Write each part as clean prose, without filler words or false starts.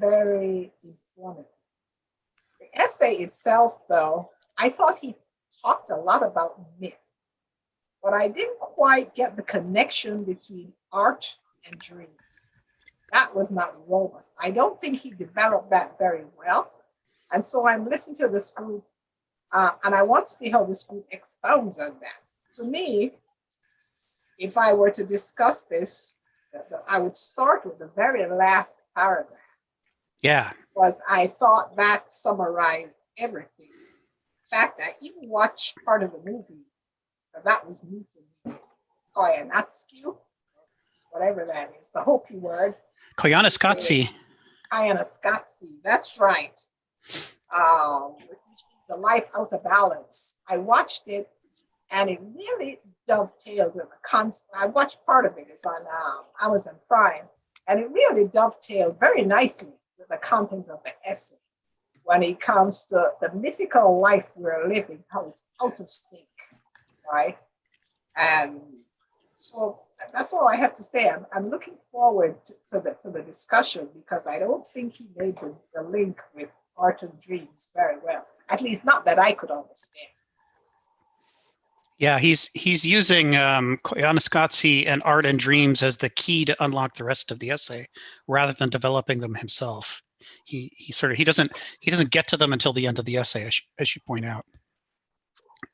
very informative. The essay itself, though, I thought he talked a lot about myth, but I didn't quite get the connection between art and dreams. That was not robust. I don't think he developed that very well. And so I'm listening to this group, and I want to see how this group expounds on that. For me, if I were to discuss this, I would start with the very last paragraph. Yeah. Because I thought that summarized everything. In fact, I even watched part of the movie, but that was new for me. Koyaanisqatsi, whatever that is, the Hopi word. Koyaanisqatsi. Koyaanisqatsi, that's right. Which means a life out of balance. I watched it, and it really dovetailed with the concept. I watched part of it. It's on Amazon Prime, and it really dovetailed very nicely with the content of the essay when it comes to the mythical life we're living, how it's out of sync, right? And so that's all I have to say. I'm looking forward to the discussion, because I don't think he made the link with art and dreams very well, at least not that I could understand. Yeah, he's using Koyaanisqatsi and art and dreams as the key to unlock the rest of the essay, rather than developing them himself. He doesn't get to them until the end of the essay, as you point out.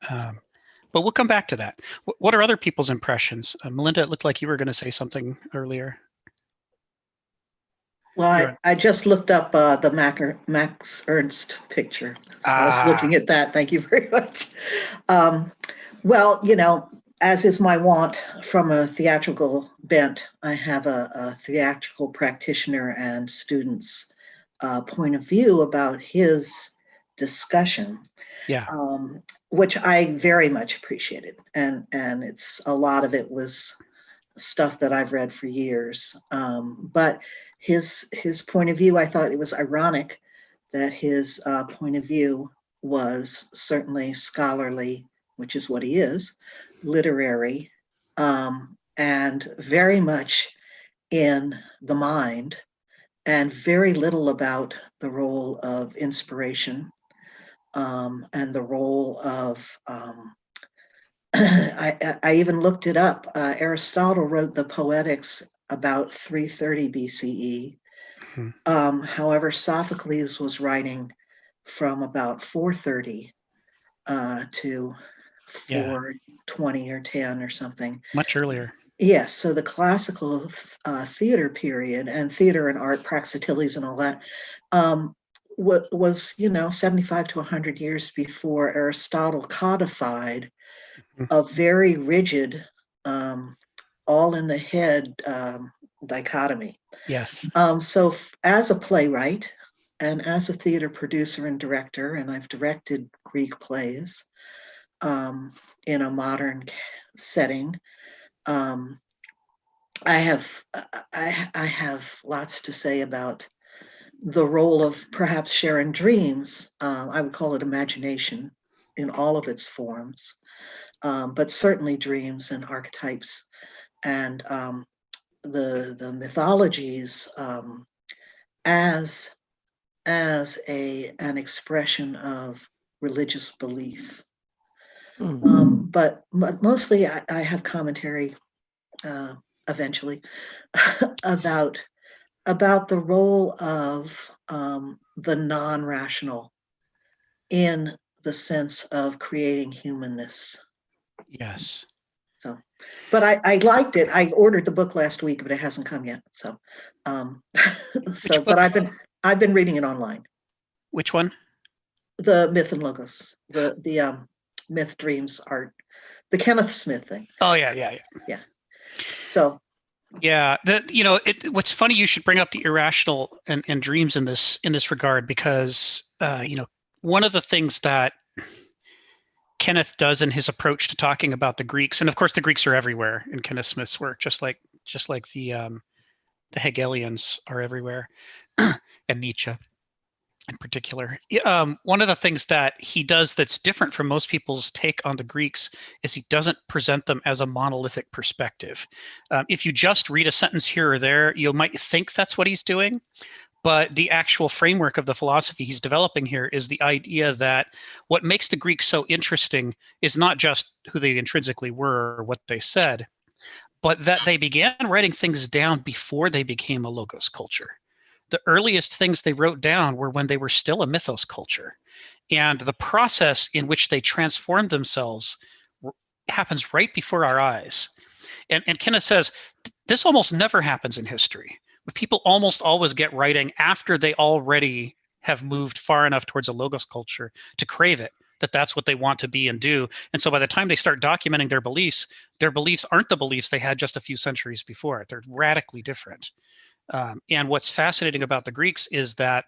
But we'll come back to that. What are other people's impressions? Melinda, it looked like you were going to say something earlier. Well, I just looked up the Max Ernst picture. So I was looking at that. Thank you very much. Well, as is my wont from a theatrical bent, I have a theatrical practitioner and student's point of view about his discussion. Yeah. Which I very much appreciated. And it's a lot of it was stuff that I've read for years. But his point of view, I thought it was ironic that his point of view was certainly scholarly, which is what he is, literary, and very much in the mind, and very little about the role of inspiration, and the role of, I even looked it up. Aristotle wrote the Poetics about 330 BCE. Mm-hmm. However, Sophocles was writing from about 430 to 420 or 10 or something. Much earlier. Yes, so the classical theater period, and theater and art, Praxiteles and all that, was 75 to 100 years before Aristotle codified a very rigid, all in the head dichotomy. Yes. So as a playwright and as a theater producer and director, and I've directed Greek plays in a modern setting, I have lots to say about the role of perhaps sharing dreams. I would call it imagination in all of its forms, but certainly dreams and archetypes, and the mythologies as an expression of religious belief. Mm-hmm. But mostly I have commentary eventually about the role of the non-rational in the sense of creating humanness. Yes. So, but I liked it. I ordered the book last week, but it hasn't come yet. So, but I've been reading it online. Which one? The Myth and Logos, the myth, dreams, art, the Kenneth Smith thing. Oh yeah. So. Yeah, what's funny, you should bring up the irrational and dreams in this regard, because one of the things that Kenneth does in his approach to talking about the Greeks, and of course the Greeks are everywhere in Kenneth Smith's work, just like the Hegelians are everywhere, and Nietzsche in particular. One of the things that he does that's different from most people's take on the Greeks is he doesn't present them as a monolithic perspective. If you just read a sentence here or there, you might think that's what he's doing, But the actual framework of the philosophy he's developing here is the idea that what makes the Greeks so interesting is not just who they intrinsically were or what they said, but that they began writing things down before they became a logos culture. The earliest things they wrote down were when they were still a mythos culture. And the process in which they transformed themselves happens right before our eyes. And Kenneth says this almost never happens in history. People almost always get writing after they already have moved far enough towards a logos culture to crave it, that that's what they want to be and do. And so by the time they start documenting their beliefs aren't the beliefs they had just a few centuries before. They're radically different. And what's fascinating about the Greeks is that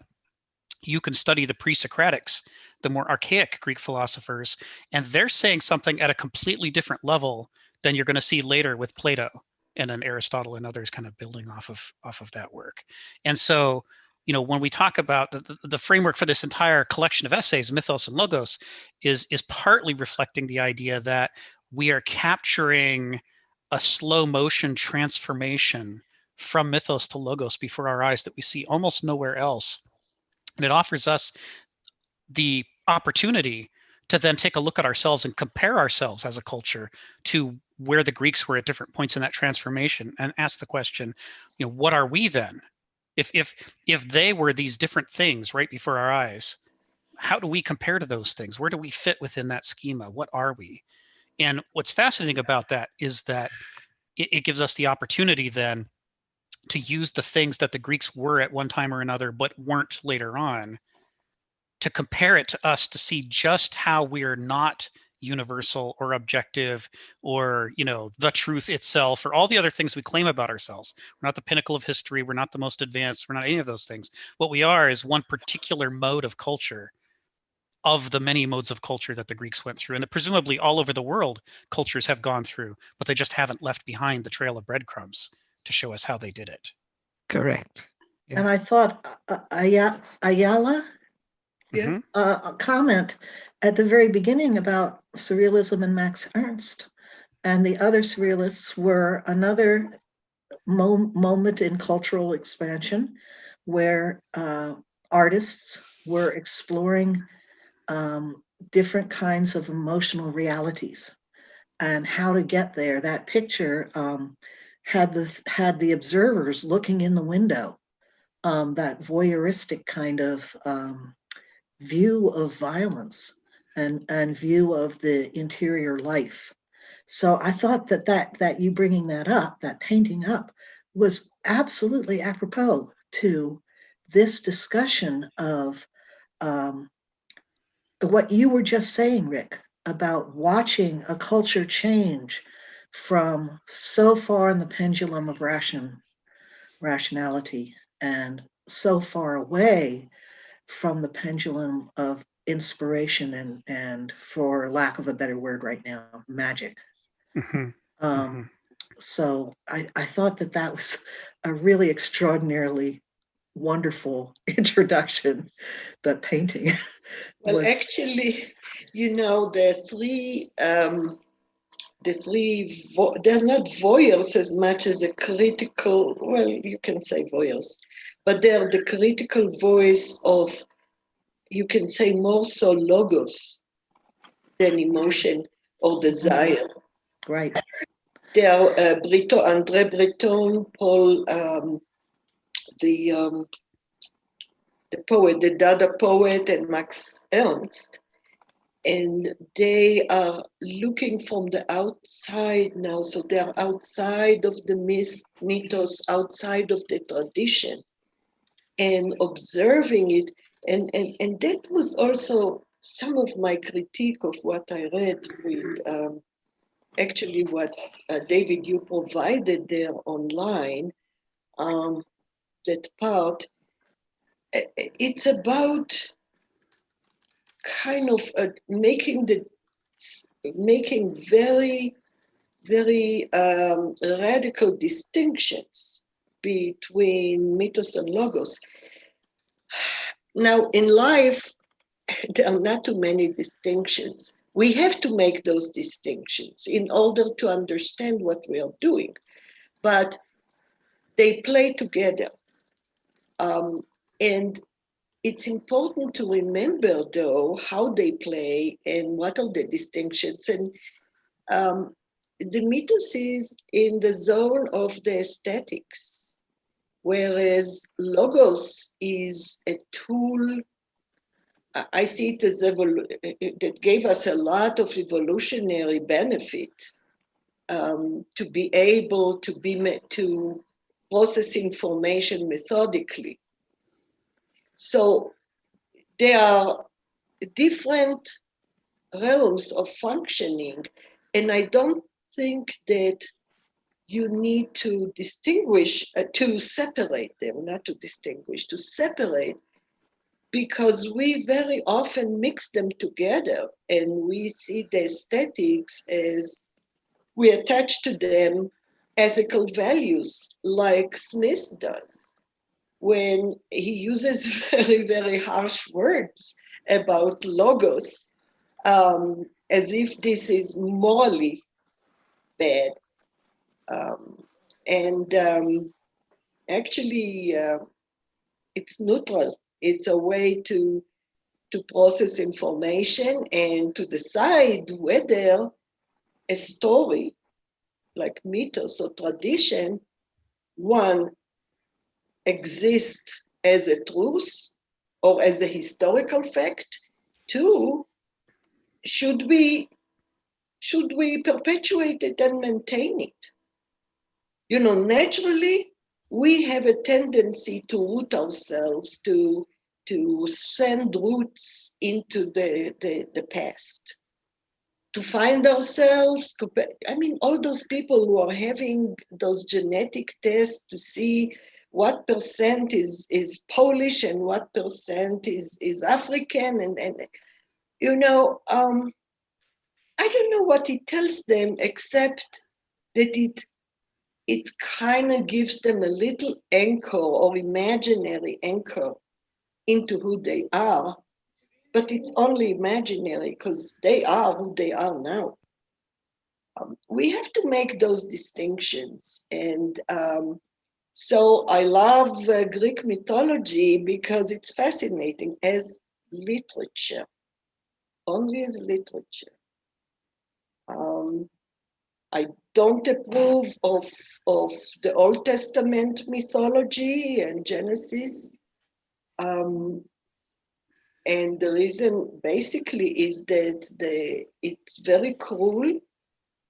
you can study the pre-Socratics, the more archaic Greek philosophers, and they're saying something at a completely different level than you're going to see later with Plato and then Aristotle and others kind of building off of that work. And so, when we talk about the framework for this entire collection of essays, Mythos and Logos, is partly reflecting the idea that we are capturing a slow motion transformation from mythos to logos before our eyes that we see almost nowhere else. And it offers us the opportunity to then take a look at ourselves and compare ourselves as a culture to where the Greeks were at different points in that transformation, and ask the question, what are we then? If they were these different things right before our eyes, how do we compare to those things? Where do we fit within that schema? What are we? And what's fascinating about that is that it gives us the opportunity then to use the things that the Greeks were at one time or another, but weren't later on, to compare it to us, to see just how we're not universal or objective or, the truth itself, or all the other things we claim about ourselves. We're not the pinnacle of history. We're not the most advanced. We're not any of those things. What we are is one particular mode of culture, of the many modes of culture that the Greeks went through, and that presumably all over the world cultures have gone through, but they just haven't left behind the trail of breadcrumbs to show us how they did it. Correct. Yeah. And I thought Ayala, Mhm. a comment at the very beginning about surrealism and Max Ernst, and the other surrealists were another moment in cultural expansion where artists were exploring different kinds of emotional realities and how to get there. That picture had the observers looking in the window, that voyeuristic kind of view of violence and view of the interior life. So I thought that you bringing that painting up, was absolutely apropos to this discussion of what you were just saying, Rick, about watching a culture change from so far in the pendulum of rationality and so far away from the pendulum of inspiration and for lack of a better word right now, magic. Mhm. So I thought that was a really extraordinarily wonderful introduction, that painting. Well, actually, they're not voyeurs as much as a critical, well, you can say voyeurs, but they're the critical voice of, you can say, more so logos than emotion or desire. Right. They are André Breton, Paul, the poet, the Dada poet, and Max Ernst. And they are looking from the outside now. So they're outside of the mythos, outside of the tradition, and observing it. And that was also some of my critique of what I read with actually what David, you provided there online, that part. It's about kind of making very, very radical distinctions between mythos and logos. Now, in life, there are not too many distinctions. We have to make those distinctions in order to understand what we are doing, but they play together. And it's important to remember, though, how they play and what are the distinctions. And the mythos is in the zone of the aesthetics, whereas logos is a tool. I see it as that gave us a lot of evolutionary benefit, to be able to process information methodically. So there are different realms of functioning, and I don't think that you need to distinguish, to separate them, not to distinguish, to separate, because we very often mix them together and we see the aesthetics as we attach to them ethical values, like Smith does when he uses very, very harsh words about logos, as if this is morally bad. Actually, it's neutral. It's a way to process information and to decide whether a story like mythos or tradition, one, exists as a truth or as a historical fact. Two, should we perpetuate it and maintain it? You know, naturally, we have a tendency to root ourselves, to send roots into the past, to find ourselves. I mean, all those people who are having those genetic tests to see what percent is Polish and what percent is African, and you know, I don't know what it tells them, except that it kind of gives them a little anchor or imaginary anchor into who they are, but it's only imaginary because they are who they are now. We have to make those distinctions. And so I love Greek mythology because it's fascinating as literature, only as literature. I don't approve of the Old Testament mythology and Genesis. And the reason basically is that it's very cruel,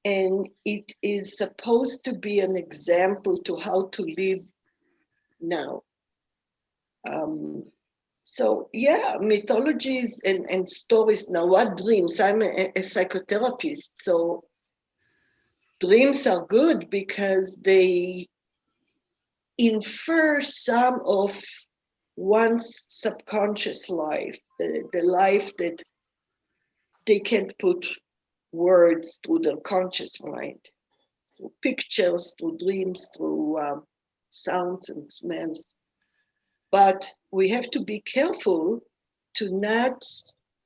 and it is supposed to be an example to how to live now. So yeah, mythologies and stories. Now, what dreams? I'm a psychotherapist, so dreams are good because they infer some of one's subconscious life, the life that they can't put words through their conscious mind, through pictures, through dreams, through sounds and smells. But we have to be careful to not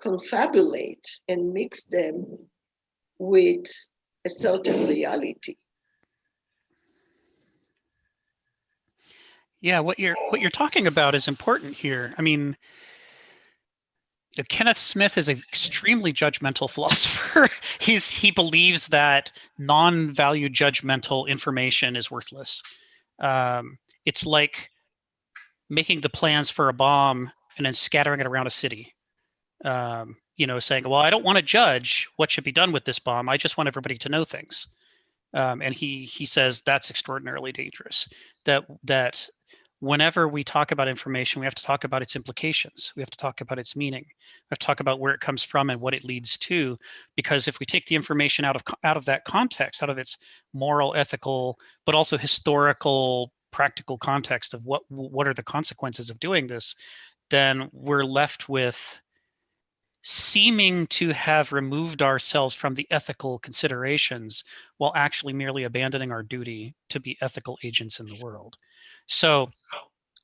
confabulate and mix them with a certain reality. Yeah, what you're talking about is important here. I mean, Kenneth Smith is an extremely judgmental philosopher. He believes that non-value judgmental information is worthless. It's like making the plans for a bomb and then scattering it around a city. Saying, well, I don't want to judge what should be done with this bomb. I just want everybody to know things. And he says that's extraordinarily dangerous. That whenever we talk about information, we have to talk about its implications. We have to talk about its meaning. We have to talk about where it comes from and what it leads to. Because if we take the information out of that context, out of its moral, ethical, but also historical, practical context of what are the consequences of doing this, then we're left with seeming to have removed ourselves from the ethical considerations while actually merely abandoning our duty to be ethical agents in the world. So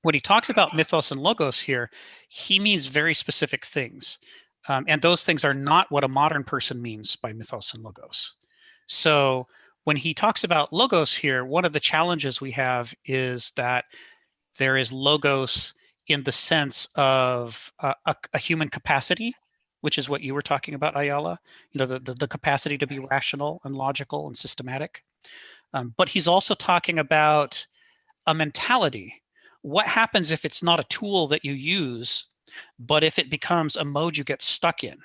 when he talks about mythos and logos here, he means very specific things. And those things are not what a modern person means by mythos and logos. So when he talks about logos here, one of the challenges we have is that there is logos in the sense of a human capacity, which is what you were talking about, Ayala. You know, the capacity to be rational and logical and systematic. But he's also talking about a mentality. What happens if it's not a tool that you use, but if it becomes a mode you get stuck in?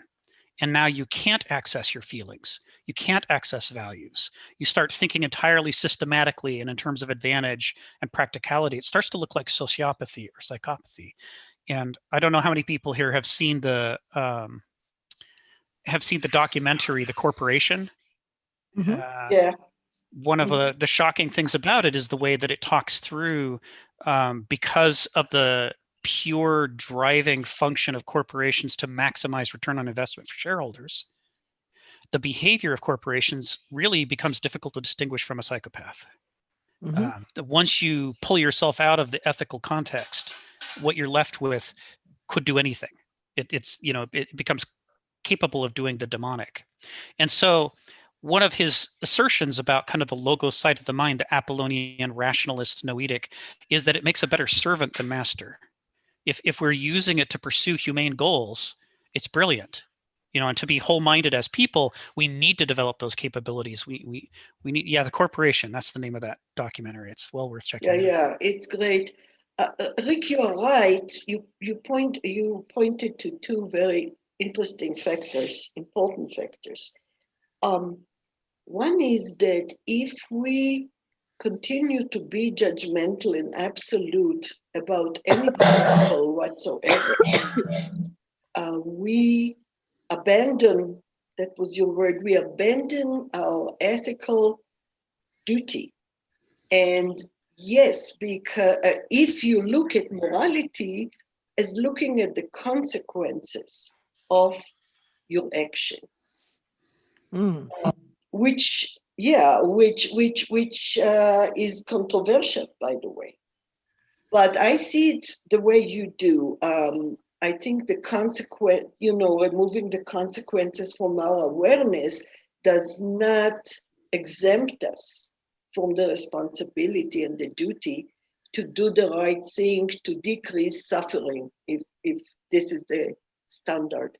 And now you can't access your feelings. You can't access values. You start thinking entirely systematically and in terms of advantage and practicality. It starts to look like sociopathy or psychopathy. And I don't know how many people here have seen the documentary, The Corporation. Yeah. One of the shocking things about it is the way that it talks through, because of the pure driving function of corporations to maximize return on investment for shareholders, the behavior of corporations really becomes difficult to distinguish from a psychopath. Once you pull yourself out of the ethical context, what you're left with could do anything. It becomes capable of doing the demonic. And so one of his assertions about kind of the logos side of the mind, the Apollonian rationalist noetic, is that it makes a better servant than master. If we're using it to pursue humane goals, it's brilliant. And to be whole-minded as people, we need to develop those capabilities. We need, The Corporation. That's the name of that documentary. It's well worth checking out. Yeah, it's great. Rick, you're right. You pointed to two very interesting factors, important factors. One is that if we continue to be judgmental and absolute about any principle whatsoever, we abandon, that was your word, we abandon our ethical duty. And yes, because if you look at morality as looking at the consequences of your actions, which is controversial, by the way. But I see it the way you do. I think the consequence, removing the consequences from our awareness does not exempt us from the responsibility and the duty to do the right thing, to decrease suffering, if this is the standard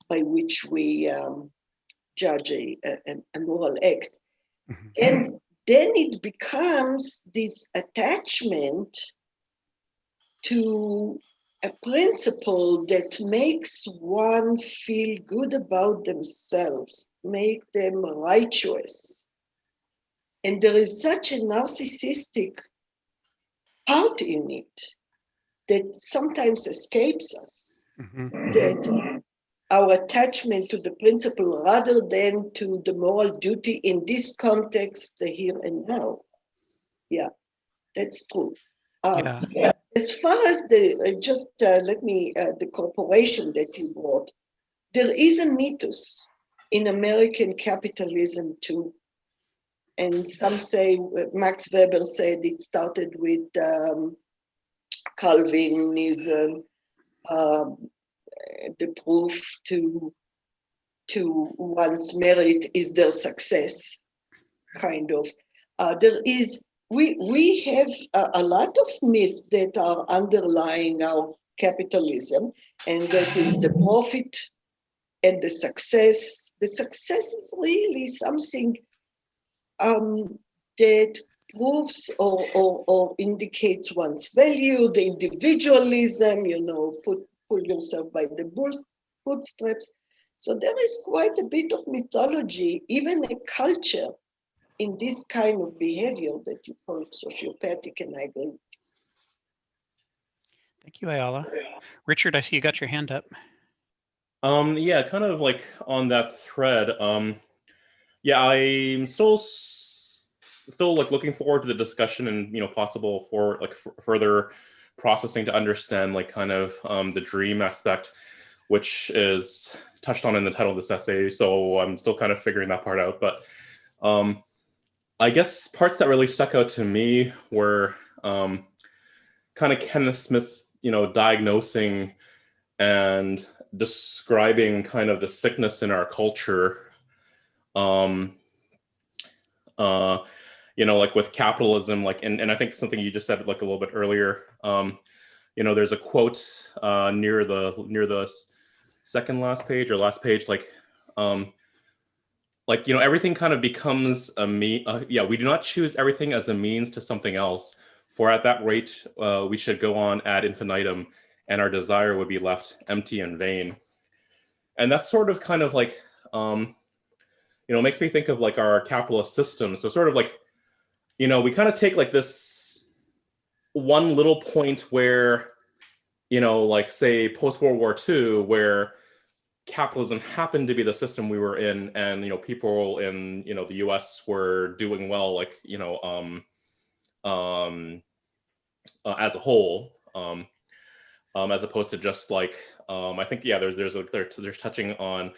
by which we judge a moral act. And then it becomes this attachment to a principle that makes one feel good about themselves, make them righteous. And there is such a narcissistic part in it that sometimes escapes us, that our attachment to the principle rather than to the moral duty in this context, the here and now. Yeah, that's true. As far as the corporation that you brought, there is a mythos in American capitalism too. And some say, Max Weber said it started with Calvinism, the proof to one's merit is their success, kind of. We have a lot of myths that are underlying our capitalism, and that is the profit and the success. The success is really something that proves or indicates one's value, the individualism, pull yourself by the bootstraps. So there is quite a bit of mythology, even a culture in this kind of behavior that you call sociopathic, and I agree. Thank you, Ayala. Richard, I see you got your hand up. Yeah, kind of like on that thread. Yeah, I'm still like looking forward to the discussion and possible for like further processing to understand like kind of the dream aspect, which is touched on in the title of this essay. So I'm still kind of figuring that part out. But I guess parts that really stuck out to me were kind of Kenneth Smith's, diagnosing and describing kind of the sickness in our culture. Like with capitalism, like, and I think something you just said like a little bit earlier, there's a quote near the second last page or last page, everything kind of becomes we do not choose everything as a means to something else, for at that rate we should go on ad infinitum, and our desire would be left empty and vain. And that's sort of kind of makes me think of our capitalist system. So sort of we kind of take this one little point where, say post-World War II, where capitalism happened to be the system we were in, and people in the US were doing well, as a whole, as opposed to just I think there's touching on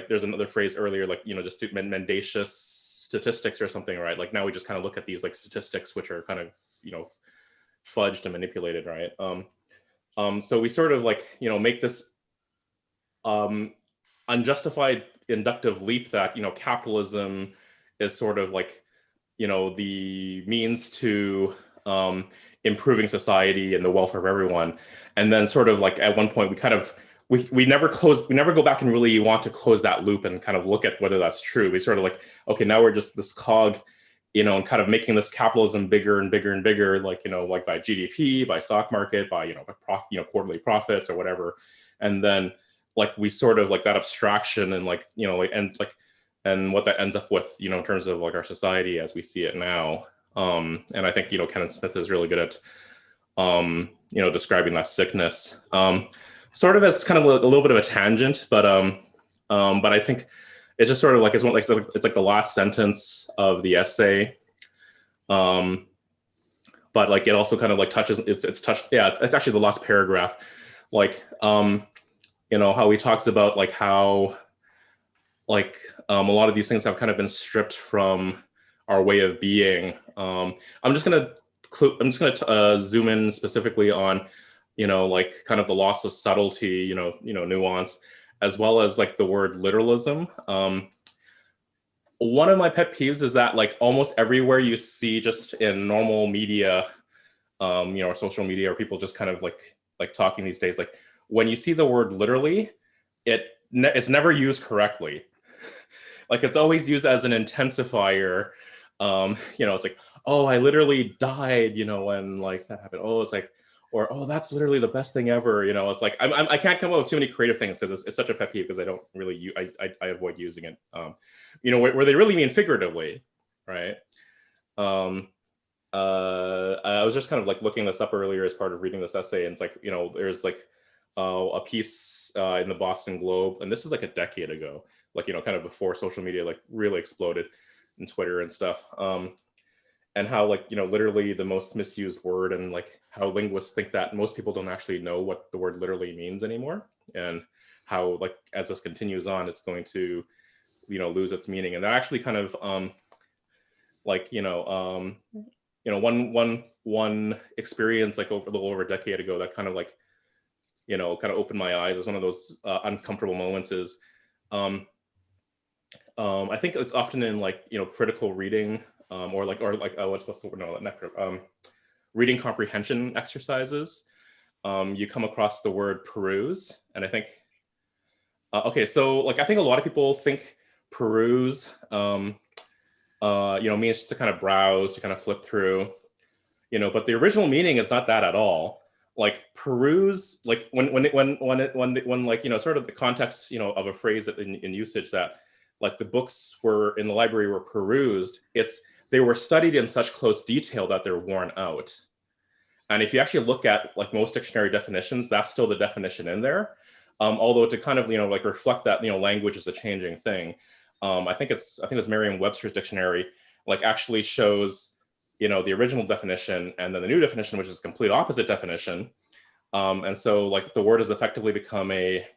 there's another phrase earlier, just mendacious statistics or something, right? Now we just kind of look at these statistics which are kind of fudged and manipulated, right? So we sort of make this unjustified inductive leap that capitalism is sort of the means to improving society and the welfare of everyone. And then sort of at one point we never go back and really want to close that loop and kind of look at whether that's true. We sort of okay, now we're just this cog, and kind of making this capitalism bigger and bigger and bigger, by GDP, by stock market, by quarterly profits or whatever. And then we sort of that abstraction and and what that ends up with, in terms of our society as we see it now. And I think Kenneth Smith is really good at describing that sickness. Sort of as kind of a little bit of a tangent, but I think it's just sort of it's the last sentence of the essay. But it also kind of touches, it's actually the last paragraph. How he talks about how a lot of these things have kind of been stripped from our way of being. I'm just gonna zoom in specifically on kind of the loss of subtlety, nuance, as well as the word literalism. One of my pet peeves is that almost everywhere you see, just in normal media, or social media, or people just kind of talking these days, when you see the word literally, it's never used correctly. It's always used as an intensifier. It's oh, I literally died, when that happened. Oh, it's or oh, that's literally the best thing ever. It's I can't come up with too many creative things because it's such a pet peeve, because I don't really I avoid using it. Where they really mean figuratively, right? I was just kind of looking this up earlier as part of reading this essay, and it's there's a piece in the Boston Globe, and this is a decade ago, kind of before social media really exploded, and Twitter and stuff. And how literally the most misused word, and how linguists think that most people don't actually know what the word literally means anymore, and how as this continues on, it's going to lose its meaning. And that actually kind of one experience over a little over a decade ago that kind of kind of opened my eyes as one of those uncomfortable moments is I think it's often in critical reading, what's the word? No, reading comprehension exercises. You come across the word peruse, and I think okay, so I think a lot of people think peruse means to kind of browse, to kind of flip through, but the original meaning is not that at all. Peruse, when sort of the context of a phrase that in usage, that the books were in the library were perused, they were studied in such close detail that they're worn out. And if you actually look at most dictionary definitions, that's still the definition in there. Although to kind of reflect that language is a changing thing. I think it's Merriam-Webster's dictionary actually shows the original definition and then the new definition, which is a complete opposite definition. And so the word has effectively become I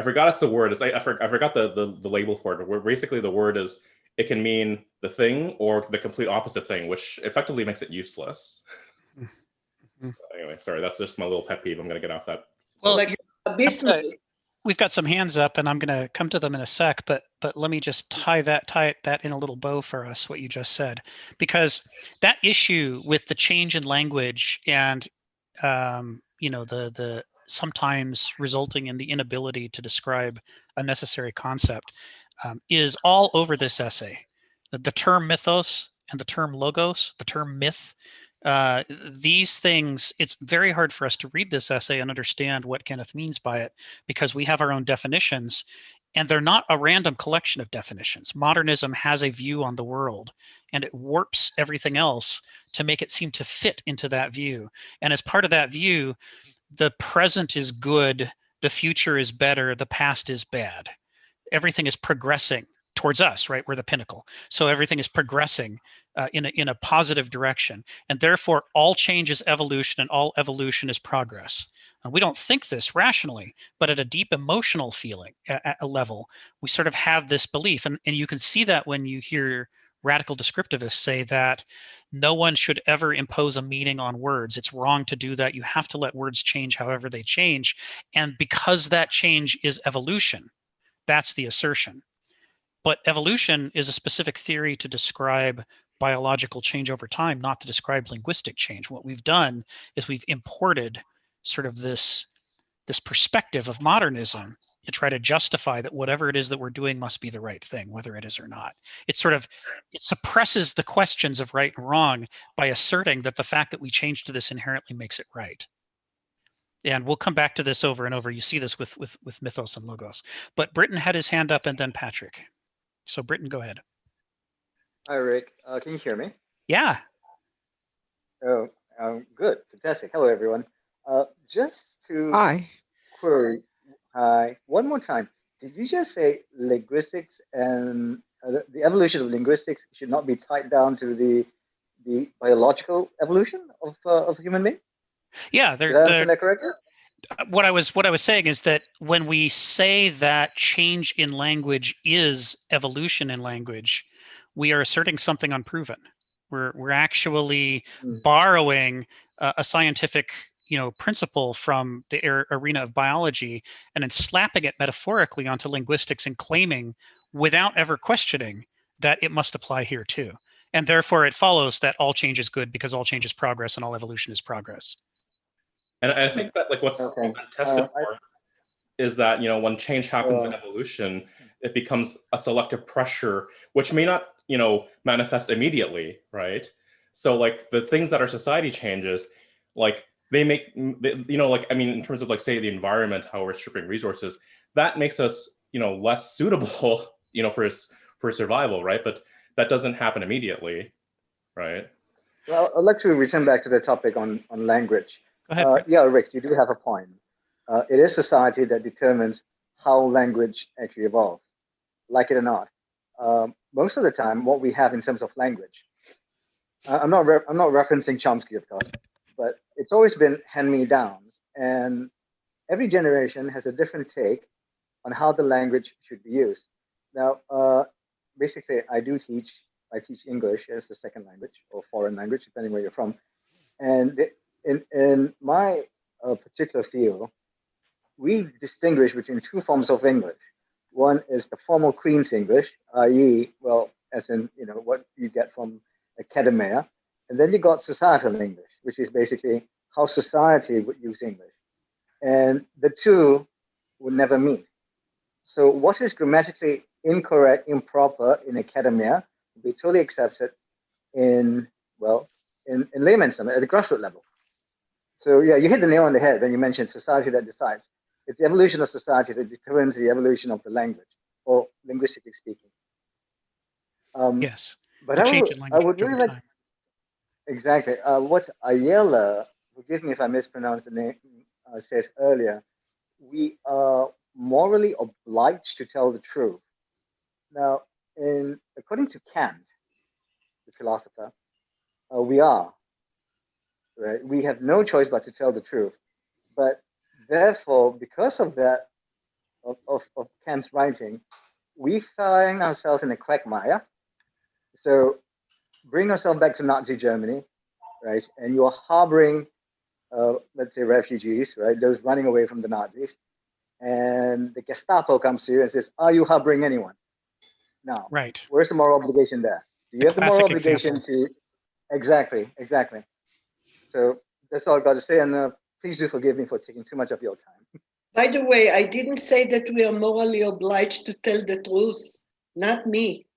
forgot it's the word. I forgot the label for it. But basically the word is, it can mean the thing or the complete opposite thing, which effectively makes it useless. Anyway, sorry, that's just my little pet peeve. I'm gonna get off that. Well, we've got some hands up, and I'm going to come to them in a sec, but let me just tie that in a little bow for us, what you just said, because that issue with the change in language and the sometimes resulting in the inability to describe a necessary concept, is all over this essay. The term mythos and the term logos, the term myth, these things, it's very hard for us to read this essay and understand what Kenneth means by it, because we have our own definitions, and they're not a random collection of definitions. Modernism has a view on the world, and it warps everything else to make it seem to fit into that view. And as part of that view, the present is good, the future is better, the past is bad. Everything is progressing towards us, right? We're the pinnacle. So everything is progressing in a positive direction. And therefore, all change is evolution and all evolution is progress. And we don't think this rationally, but at a deep emotional feeling, at a level, we sort of have this belief. And you can see that when you hear radical descriptivists say that no one should ever impose a meaning on words. It's wrong to do that. You have to let words change however they change. And because that change is evolution, that's the assertion. But evolution is a specific theory to describe biological change over time, not to describe linguistic change. What we've done is we've imported sort of this perspective of modernism to try to justify that whatever it is that we're doing must be the right thing, whether it is or not. It suppresses the questions of right and wrong by asserting that the fact that we change to this inherently makes it right. And we'll come back to this over and over. You see this with Mythos and Logos. But Britton had his hand up, and then Patrick. So Britton, go ahead. Hi, Rick. Can you hear me? Yeah. Oh, good. Fantastic. Hello, everyone. Just to Hi. query, hi, one more time. Did you just say linguistics and the evolution of linguistics should not be tied down to the biological evolution of human being? Yeah. Did I understand that correctly? What I was saying is that when we say that change in language is evolution in language, we are asserting something unproven. We're actually borrowing a scientific principle from the arena of biology and then slapping it metaphorically onto linguistics and claiming without ever questioning that it must apply here too. And therefore it follows that all change is good because all change is progress and all evolution is progress. And I think that like what's Okay. tested for is that when change happens in evolution, it becomes a selective pressure, which may not manifest immediately, right? So like the things that our society changes, like they make in terms of like say the environment, how we're stripping resources, that makes us less suitable for survival, right? But that doesn't happen immediately, right? Well, I'd like to return back to the topic on language. Go ahead. Yeah, Rick, you do have a point. It is society that determines how language actually evolves, like it or not. Most of the time, what we have in terms of language, I'm not referencing Chomsky, of course, but it's always been hand-me-downs, and every generation has a different take on how the language should be used. Now, basically, I teach English as a second language or foreign language, depending where you're from, and in my particular field, we distinguish between two forms of English. One is the formal Queen's English, i.e., well, as in what you get from academia, and then you got societal English, which is basically how society would use English, and the two would never meet. So what is grammatically incorrect, improper in academia would be totally accepted in layman's terms at the grassroots level. So yeah, you hit the nail on the head when you mentioned society that decides. It's the evolution of society that determines the evolution of the language, or linguistically speaking. Yes. But I would really like exactly what Ayala, forgive me if I mispronounced the name, said earlier. We are morally obliged to tell the truth. Now, according to Kant, the philosopher, we are. Right? We have no choice but to tell the truth. But therefore, because of that, of Kant's writing, we find ourselves in a quagmire. So bring yourself back to Nazi Germany, right? And you're harboring, let's say, refugees, right? Those running away from the Nazis. And the Gestapo comes to you and says, are you harboring anyone? Now, right. Where's the moral obligation there? Do you have the moral obligation example. to... Exactly. So that's all I've got to say. And Please do forgive me for taking too much of your time. By the way, I didn't say that we are morally obliged to tell the truth. Not me.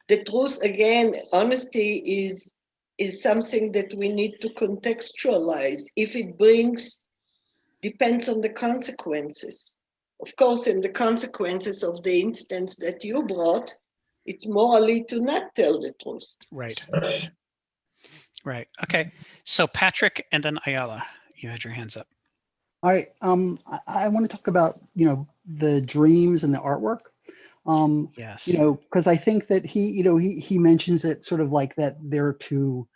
The truth, again, honesty is something that we need to contextualize. If it depends on the consequences. Of course, in the consequences of the instance that you brought, it's morally to not tell the truth. Right. Right. Okay. So Patrick and then Ayala, you had your hands up. All right. I want to talk about, the dreams and the artwork. Yes. Because I think that he mentions it sort of like that they're to,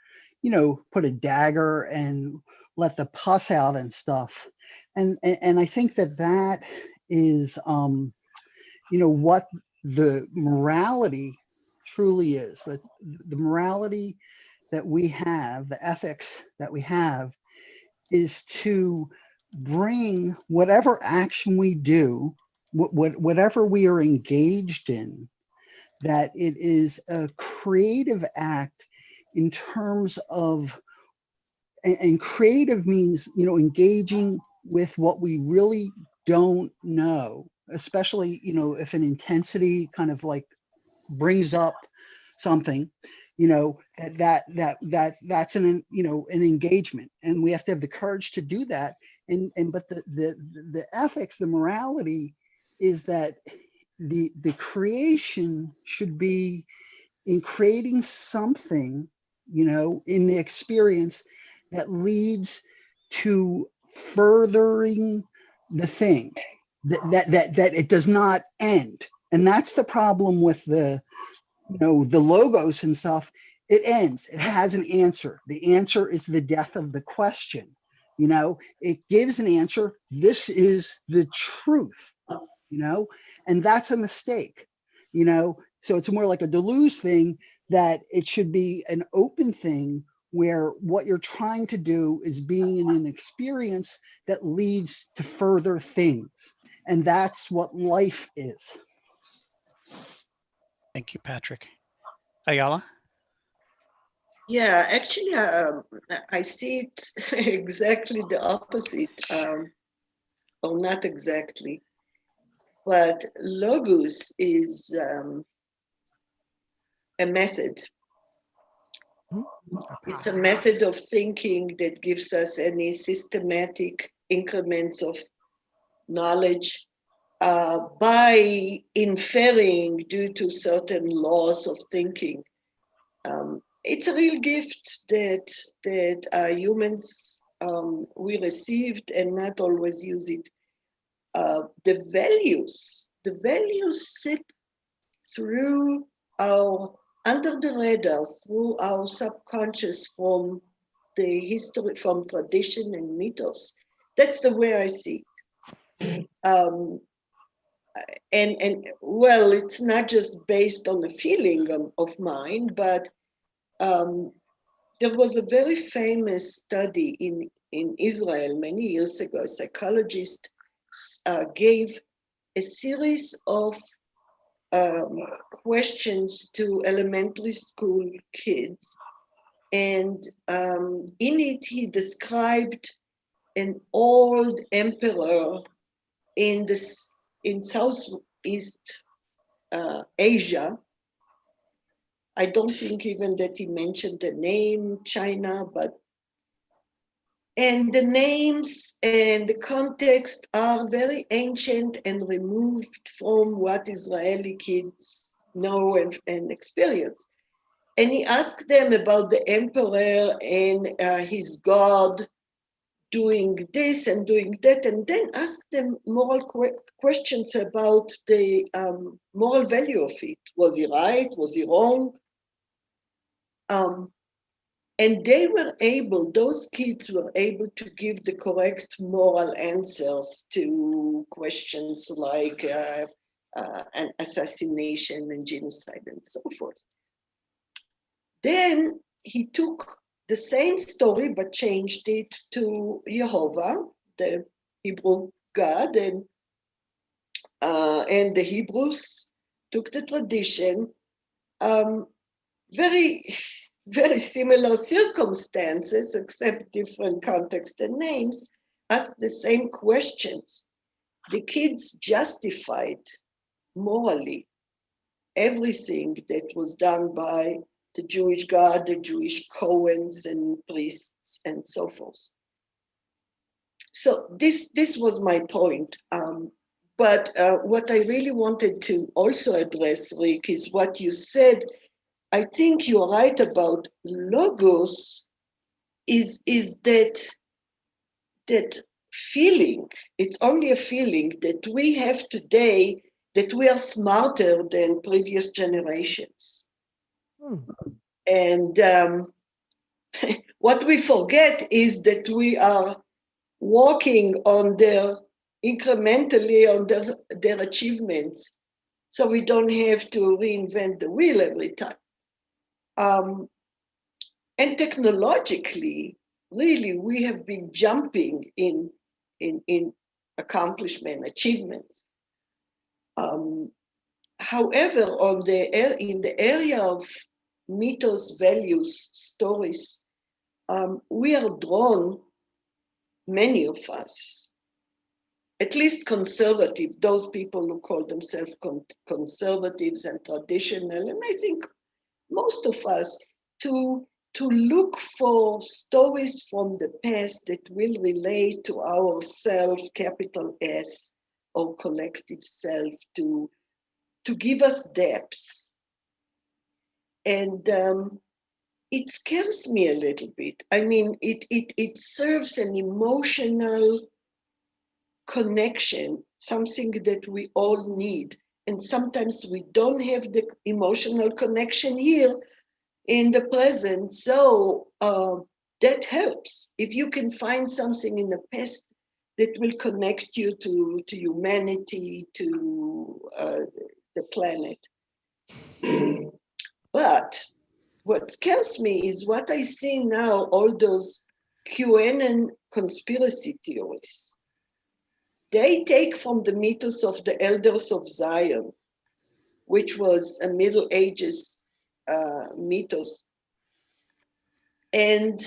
put a dagger and let the pus out and stuff. And I think that is, what the morality truly is. That the morality that we have, the ethics that we have, is to bring whatever action we do, whatever we are engaged in, that it is a creative act in terms of, and creative means, engaging with what we really don't know, especially, if an intensity kind of like brings up something, that's an engagement, and we have to have the courage to do that. But the ethics, the morality is that the creation should be in creating something, in the experience that leads to furthering the thing, that it does not end. And that's the problem with the logos and stuff. It ends. It has an answer. The answer is the death of the question. It gives an answer. This is the truth, and that's a mistake, So it's more like a Deleuze thing, that it should be an open thing where what you're trying to do is being in an experience that leads to further things. And that's what life is. Thank you, Patrick. Ayala? Yeah, actually, I see it exactly the opposite, or not exactly. But logos is a method. It's a method of thinking that gives us any systematic increments of knowledge by inferring due to certain laws of thinking. It's a real gift that humans we received and not always use it. The values sit through our under the radar, through our subconscious, from the history, from tradition and mythos. That's the way I see it. And well, it's not just based on a feeling of mine, but there was a very famous study in Israel many years ago. A psychologist gave a series of questions to elementary school kids. And in it, he described an old emperor in Southeast Asia. I don't think even that he mentioned the name China, and the names and the context are very ancient and removed from what Israeli kids know and experience. And he asked them about the emperor and his god doing this and doing that, and then asked them moral questions about the moral value of it. Was he right? Was he wrong? And those kids were able to give the correct moral answers to questions like an assassination and genocide and so forth. Then he took the same story but changed it to Jehovah, the Hebrew God, and the Hebrews took the tradition. Very very similar circumstances, except different context and names, ask the same questions. The kids justified morally everything that was done by the Jewish God, the Jewish Cohens and priests and so forth. So this was my point. But what I really wanted to also address, Rick, is what you said. I think you're right about logos is that feeling. It's only a feeling that we have today, that we are smarter than previous generations. And what we forget is that we are working on incrementally on their achievements, so we don't have to reinvent the wheel every time. And technologically, really, we have been jumping in accomplishment, achievements. However, in the area of mythos, values, stories, we are drawn, many of us, at least conservative, those people who call themselves conservatives and traditional, and I think most of us, to look for stories from the past that will relate to our self, capital S, or collective self, to give us depth. And it scares me a little bit. I mean, it serves an emotional connection, something that we all need. And sometimes we don't have the emotional connection here in the present. So that helps. If you can find something in the past that will connect you to humanity, to the planet. But what scares me is what I see now, all those QAnon conspiracy theories. They take from the mythos of the elders of Zion, which was a Middle Ages mythos. And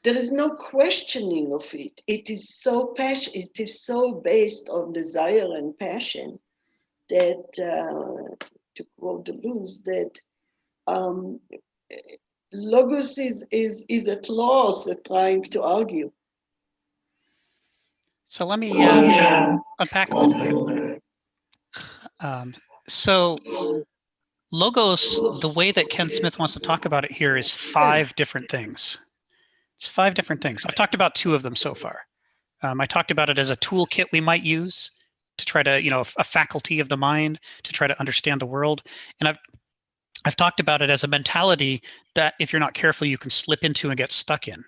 there is no questioning of it. It is so it is so based on desire and passion that, to quote Deleuze, that logos is at loss at trying to argue. So let me unpack a little bit. So logos, the way that Ken Smith wants to talk about it here is 5 different things. It's 5 different things. I've talked about 2 of them so far. I talked about it as a toolkit we might use to try to, a faculty of the mind to try to understand the world. And I've talked about it as a mentality that if you're not careful, you can slip into and get stuck in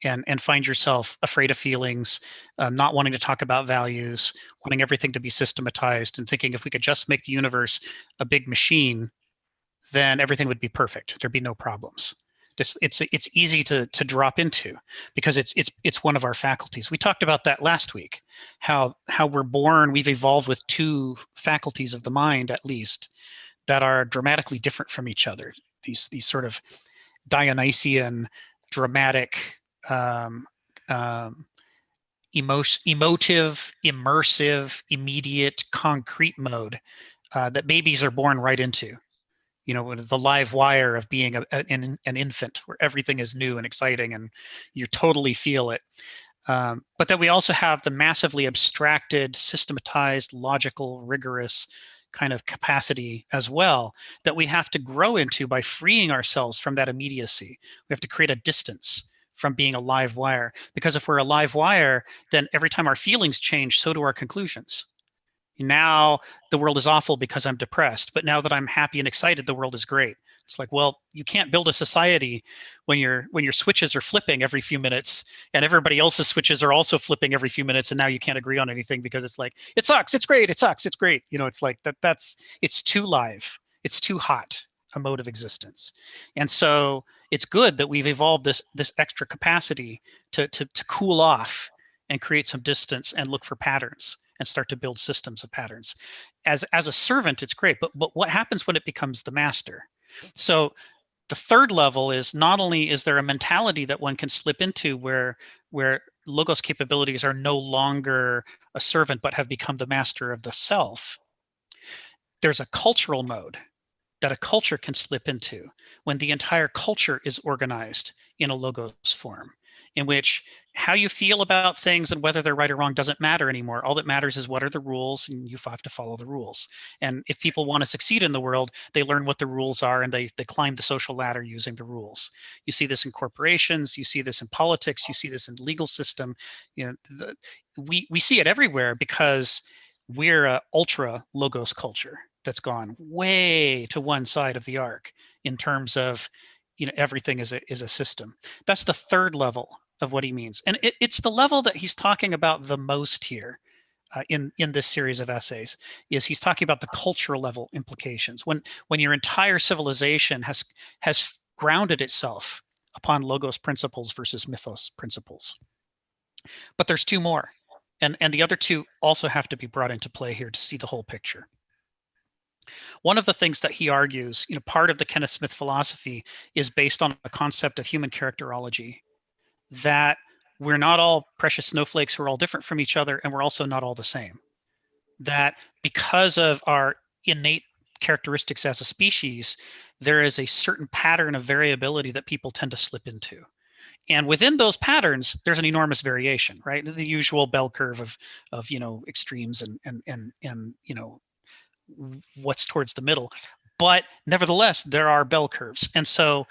and find yourself afraid of feelings, not wanting to talk about values, wanting everything to be systematized, and thinking if we could just make the universe a big machine, then everything would be perfect. There'd be no problems. It's easy to drop into because it's one of our faculties. We talked about that last week, how we're born, we've evolved with 2 faculties of the mind at least that are dramatically different from each other. These sort of Dionysian, dramatic, emotive, immersive, immediate, concrete mode that babies are born right into. The live wire of being an infant where everything is new and exciting and you totally feel it. But then we also have the massively abstracted, systematized, logical, rigorous kind of capacity as well that we have to grow into by freeing ourselves from that immediacy. We have to create a distance from being a live wire, because if we're a live wire, then every time our feelings change, so do our conclusions. Now the world is awful because I'm depressed, but now that I'm happy and excited, the world is great. It's like, well, you can't build a society when your switches are flipping every few minutes and everybody else's switches are also flipping every few minutes, and now you can't agree on anything because it's like, it sucks, it's great, it sucks, it's great. It's like it's too live, it's too hot a mode of existence. And so it's good that we've evolved this extra capacity to cool off and create some distance and look for patterns and start to build systems of patterns. As a servant, it's great, but what happens when it becomes the master? So The third level is not only is there a mentality that one can slip into where logos capabilities are no longer a servant but have become the master of the self, there's a cultural mode that a culture can slip into when the entire culture is organized in a logos form, in which how you feel about things and whether they're right or wrong doesn't matter anymore. All that matters is what are the rules, and you have to follow the rules. And if people want to succeed in the world, they learn what the rules are, and they climb the social ladder using the rules. You see this in corporations, you see this in politics, you see this in the legal system. You know, we see it everywhere because we're a ultra logos culture that's gone way to one side of the arc in terms of, you know, everything is a system. That's the third level of what he means, and it's the level that he's talking about the most here in this series of essays. Is he's talking about the cultural level implications when your entire civilization has grounded itself upon logos principles versus mythos principles. But there's two more, and the other two also have to be brought into play here to see the whole picture. One of the things that he argues, you know, part of the Kenneth Smith philosophy is based on a concept of human characterology, that we're not all precious snowflakes who are all different from each other, and we're also not all the same. That because of our innate characteristics as a species, there is a certain pattern of variability that people tend to slip into. And within those patterns, there's an enormous variation, right? The usual bell curve of you know, extremes and you know, what's towards the middle. But nevertheless, there are bell curves. And so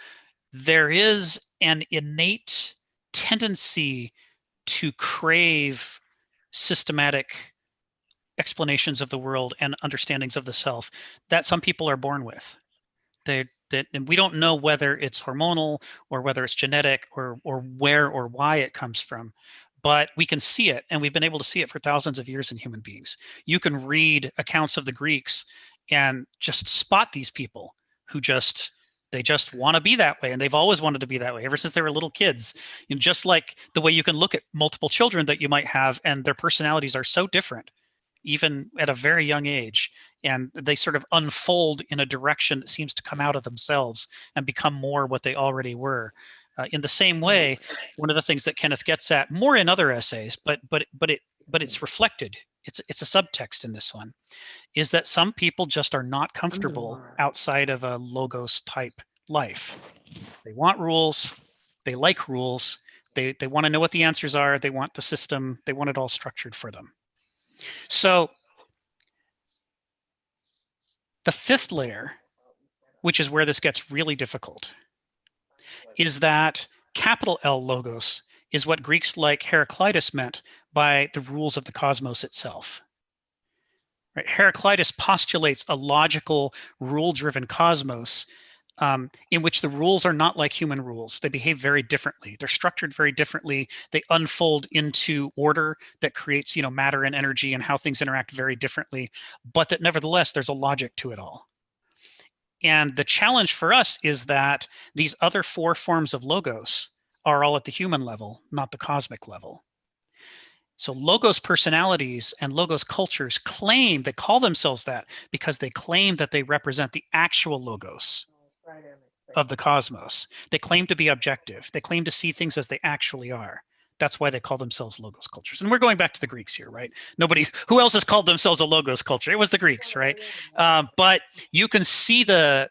there is an innate tendency to crave systematic explanations of the world and understandings of the self that some people are born with. And we don't know whether it's hormonal or whether it's genetic or where or why it comes from. But we can see it, and we've been able to see it for thousands of years in human beings. You can read accounts of the Greeks and just spot these people who they just want to be that way, and they've always wanted to be that way ever since they were little kids. You know, just like the way you can look at multiple children that you might have, and their personalities are so different, even at a very young age, and they sort of unfold in a direction that seems to come out of themselves and become more what they already were. In the same way, one of the things that Kenneth gets at more in other essays, but it's reflected. It's a subtext in this one, is that some people just are not comfortable outside of a logos type life. They want rules. They like rules. They want to know what the answers are. They want the system. They want it all structured for them. So the fifth layer, which is where this gets really difficult, is that capital L logos is what Greeks like Heraclitus meant by the rules of the cosmos itself. Right? Heraclitus postulates a logical, rule-driven cosmos in which the rules are not like human rules. They behave very differently. They're structured very differently. They unfold into order that creates, you know, matter and energy and how things interact very differently, but that nevertheless, there's a logic to it all. And the challenge for us is that these other four forms of logos are all at the human level, not the cosmic level. So logos personalities and logos cultures they call themselves that because they claim that they represent the actual logos of the cosmos. They claim to be objective. They claim to see things as they actually are. That's why they call themselves logos cultures. And we're going back to the Greeks here, right? Who else has called themselves a logos culture? It was the Greeks, right? But you can see the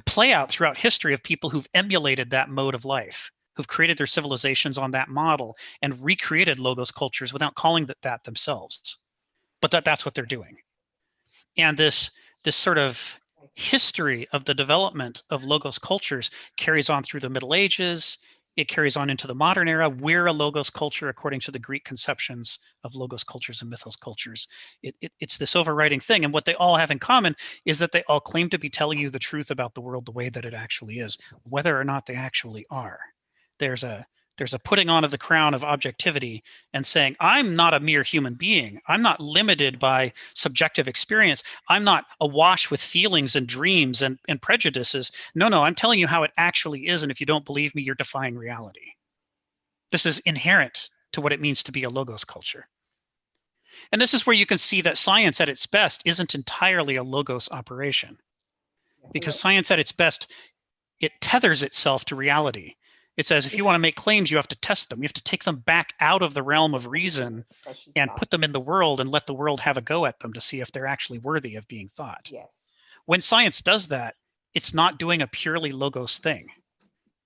play out throughout history of people who've emulated that mode of life, who've created their civilizations on that model and recreated logos cultures without calling that themselves. But that's what they're doing. And this sort of history of the development of logos cultures carries on through the Middle Ages. It carries on into the modern era. We're a logos culture according to the Greek conceptions of logos cultures and mythos cultures. It's this overriding thing. And what they all have in common is that they all claim to be telling you the truth about the world the way that it actually is, whether or not they actually are. There's a putting on of the crown of objectivity and saying, I'm not a mere human being. I'm not limited by subjective experience. I'm not awash with feelings and dreams and prejudices. No, I'm telling you how it actually is. And if you don't believe me, you're defying reality. This is inherent to what it means to be a logos culture. And this is where you can see that science at its best isn't entirely a logos operation. Because science at its best it tethers itself to reality. It says, if you want to make claims, you have to test them. You have to take them back out of the realm of reason and put them in the world and let the world have a go at them to see if they're actually worthy of being thought. Yes. When science does that, it's not doing a purely logos thing.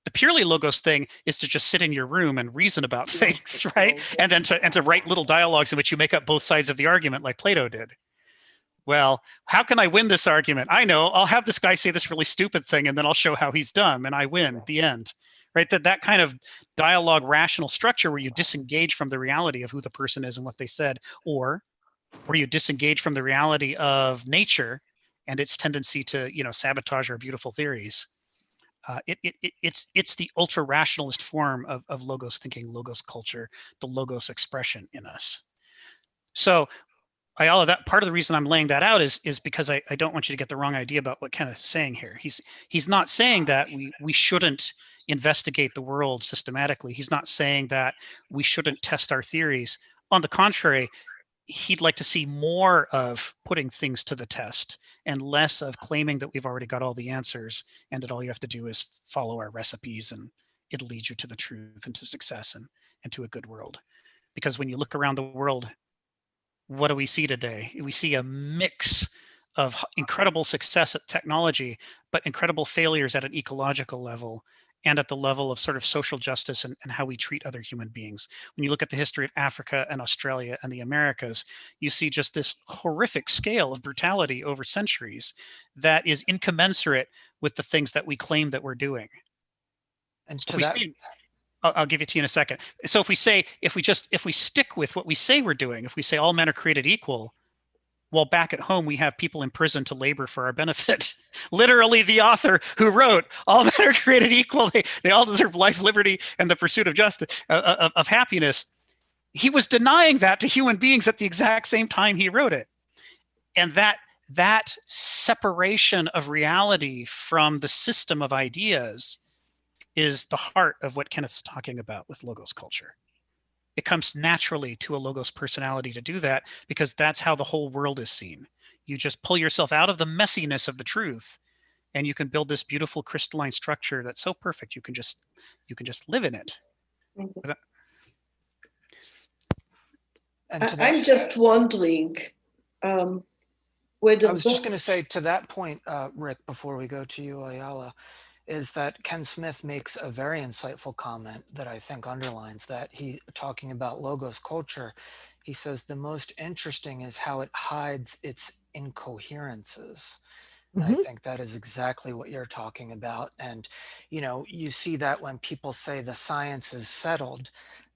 The purely logos thing is to just sit in your room and reason about things, right? And then to write little dialogues in which you make up both sides of the argument like Plato did. Well, how can I win this argument? I know, I'll have this guy say this really stupid thing and then I'll show how he's dumb and I win, the end. Right? That kind of dialogue rational structure where you disengage from the reality of who the person is and what they said, or where you disengage from the reality of nature and its tendency to, sabotage our beautiful theories. It's the ultra rationalist form of logos thinking, logos culture, the logos expression in us. So Ayala, that part of the reason I'm laying that out is because I don't want you to get the wrong idea about what Kenneth's saying here. He's not saying that we shouldn't investigate the world systematically. He's not saying that we shouldn't test our theories. On the contrary, he'd like to see more of putting things to the test and less of claiming that we've already got all the answers and that all you have to do is follow our recipes and it'll lead you to the truth and to success and to a good world. Because when you look around the world, what do we see today? We see a mix of incredible success at technology, but incredible failures at an ecological level and at the level of sort of social justice and how we treat other human beings. When you look at the history of Africa and Australia and the Americas, you see just this horrific scale of brutality over centuries that is incommensurate with the things that we claim that we're doing. And so I'll give it to you in a second. So if we stick with what we say we're doing, if we say all men are created equal, well, back at home, we have people in prison to labor for our benefit. Literally the author who wrote all men are created equal. They all deserve life, liberty, and the pursuit of justice, of happiness. He was denying that to human beings at the exact same time he wrote it. And that separation of reality from the system of ideas is the heart of what Kenneth's talking about with logos culture. It comes naturally to a logos personality to do that because that's how the whole world is seen. You just pull yourself out of the messiness of the truth and you can build this beautiful crystalline structure that's so perfect you can just live in it. Mm-hmm. I'm just wondering whether I was just going to say to that point, Rick, before we go to you, Ayala, is that Ken Smith makes a very insightful comment that I think underlines that. He talking about logos culture. He says the most interesting is how it hides its incoherences. And I think that is exactly what you're talking about. And, you see that when people say the science is settled,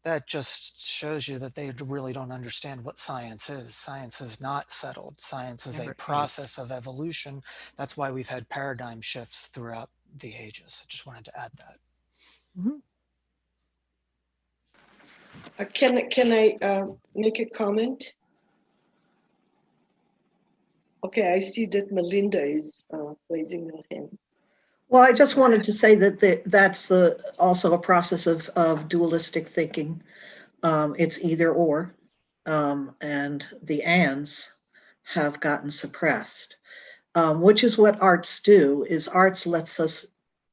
that just shows you that they really don't understand what science is. Science is not settled. Science is a process of evolution. That's why we've had paradigm shifts throughout the ages. I just wanted to add that. Can I make a comment? Okay, I see that Melinda is raising her hand. Well, I just wanted to say that that's also a process of dualistic thinking. It's either or, and the ands have gotten suppressed, which is what arts do. Is arts lets us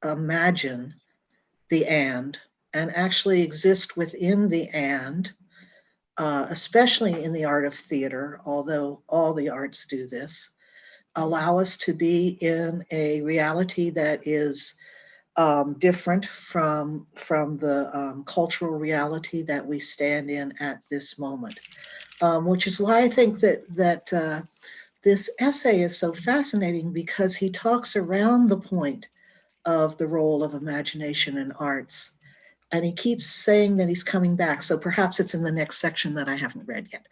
imagine the and actually exist within the and, especially in the art of theater, although all the arts do this, allow us to be in a reality that is different from the cultural reality that we stand in at this moment, which is why I think that this essay is so fascinating, because he talks around the point of the role of imagination in arts. And he keeps saying that he's coming back. So perhaps it's in the next section that I haven't read yet.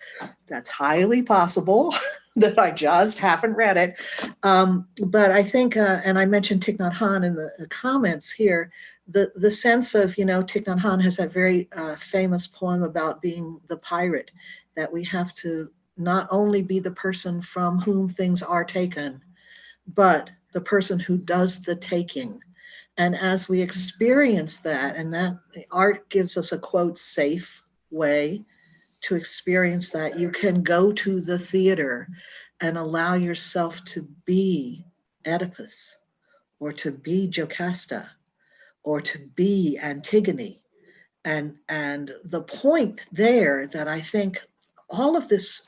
That's highly possible that I just haven't read it. But I think, and I mentioned Thich Nhat Hanh in the comments here, the sense of, Thich Nhat Hanh has that very famous poem about being the pirate, that we have to not only be the person from whom things are taken, but the person who does the taking. And as we experience that, and that art gives us a quote safe way to experience that, you can go to the theater and allow yourself to be Oedipus or to be Jocasta, or to be Antigone. And the point there that I think all of this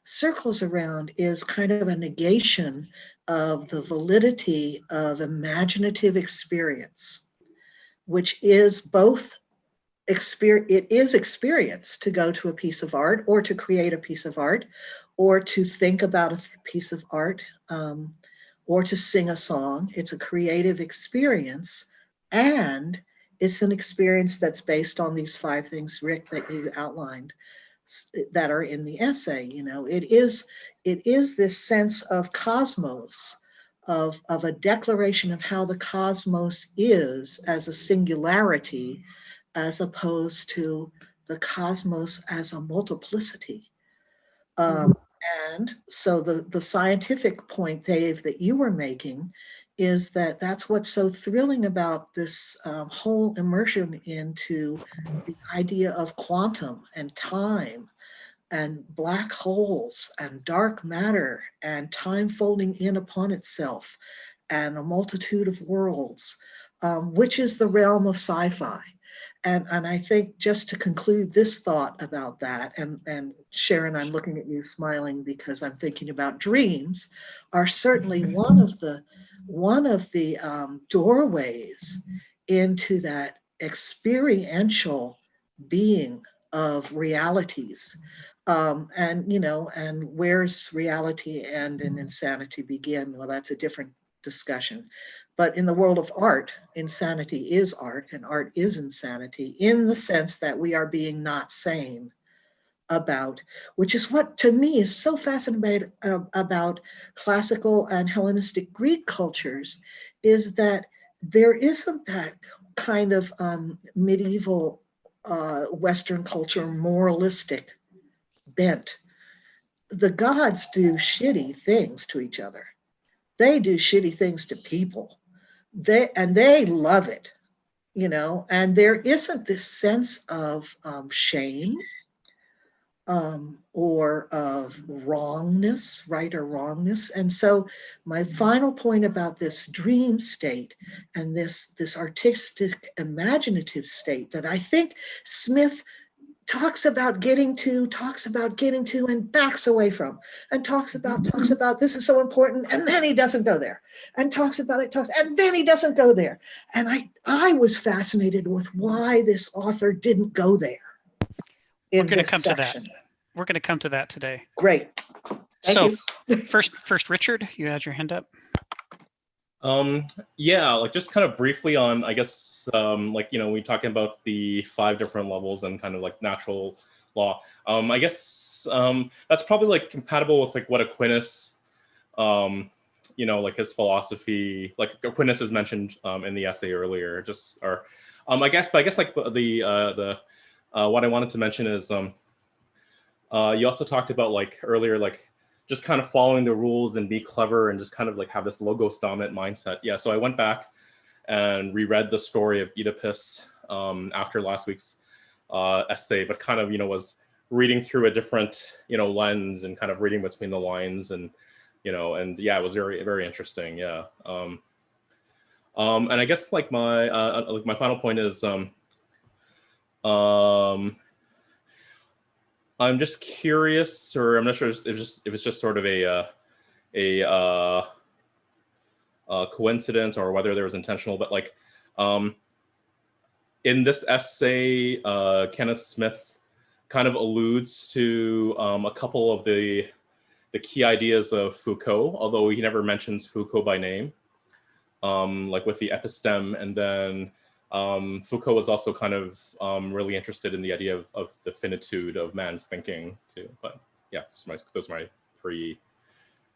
circles around is kind of a negation of the validity of imaginative experience, which is both it is experience to go to a piece of art or to create a piece of art or to think about a piece of art or to sing a song. It's a creative experience, and it's an experience that's based on these 5 things, Rick, that you outlined that are in the essay. You know, it is this sense of cosmos, of a declaration of how the cosmos is as a singularity, as opposed to the cosmos as a multiplicity. And so the scientific point, Dave, that you were making is that that's what's so thrilling about this whole immersion into the idea of quantum and time and black holes and dark matter and time folding in upon itself and a multitude of worlds, which is the realm of sci-fi. And I think just to conclude this thought about that, and Sharon, I'm looking at you smiling because I'm thinking about dreams, are certainly one of the doorways into that experiential being of realities. And, you know, and where's reality end and insanity begin? Well, that's a different discussion. But in the world of art, insanity is art and art is insanity, in the sense that we are being not sane about, which is what to me is so fascinating about classical and Hellenistic Greek cultures, is that there isn't that kind of medieval Western culture moralistic bent. The gods do shitty things to each other. They do shitty things to people. They love it, you know, and there isn't this sense of shame or of wrongness, right or wrongness. And so my final point about this dream state and this artistic imaginative state that I think Smith talks about getting to and backs away from, and talks about this is so important, and then he doesn't go there, and talks about it, and then he doesn't go there. And I was fascinated with why this author didn't go there in We're going to this come section. to that. We're going to come to that today. Great. Thank you. First, Richard, you had your hand up. Yeah, like just kind of briefly on, I guess, like, you know, we talking about the 5 different levels and kind of like natural law. I guess that's probably like compatible with like what Aquinas, you know, like his philosophy, like Aquinas is mentioned in the essay earlier, just, or I guess like the what I wanted to mention is you also talked about like earlier, like just kind of following the rules and be clever and just kind of like have this logos dominant mindset. Yeah, so I went back and reread the story of Oedipus after last week's essay, but kind of, you know, was reading through a different, you know, lens and kind of reading between the lines, and, you know, and yeah, it was very, very interesting. Yeah. And I guess like my final point is I'm just curious, or I'm not sure if it's just sort of a coincidence or whether there was intentional, but like in this essay, Kenneth Smith kind of alludes to a couple of the key ideas of Foucault, although he never mentions Foucault by name, like with the episteme, and then Foucault was also kind of really interested in the idea of the finitude of man's thinking too. But yeah, those are my 3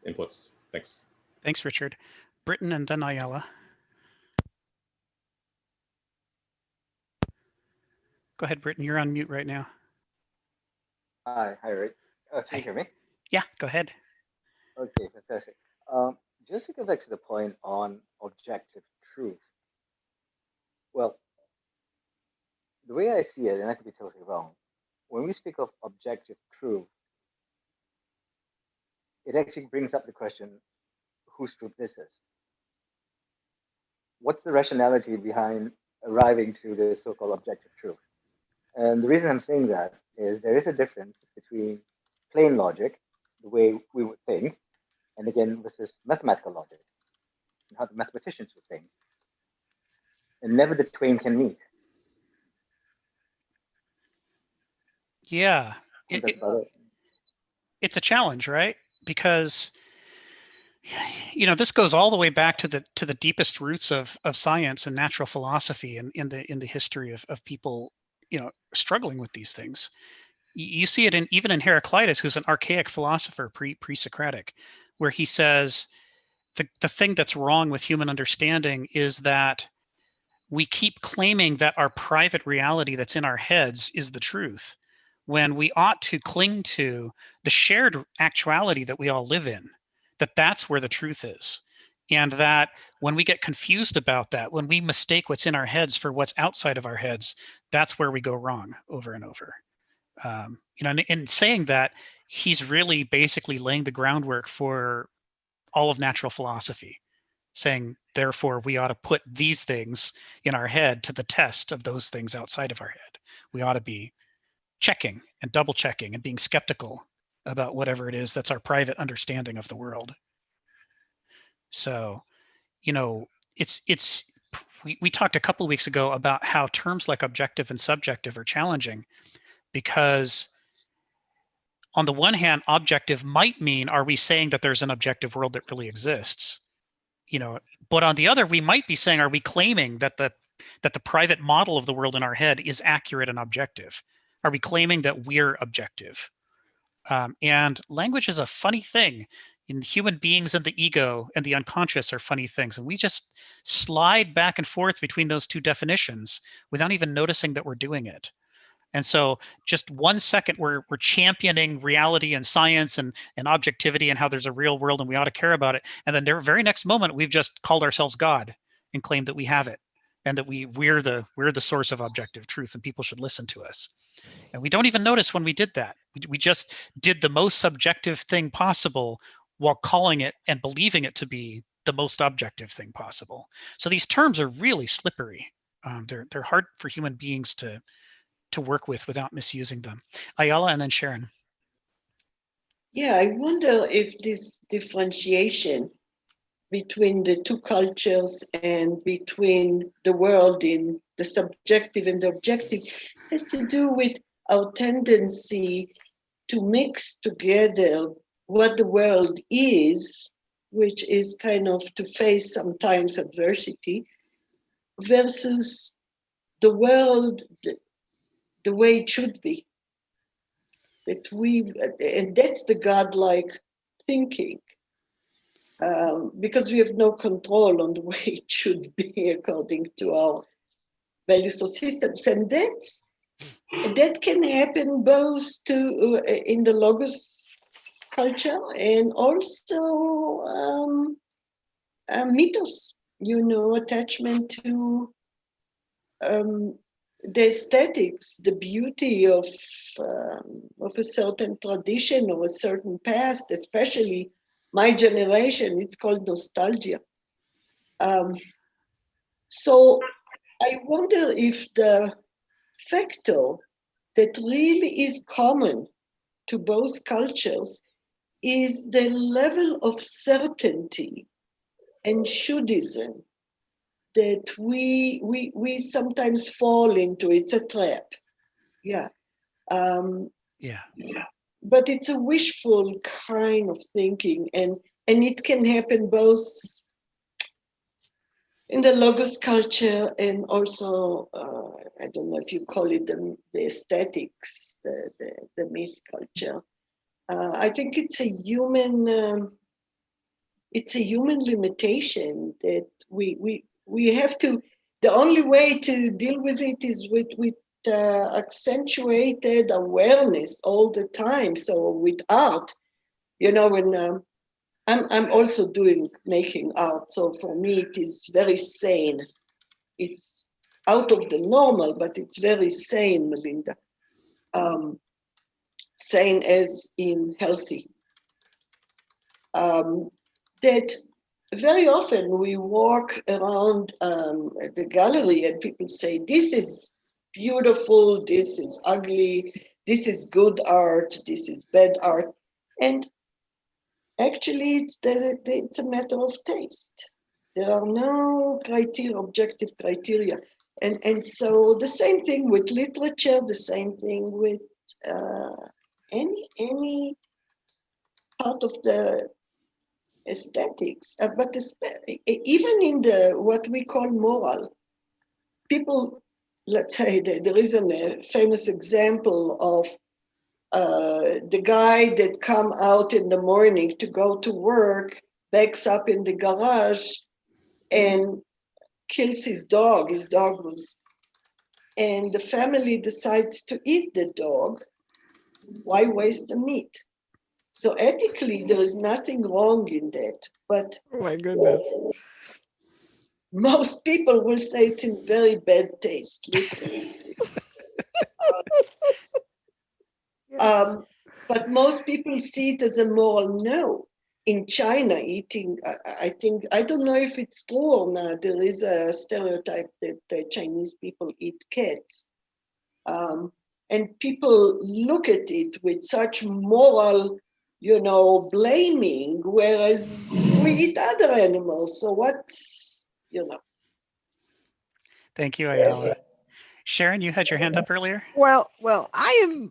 inputs. Thanks. Thanks, Richard. Britton and then Ayala. Go ahead, Britton. You're on mute right now. Hi, Rick. Can you hear me? Yeah, go ahead. Okay, fantastic. Just to go back to the point on objective truth. Well, the way I see it, and I could be totally wrong, when we speak of objective truth, it actually brings up the question, whose truth is this? what's the rationality behind arriving to the so-called objective truth? And the reason I'm saying that is there is a difference between plain logic, the way we would think, and again, this is mathematical logic, and how the mathematicians would think. And never the twain can meet. Yeah, And that's about it. it's a challenge, right? Because this goes all the way back to the deepest roots of science and natural philosophy and in the history of people struggling with these things. You see it even in Heraclitus, who's an archaic philosopher pre-Socratic, where he says the thing that's wrong with human understanding is that we keep claiming that our private reality that's in our heads is the truth, when we ought to cling to the shared actuality that we all live in, that's where the truth is. And that when we get confused about that, when we mistake what's in our heads for what's outside of our heads, that's where we go wrong over and over. In saying that, he's really basically laying the groundwork for all of natural philosophy, saying, therefore, we ought to put these things in our head to the test of those things outside of our head. We ought to be checking and double checking and being skeptical about whatever it is that's our private understanding of the world. So, we talked a couple of weeks ago about how terms like objective and subjective are challenging, because on the one hand, objective might mean, are we saying that there's an objective world that really exists? But on the other, we might be saying, are we claiming that the private model of the world in our head is accurate and objective? Are we claiming that we're objective? And language is a funny thing. In human beings and the ego and the unconscious are funny things. And we just slide back and forth between those two definitions without even noticing that we're doing it. And so just 1 second, we're championing reality and science and objectivity and how there's a real world and we ought to care about it. And then the very next moment, we've just called ourselves God and claimed that we have it and that we're the source of objective truth and people should listen to us. And we don't even notice when we did that. We just did the most subjective thing possible while calling it and believing it to be the most objective thing possible. So these terms are really slippery. They're hard for human beings to work with without misusing them. Ayala and then Sharon. Yeah, I wonder if this differentiation between the two cultures and between the world in the subjective and the objective has to do with our tendency to mix together what the world is, which is kind of to face sometimes adversity, versus the world the way it should be. And that's the godlike thinking, because we have no control on the way it should be according to our values or systems. And that can happen both in the Logos culture and also mythos, attachment to the aesthetics, the beauty of a certain tradition or a certain past, especially my generation, it's called nostalgia. So I wonder if the factor that really is common to both cultures is the level of certainty and shouldism that we sometimes fall into. It's a trap. Yeah. But it's a wishful kind of thinking, and it can happen both in the Logos culture and also, I don't know if you call it the aesthetics, the myth culture. I think it's a human limitation that we have to. The only way to deal with it is with accentuated awareness all the time. So with art, when I'm also making art, so for me it is very sane. It's out of the normal, but it's very sane, Melinda. Sane as in healthy. That very often we walk around the gallery and people say, this is beautiful, this is ugly, this is good art, this is bad art. And actually, it's a matter of taste. There are no criteria, objective criteria. And so the same thing with literature, the same thing with any part of the aesthetics, but even in the what we call moral, people, let's say there is a famous example of the guy that come out in the morning to go to work, backs up in the garage and kills his dog. His dog was, and the family decides to eat the dog. Why waste the meat? So ethically, there is nothing wrong in that. But Oh my goodness. most people will say it's in very bad taste, literally. Yes. But most people see it as a moral no. In China, eating, I think, I don't know if it's true or not, there is a stereotype that the Chinese people eat cats. And people look at it with such moral, blaming, whereas we eat other animals. So what, Thank you, Ayala. Sharon, you had your hand up earlier. Well, I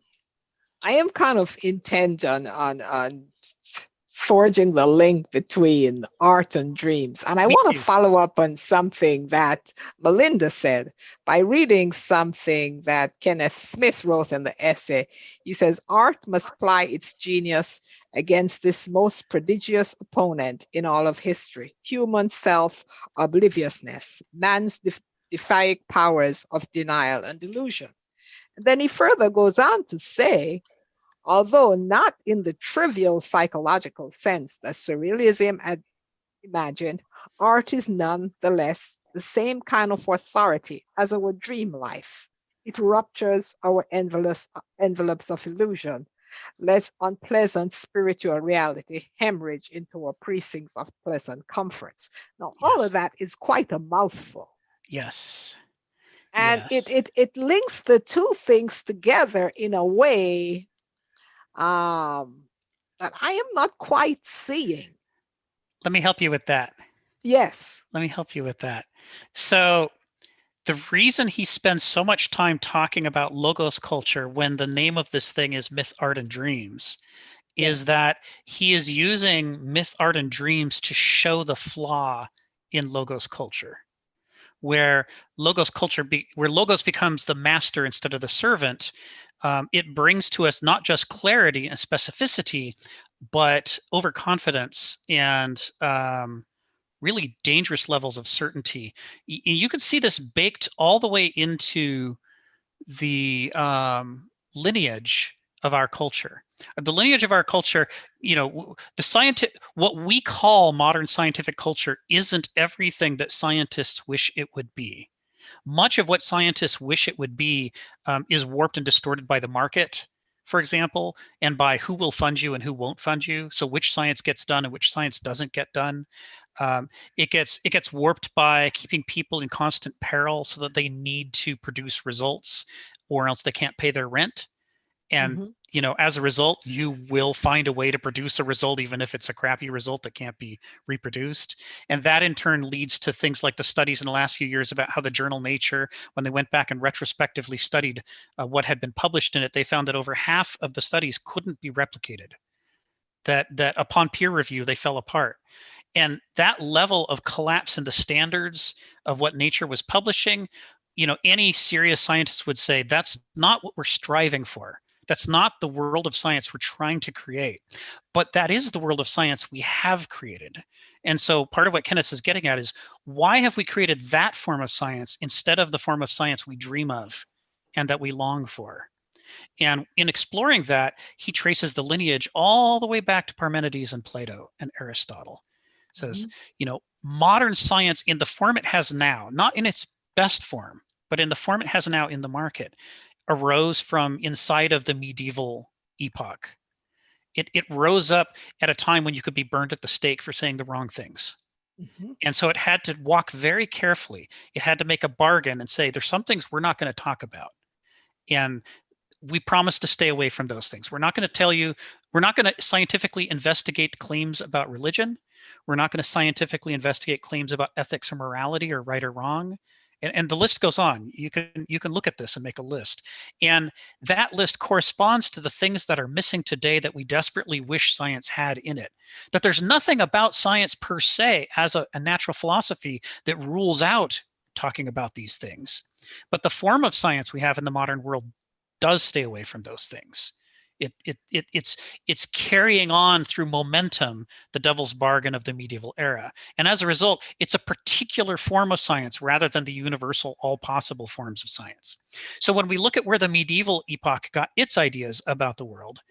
am kind of intent on forging the link between art and dreams. And I Me want to too. follow up on something that Melinda said by reading something that Kenneth Smith wrote in the essay. He says, art must ply its genius against this most prodigious opponent in all of history, human self-obliviousness, man's defying powers of denial and delusion. And then he further goes on to say, although not in the trivial psychological sense that surrealism had imagined, art is nonetheless the same kind of authority as our dream life. It ruptures our envelopes of illusion, lets unpleasant spiritual reality hemorrhage into our precincts of pleasant comforts. Now, all Yes. of that is quite a mouthful. Yes. And Yes. it links the two things together in a way that I am not quite seeing. Let me help you with that. Yes. Let me help you with that. So the reason he spends so much time talking about logos culture when the name of this thing is myth, art, and dreams is Yes. that he is using myth, art, and dreams to show the flaw in logos culture, where logos culture where logos becomes the master instead of the servant. It brings to us not just clarity and specificity, but overconfidence and really dangerous levels of certainty. You can see this baked all the way into the lineage of our culture. The lineage of our culture, what we call modern scientific culture isn't everything that scientists wish it would be. Much of what scientists wish it would be is warped and distorted by the market, for example, and by who will fund you and who won't fund you. So which science gets done and which science doesn't get done. It gets warped by keeping people in constant peril so that they need to produce results or else they can't pay their rent. And as a result, you will find a way to produce a result, even if it's a crappy result that can't be reproduced. And that in turn leads to things like the studies in the last few years about how the journal Nature, when they went back and retrospectively studied what had been published in it, they found that over half of the studies couldn't be replicated. That upon peer review, they fell apart. And that level of collapse in the standards of what Nature was publishing, any serious scientist would say that's not what we're striving for. That's not the world of science we're trying to create. But that is the world of science we have created. And so part of what Kenneth is getting at is, why have we created that form of science instead of the form of science we dream of and that we long for? And in exploring that, he traces the lineage all the way back to Parmenides and Plato and Aristotle. Says, modern science in the form it has now, not in its best form, but in the form it has now in the market, arose from inside of the medieval epoch. It rose up at a time when you could be burned at the stake for saying the wrong things. And so it had to walk very carefully. It had to make a bargain and say, there's some things we're not going to talk about. And we promise to stay away from those things. We're not going to tell you, we're not going to scientifically investigate claims about religion. We're not going to scientifically investigate claims about ethics or morality or right or wrong. And the list goes on. You can look at this and make a list. And that list corresponds to the things that are missing today that we desperately wish science had in it. That there's nothing about science per se as a natural philosophy that rules out talking about these things. But the form of science we have in the modern world does stay away from those things. It's carrying on through momentum the devil's bargain of the medieval era. And as a result, it's a particular form of science rather than the universal, all possible forms of science. So when we look at where the medieval epoch got its ideas about the world,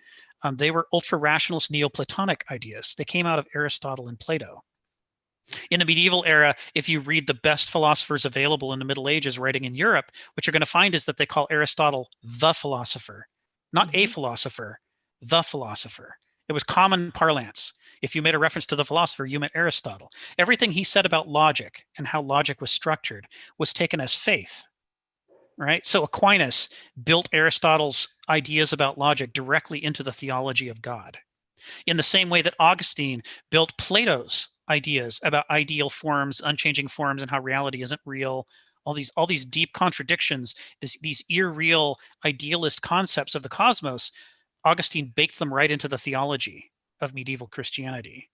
they were ultra-rationalist Neoplatonic ideas. They came out of Aristotle and Plato. In the medieval era, if you read the best philosophers available in the Middle Ages writing in Europe, what you're going to find is that they call Aristotle the philosopher, not a philosopher, the philosopher. It was common parlance. If you made a reference to the philosopher, you meant Aristotle. Everything he said about logic and how logic was structured was taken as faith, right? So Aquinas built Aristotle's ideas about logic directly into the theology of God. In the same way that Augustine built Plato's ideas about ideal forms, unchanging forms, and how reality isn't real, all these deep contradictions, these irreal idealist concepts of the cosmos, Augustine baked them right into the theology of medieval Christianity.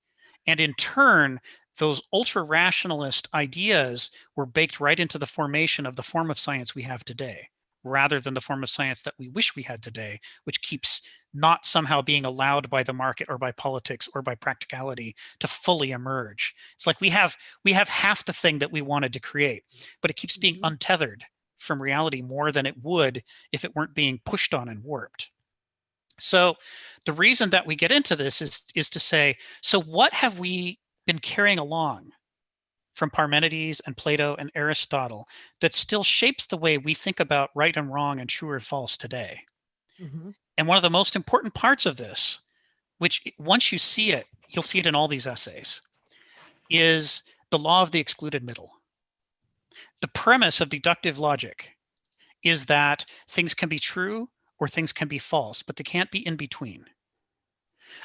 And in turn, those ultra-rationalist ideas were baked right into the formation of the form of science we have today, rather than the form of science that we wish we had today, which keeps not somehow being allowed by the market or by politics or by practicality to fully emerge. It's like we have half the thing that we wanted to create, but it keeps being untethered from reality more than it would if it weren't being pushed on and warped. So the reason that we get into this is to say, so what have we been carrying along from Parmenides and Plato and Aristotle that still shapes the way we think about right and wrong and true or false today? And one of the most important parts of this, which once you see it, you'll see it in all these essays, is the law of the excluded middle. The premise of deductive logic is that things can be true or things can be false, but they can't be in between.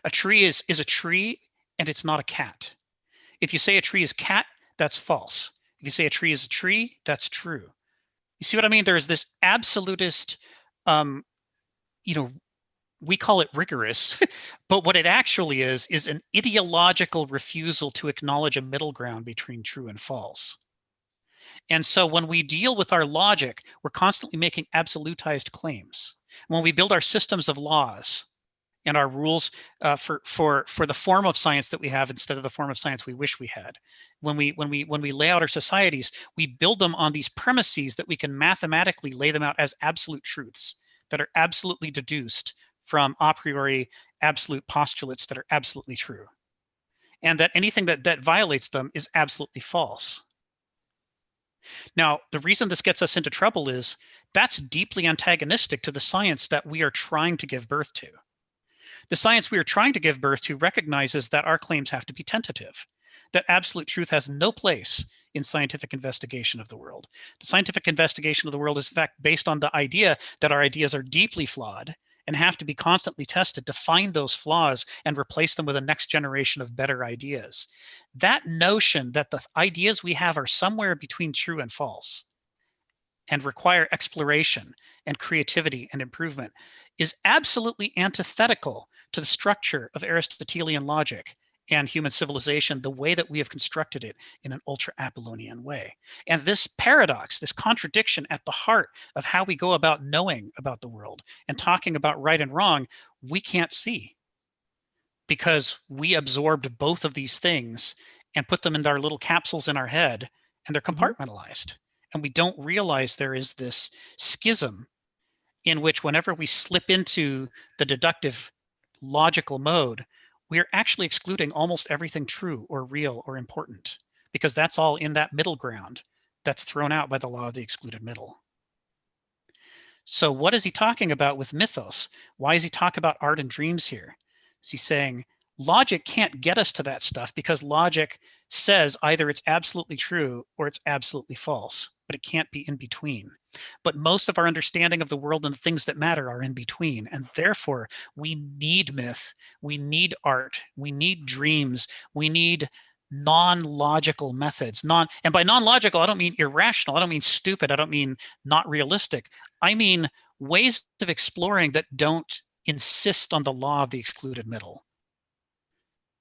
A tree is a tree and it's not a cat. If you say a tree is cat, that's false. If you say a tree is a tree, that's true. You see what I mean? There's this absolutist, we call it rigorous, but what it actually is an ideological refusal to acknowledge a middle ground between true and false. And so when we deal with our logic, we're constantly making absolutized claims. When we build our systems of laws and our rules for the form of science that we have instead of the form of science we wish we had, when we lay out our societies, we build them on these premises that we can mathematically lay them out as absolute truths that are absolutely deduced from a priori absolute postulates that are absolutely true, and that anything that violates them is absolutely false. Now, the reason this gets us into trouble is that's deeply antagonistic to the science that we are trying to give birth to. The science we are trying to give birth to recognizes that our claims have to be tentative, that absolute truth has no place in scientific investigation of the world. The scientific investigation of the world is, in fact, based on the idea that our ideas are deeply flawed and have to be constantly tested to find those flaws and replace them with a next generation of better ideas. That notion that the ideas we have are somewhere between true and false and require exploration and creativity and improvement is absolutely antithetical to the structure of Aristotelian logic and human civilization, the way that we have constructed it in an ultra-Apollonian way. And this paradox, this contradiction at the heart of how we go about knowing about the world and talking about right and wrong, we can't see because we absorbed both of these things and put them in our little capsules in our head, and they're compartmentalized. And we don't realize there is this schism in which whenever we slip into the deductive logical mode, we are actually excluding almost everything true or real or important, because that's all in that middle ground that's thrown out by the law of the excluded middle. So what is he talking about with mythos? Why does he talk about art and dreams here? Is he saying Logic can't get us to that stuff because logic says either it's absolutely true or it's absolutely false, but it can't be in between. But most of our understanding of the world and the things that matter are in between. And therefore, we need myth, we need art, we need dreams, we need non-logical methods. And by non-logical, I don't mean irrational, I don't mean stupid, I don't mean not realistic. I mean ways of exploring that don't insist on the law of the excluded middle,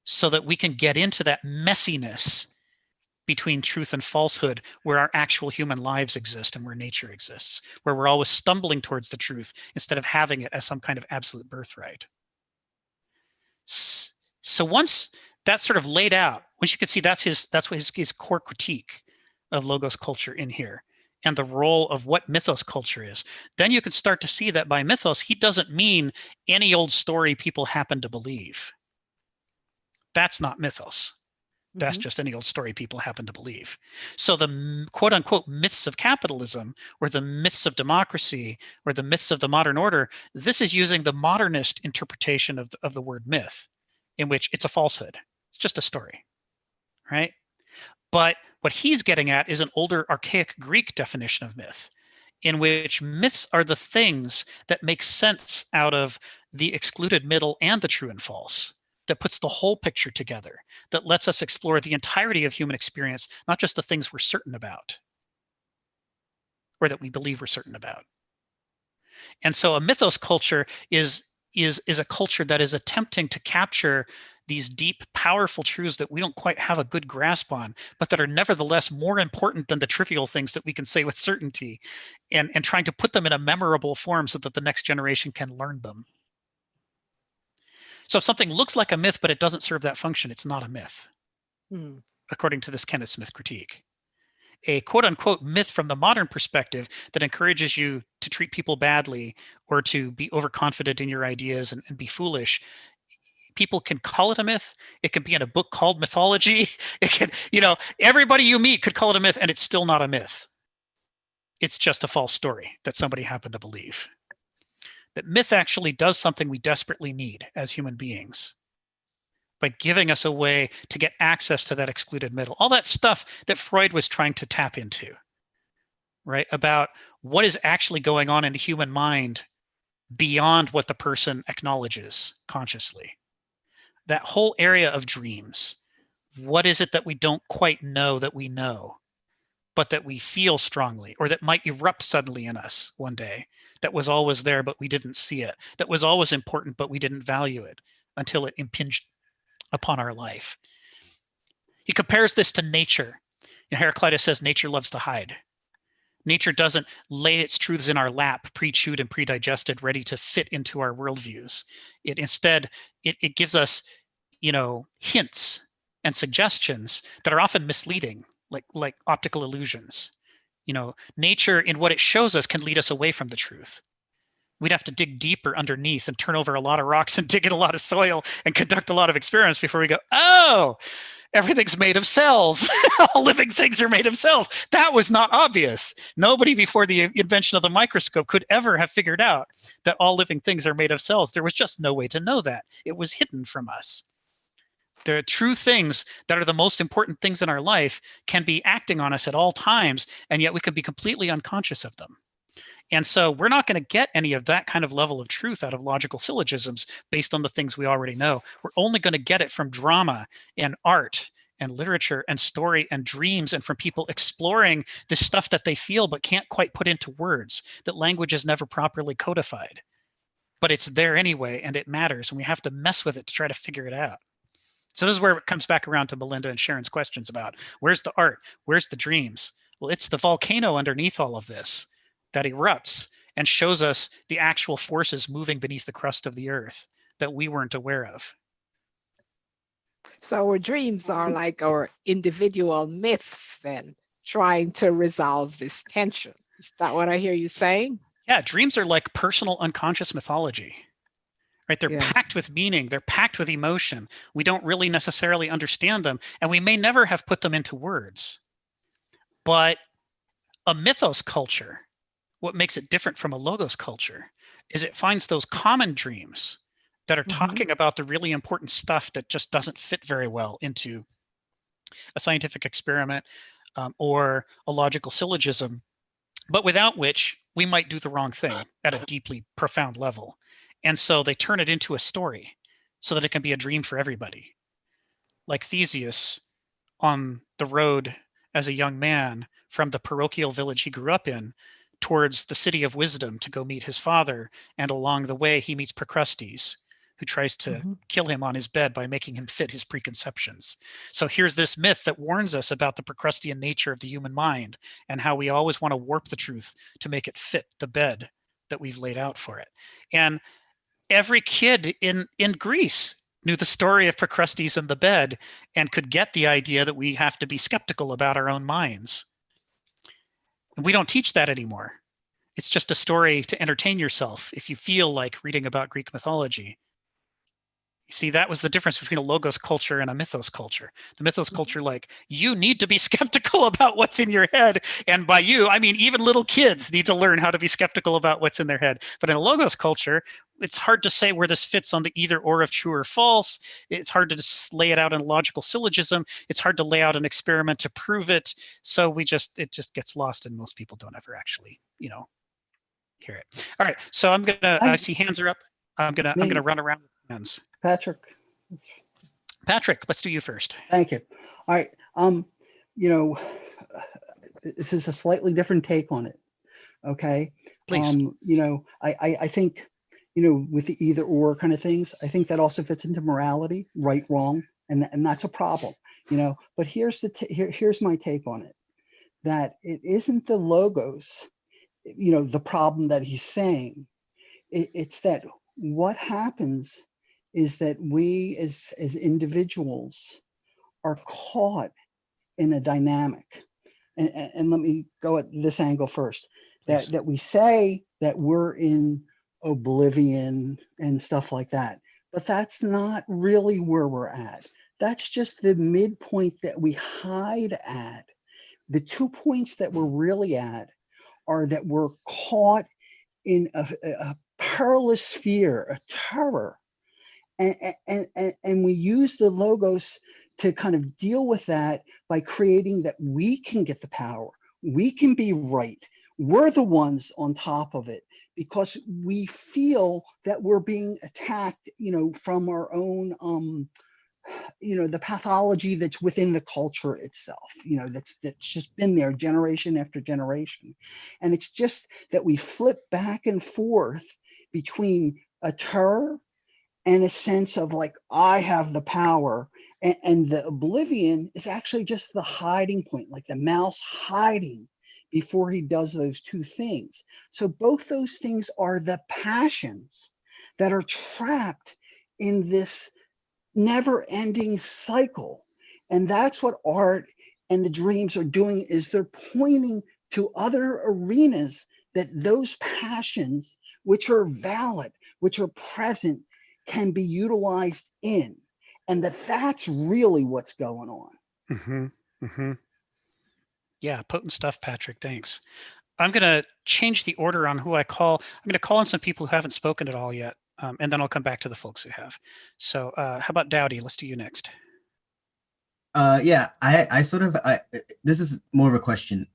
so that we can get into that messiness between truth and falsehood, where our actual human lives exist and where nature exists, where we're always stumbling towards the truth instead of having it as some kind of absolute birthright. So once that's sort of laid out, once you can see that's what his core critique of logos culture in here, and the role of what mythos culture is, then you can start to see that by mythos, he doesn't mean any old story people happen to believe. That's not mythos. That's just any old story people happen to believe. So the quote unquote myths of capitalism, or the myths of democracy, or the myths of the modern order, this is using the modernist interpretation of the word myth, in which it's a falsehood. It's just a story, right? But what he's getting at is an older archaic Greek definition of myth, in which myths are the things that make sense out of the excluded middle and the true and false, that puts the whole picture together, that lets us explore the entirety of human experience, not just the things we're certain about, or that we believe we're certain about. And so a mythos culture is a culture that is attempting to capture these deep, powerful truths that we don't quite have a good grasp on, but that are nevertheless more important than the trivial things that we can say with certainty, and trying to put them in a memorable form so that the next generation can learn them. So if something looks like a myth, but it doesn't serve that function, it's not a myth, according to this Kenneth Smith critique. A quote unquote myth from the modern perspective that encourages you to treat people badly or to be overconfident in your ideas and be foolish, people can call it a myth. It could be in a book called Mythology. It can, everybody you meet could call it a myth, and it's still not a myth. It's just a false story that somebody happened to believe. That myth actually does something we desperately need as human beings, by giving us a way to get access to that excluded middle. All that stuff that Freud was trying to tap into, right? About what is actually going on in the human mind beyond what the person acknowledges consciously. That whole area of dreams. What is it that we don't quite know that we know, but that we feel strongly, or that might erupt suddenly in us one day, that was always there, but we didn't see it, that was always important, but we didn't value it until it impinged upon our life. He compares this to nature. Heraclitus says nature loves to hide. Nature doesn't lay its truths in our lap, pre-chewed and pre-digested, ready to fit into our worldviews. It instead, it gives us, hints and suggestions that are often misleading, like optical illusions. Nature in what it shows us can lead us away from the truth. We'd have to dig deeper underneath and turn over a lot of rocks and dig in a lot of soil and conduct a lot of experiments before we go, oh, everything's made of cells. All living things are made of cells. That was not obvious. Nobody before the invention of the microscope could ever have figured out that all living things are made of cells. There was just no way to know that. It was hidden from us. The true things that are the most important things in our life can be acting on us at all times, and yet we could be completely unconscious of them. And so we're not going to get any of that kind of level of truth out of logical syllogisms based on the things we already know. We're only going to get it from drama and art and literature and story and dreams, and from people exploring this stuff that they feel but can't quite put into words, that language is never properly codified. But it's there anyway, and it matters, and we have to mess with it to try to figure it out. So this is where it comes back around to Melinda and Sharon's questions about where's the art, where's the dreams? Well, it's the volcano underneath all of this that erupts and shows us the actual forces moving beneath the crust of the earth that we weren't aware of. So our dreams are like our individual myths then, trying to resolve this tension. Is that what I hear you saying? Yeah, dreams are like personal unconscious mythology. Right? They're packed with meaning. They're packed with emotion. We don't really necessarily understand them, and we may never have put them into words. But a mythos culture, what makes it different from a logos culture, is it finds those common dreams that are Mhm. talking about the really important stuff that just doesn't fit very well into a scientific experiment or a logical syllogism, but without which we might do the wrong thing at a deeply profound level. And so they turn it into a story so that it can be a dream for everybody. Like Theseus on the road as a young man from the parochial village he grew up in towards the city of wisdom to go meet his father. And along the way, he meets Procrusten, who tries to Mhm. kill him on his bed by making him fit his preconceptions. So here's this myth that warns us about the Procrustean nature of the human mind and how we always want to warp the truth to make it fit the bed that we've laid out for it. And every kid in Greece knew the story of Procrustes and the bed and could get the idea that we have to be skeptical about our own minds. We don't teach that anymore. It's just a story to entertain yourself if you feel like reading about Greek mythology. You see, that was the difference between a logos culture and a mythos culture. The mythos culture, like, you need to be skeptical about what's in your head. And by you, I mean, even little kids need to learn how to be skeptical about what's in their head. But in a logos culture, it's hard to say where this fits on the either or of true or false. It's hard to just lay it out in a logical syllogism. It's hard to lay out an experiment to prove it. So it just gets lost, and most people don't ever actually, hear it. All right. So I see hands are up. I'm gonna run around with hands. Patrick. Patrick, let's do you first. Thank you. All right. This is a slightly different take on it. Okay. Please. I think, with the either or kind of things, I think that also fits into morality, right, wrong, and that's a problem, But here's my take on it, that it isn't the logos, the problem that he's saying. It's that what happens is that we as individuals are caught in a dynamic. And let me go at this angle first, that we say that we're in oblivion and stuff like that, but that's not really where we're at. That's just the midpoint that we hide at. The 2 points that we're really at are that we're caught in a perilous fear, a terror. And we use the logos to kind of deal with that by creating that we can get the power, we can be right, we're the ones on top of it, because we feel that we're being attacked, from our own, the pathology that's within the culture itself, that's just been there generation after generation. And it's just that we flip back and forth between a terror and a sense of like, I have the power. And the oblivion is actually just the hiding point, like the mouse hiding before he does those two things. So both those things are the passions that are trapped in this never-ending cycle. And that's what art and the dreams are doing, is they're pointing to other arenas that those passions, which are valid, which are present, can be utilized in, and that's really what's going on. Mm-hmm. Mm-hmm. Yeah, potent stuff, Patrick. Thanks. I'm going to change the order on who I call. I'm going to call on some people who haven't spoken at all yet, and then I'll come back to the folks who have. So how about Dowdy? Let's do you next. Yeah, this is more of a question.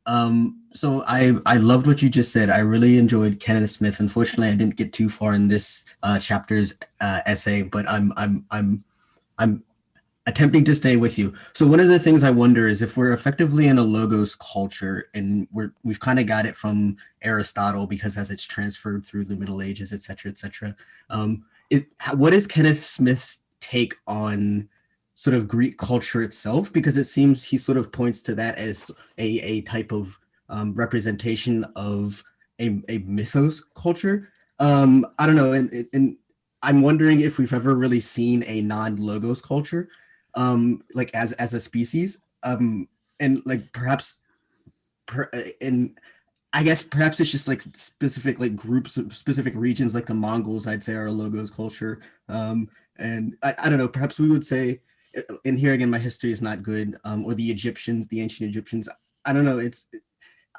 So I loved what you just said. I really enjoyed Kenneth Smith. Unfortunately, I didn't get too far in this chapter's essay, but I'm attempting to stay with you. So one of the things I wonder is if we're effectively in a logos culture, and we've kind of got it from Aristotle, because as it's transferred through the Middle Ages, et cetera, what is Kenneth Smith's take on sort of Greek culture itself? Because it seems he sort of points to that as a type of representation of a mythos culture. I don't know, and I'm wondering if we've ever really seen a non-logos culture, like as a species, and like perhaps, and I guess perhaps it's just like specific like groups of specific regions, like the Mongols, I'd say, are a logos culture, and I don't know, perhaps we would say, and here again, my history is not good, or the Egyptians, the ancient Egyptians. I don't know.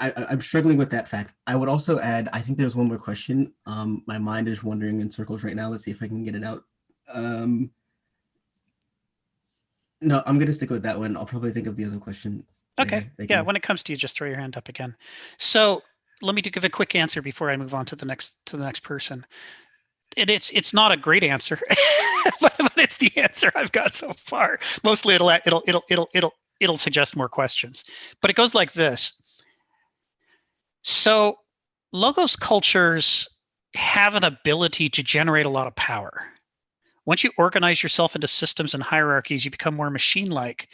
I'm struggling with that fact. I would also add, I think there's one more question. My mind is wandering in circles right now. Let's see if I can get it out. Um, no, I'm gonna stick with that one. I'll probably think of the other question Okay. later. Thank Yeah. you. When it comes to you, just throw your hand up again. So let me give a quick answer before I move on to the next person. And it's not a great answer, but it's the answer I've got so far. Mostly it'll suggest more questions. But it goes like this. So logos cultures have an ability to generate a lot of power. Once you organize yourself into systems and hierarchies, you become more machine-like.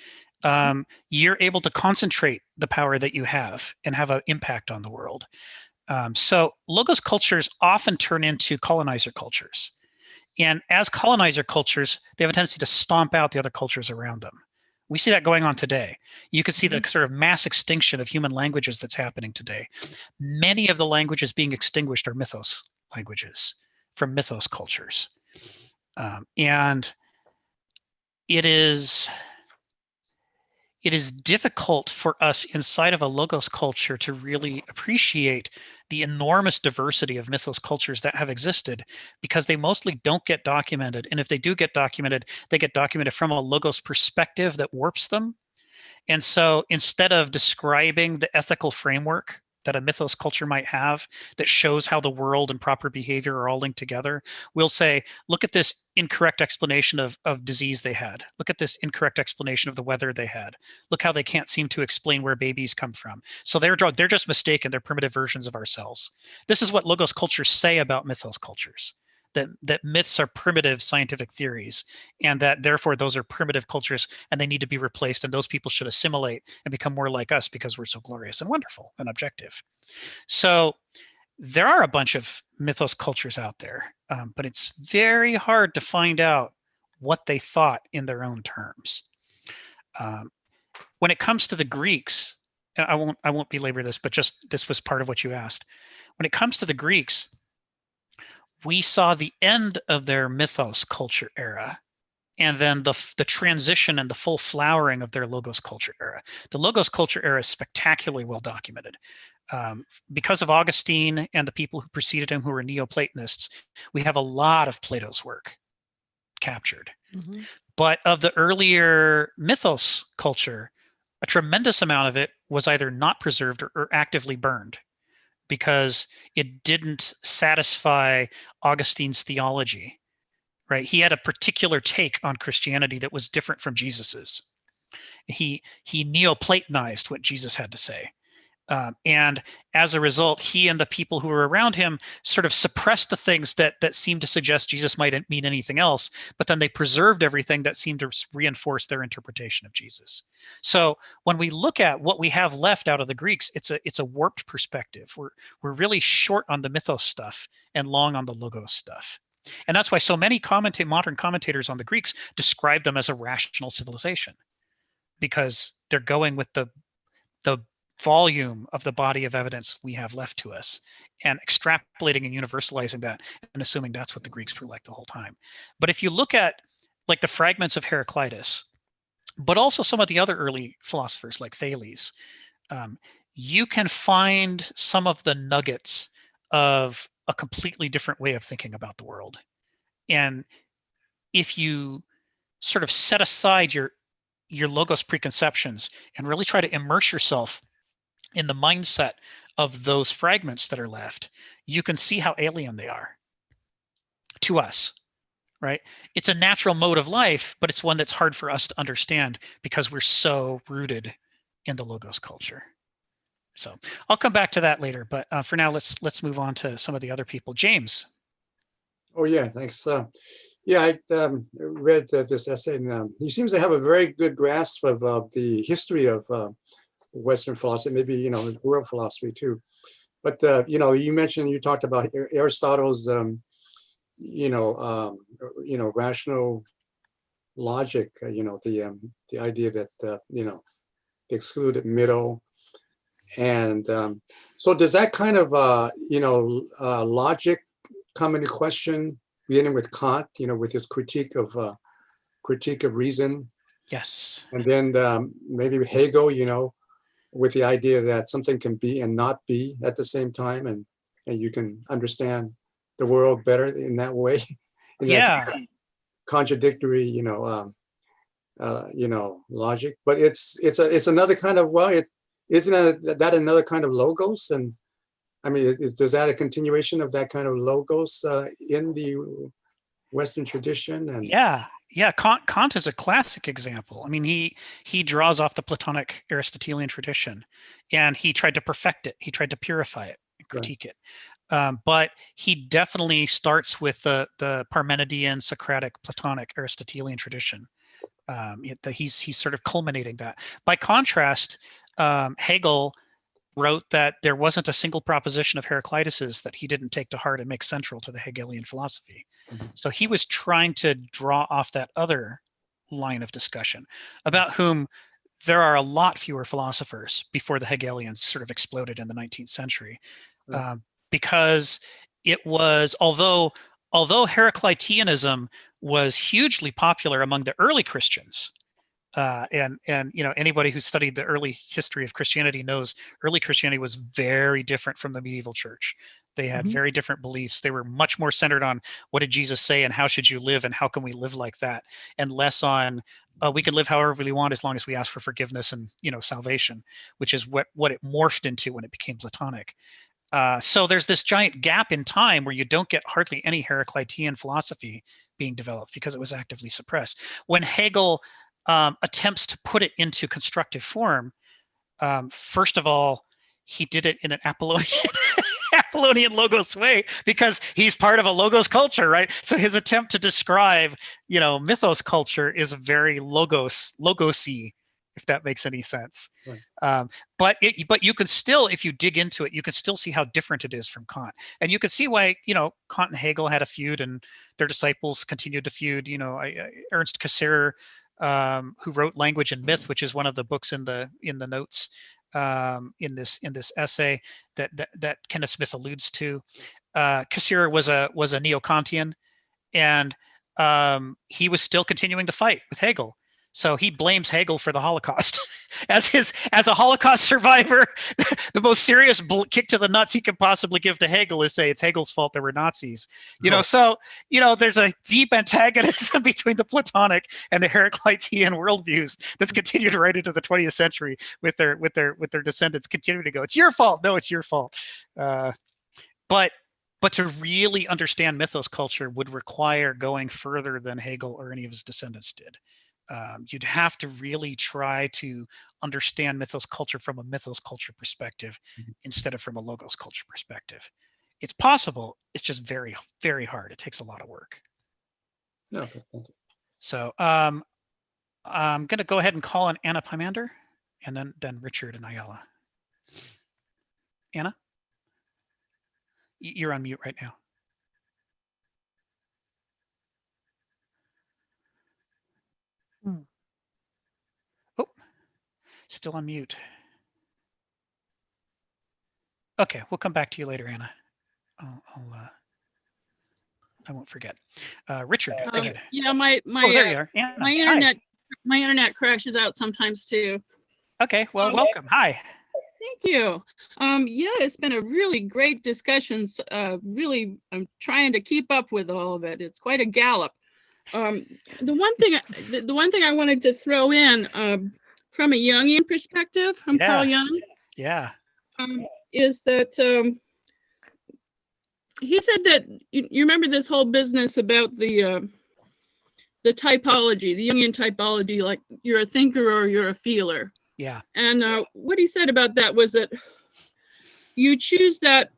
You're able to concentrate the power that you have and have an impact on the world. So logos cultures often turn into colonizer cultures. And as colonizer cultures, they have a tendency to stomp out the other cultures around them. We see that going on today. You can see the sort of mass extinction of human languages that's happening today. Many of the languages being extinguished are mythos languages from mythos cultures. And it is difficult for us inside of a logos culture to really appreciate the enormous diversity of mythos cultures that have existed, because they mostly don't get documented. And if they do get documented, they get documented from a logos perspective that warps them. And so instead of describing the ethical framework that a mythos culture might have that shows how the world and proper behavior are all linked together, we'll say, look at this incorrect explanation of disease they had. Look at this incorrect explanation of the weather they had. Look how they can't seem to explain where babies come from. So they're just mistaken. They're primitive versions of ourselves. This is what logos cultures say about mythos cultures. That myths are primitive scientific theories, and that therefore those are primitive cultures and they need to be replaced, and those people should assimilate and become more like us because we're so glorious and wonderful and objective. So there are a bunch of mythos cultures out there, but it's very hard to find out what they thought in their own terms. When it comes to the Greeks, I won't belabor this, but just this was part of what you asked. When it comes to the Greeks, we saw the end of their mythos culture era, and then the transition and the full flowering of their logos culture era. The logos culture era is spectacularly well documented. Because of Augustine and the people who preceded him who were Neoplatonists, we have a lot of Plato's work captured. But of the earlier mythos culture, a tremendous amount of it was either not preserved or actively burned, because it didn't satisfy Augustine's theology, right? He had a particular take on Christianity that was different from Jesus's. He Neoplatonized what Jesus had to say. And as a result, he and the people who were around him sort of suppressed the things that seemed to suggest Jesus might mean anything else, but then they preserved everything that seemed to reinforce their interpretation of Jesus. So when we look at what we have left out of the Greeks, it's a warped perspective. We're really short on the mythos stuff and long on the logos stuff. And that's why so many modern commentators on the Greeks describe them as a rational civilization, because they're going with the volume of the body of evidence we have left to us and extrapolating and universalizing that and assuming that's what the Greeks were like the whole time. But if you look at like the fragments of Heraclitus, but also some of the other early philosophers like Thales, you can find some of the nuggets of a completely different way of thinking about the world. And if you sort of set aside your logos preconceptions and really try to immerse yourself in the mindset of those fragments that are left, you can see how alien they are to us, right? It's a natural mode of life, but it's one that's hard for us to understand because we're so rooted in the logos culture. So I'll come back to that later, but for now, let's move on to some of the other people. James. Oh yeah, thanks. Yeah, I read this essay, and he seems to have a very good grasp of the history of Western philosophy, maybe world philosophy too. But you talked about Aristotle's rational logic. The idea that the excluded middle, and so does that kind of logic come into question, beginning with Kant, with his critique of reason? Yes. And then maybe Hegel, with the idea that something can be and not be at the same time, and you can understand the world better in that way. Yeah. contradictory, logic. But it's another kind of, well, isn't that another kind of logos? And I mean, is that a continuation of that kind of logos in the Western tradition? And yeah. Kant is a classic example. I mean, he draws off the Platonic Aristotelian tradition, and he tried to perfect it. He tried to purify it and critique it. But he definitely starts with the Parmenidean, Socratic, Platonic, Aristotelian tradition. He's sort of culminating that. By contrast, Hegel wrote that there wasn't a single proposition of Heraclitus's that he didn't take to heart and make central to the Hegelian philosophy. Mm-hmm. So he was trying to draw off that other line of discussion, about whom there are a lot fewer philosophers before the Hegelians sort of exploded in the 19th century. Mm-hmm. Because it was, although Heracliteanism was hugely popular among the early Christians, and anybody who studied the early history of Christianity knows early Christianity was very different from the medieval church. They had very different beliefs. They were much more centered on what did Jesus say and how should you live and how can we live like that, and less on we can live however we want as long as we ask for forgiveness and salvation, which is what it morphed into when it became Platonic. So there's this giant gap in time where you don't get hardly any Heraclitean philosophy being developed because it was actively suppressed. When Hegel attempts to put it into constructive form, first of all, he did it in an Apollonian logos way, because he's part of a logos culture, right? So his attempt to describe, mythos culture is very logosy, if that makes any sense. Right. But you can still, if you dig into it, you can still see how different it is from Kant. And you can see why, Kant and Hegel had a feud and their disciples continued to feud. Ernst Cassirer, who wrote Language and Myth, which is one of the books in the notes in this essay that Kenneth Smith alludes to. Cassirer was a neo-Kantian, and he was still continuing to fight with Hegel. So he blames Hegel for the Holocaust. as a Holocaust survivor, the most serious kick to the nuts he can possibly give to Hegel is say it's Hegel's fault there were Nazis. So there's a deep antagonism between the Platonic and the Heraclitean worldviews that's continued right into the 20th century with their descendants continuing to go, it's your fault. No, it's your fault. But to really understand mythos culture would require going further than Hegel or any of his descendants did. You'd have to really try to understand mythos culture from a mythos culture perspective instead of from a logos culture perspective. It's possible. It's just very, very hard. It takes a lot of work. Okay, thank you. So I'm going to go ahead and call on Anna Pymander, and then Richard and Ayala. Anna? You're on mute right now. Oh, still on mute. Okay, we'll come back to you later, Anna. I won't forget. Richard, go ahead. Yeah, my there you are. Anna, my internet crashes out sometimes too. Okay, well, welcome. Hi. Thank you. Yeah, it's been a really great discussion. Really, I'm trying to keep up with all of it. It's quite a gallop. The one thing I wanted to throw in from a Jungian perspective, from Carl Jung, is that he said that you remember this whole business about the typology, the Jungian typology, like you're a thinker or you're a feeler. Yeah. And what he said about that was that you choose that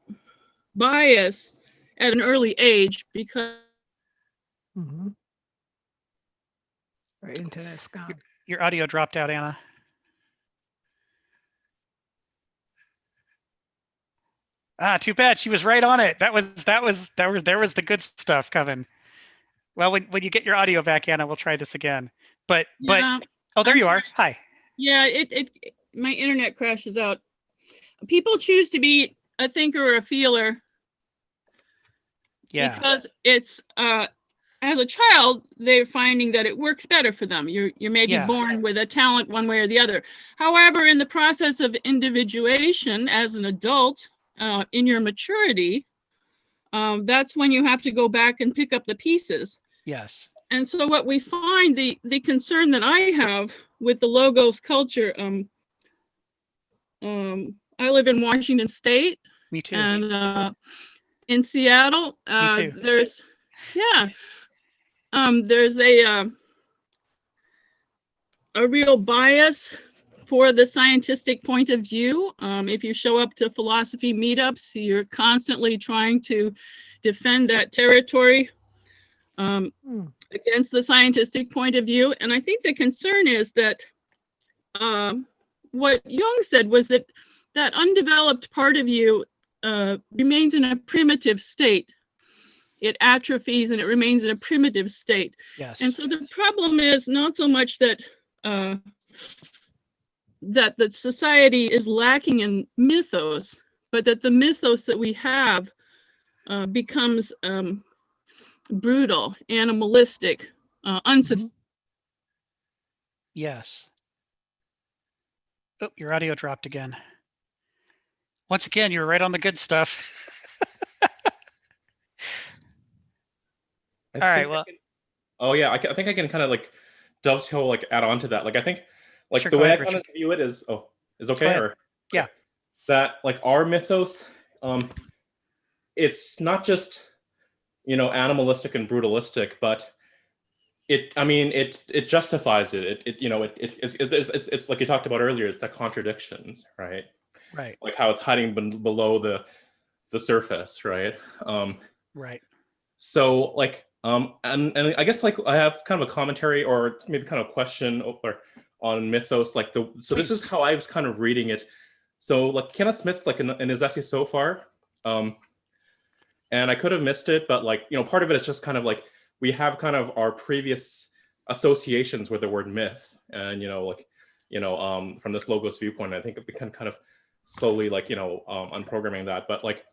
bias at an early age because. Our internet's gone. Your audio dropped out, Anna. Too bad. She was right on it. There was the good stuff coming. Well, when you get your audio back, Anna, we'll try this again. But oh, there you are. Hi. Yeah, my internet crashes out. People choose to be a thinker or a feeler. Yeah. Because it's as a child, they're finding that it works better for them. You're maybe born with a talent one way or the other. However, in the process of individuation as an adult, in your maturity, that's when you have to go back and pick up the pieces. Yes. And so what we find, the concern that I have with the logos culture, I live in Washington State. Me too. And in Seattle, Me too. there's a real bias for the scientific point of view. If you show up to philosophy meetups, you're constantly trying to defend that territory against the scientific point of view. And I think the concern is that what Jung said was that that undeveloped part of you remains in a primitive state. It atrophies and it remains in a primitive state. Yes. And so the problem is not so much that that the society is lacking in mythos, but that the mythos that we have becomes brutal, animalistic, unsophisticated. Yes. Oh, your audio dropped again. Once again, you were right on the good stuff. All right. Well. Oh yeah, I think I can kind of like dovetail, like add on to that. Like I think, like Sure, the go way ahead, I kind of Richard. view it is, is Go okay, ahead. or Yeah. that like our mythos, it's not just animalistic and brutalistic, but it justifies it. It's like you talked about earlier. It's the contradictions, right? Right. Like how it's hiding below the surface, right? Right. So like and I guess like I have kind of a commentary or maybe kind of a question on mythos, like so this is how I was kind of reading it. So like Kenneth Smith, like in his essay so far, and I could have missed it, but like part of it is just kind of like we have kind of our previous associations with the word myth, and from this logos viewpoint, I think we can kind of slowly like unprogramming that. But like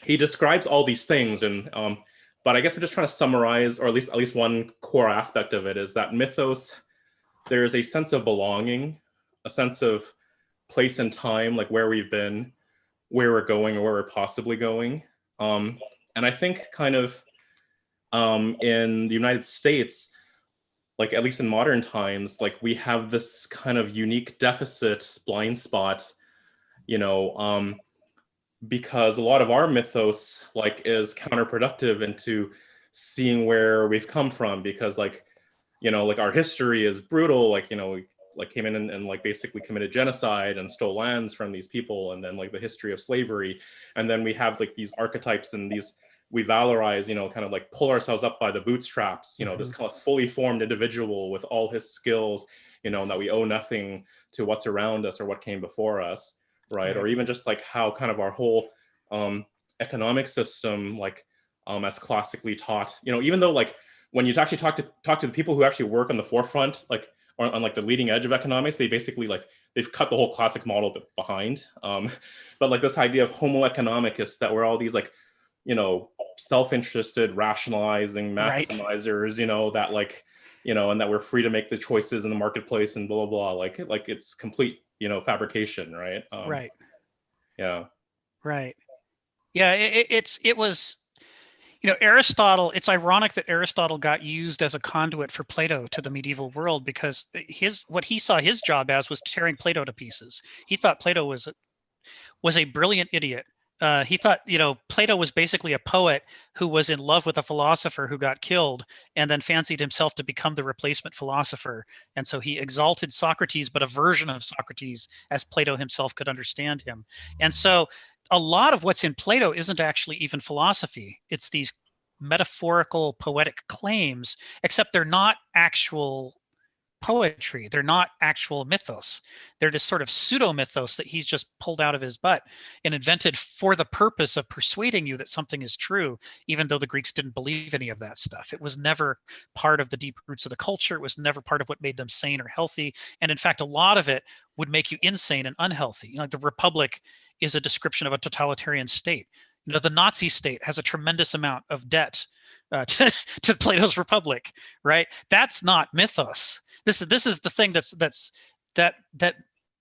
he describes all these things, and but I guess I'm just trying to summarize, or at least one core aspect of it is that mythos, there is a sense of belonging, a sense of place and time, like where we've been, where we're going, or where we're possibly going. And I think kind of in the United States, like at least in modern times, like we have this kind of unique deficit, blind spot, because a lot of our mythos like is counterproductive into seeing where we've come from, because like our history is brutal, like we like came in and like basically committed genocide and stole lands from these people, and then like the history of slavery, and then we have like these archetypes and these we valorize, kind of like pull ourselves up by the bootstraps, this kind of fully formed individual with all his skills, and that we owe nothing to what's around us or what came before us. Right. Or even just like how kind of our whole economic system, like as classically taught, even though like when you actually talk to the people who actually work on the forefront, like on like the leading edge of economics, they basically like they've cut the whole classic model behind. But like this idea of homo economicus, that we're all these like, self-interested, rationalizing maximizers, that like, and that we're free to make the choices in the marketplace and blah, blah, blah. Like it's complete, fabrication, right? Right. Yeah. Right. Yeah. It was, Aristotle, it's ironic that Aristotle got used as a conduit for Plato to the medieval world, because what he saw his job as was tearing Plato to pieces. He thought Plato was a brilliant idiot. He thought, Plato was basically a poet who was in love with a philosopher who got killed, and then fancied himself to become the replacement philosopher. And so he exalted Socrates, but a version of Socrates, as Plato himself could understand him. And so a lot of what's in Plato isn't actually even philosophy. It's these metaphorical, poetic claims, except they're not actual poetry. They're not actual mythos. They're this sort of pseudo mythos that he's just pulled out of his butt and invented for the purpose of persuading you that something is true, even though the Greeks didn't believe any of that stuff. It was never part of the deep roots of the culture. It was never part of what made them sane or healthy. And in fact, a lot of it would make you insane and unhealthy. Like the Republic is a description of a totalitarian state. The Nazi state has a tremendous amount of debt to Plato's Republic, right? That's not mythos. This is the thing that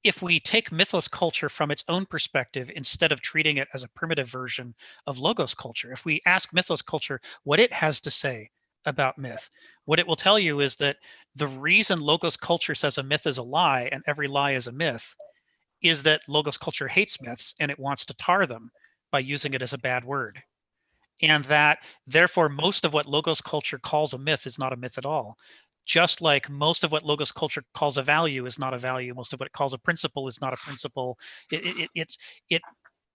if we take mythos culture from its own perspective, instead of treating it as a primitive version of logos culture, if we ask mythos culture what it has to say about myth. What it will tell you is that the reason logos culture says a myth is a lie and every lie is a myth is that logos culture hates myths and it wants to tar them by using it as a bad word. And that therefore most of what logos culture calls a myth is not a myth at all. Just like most of what logos culture calls a value is not a value, most of what it calls a principle is not a principle. It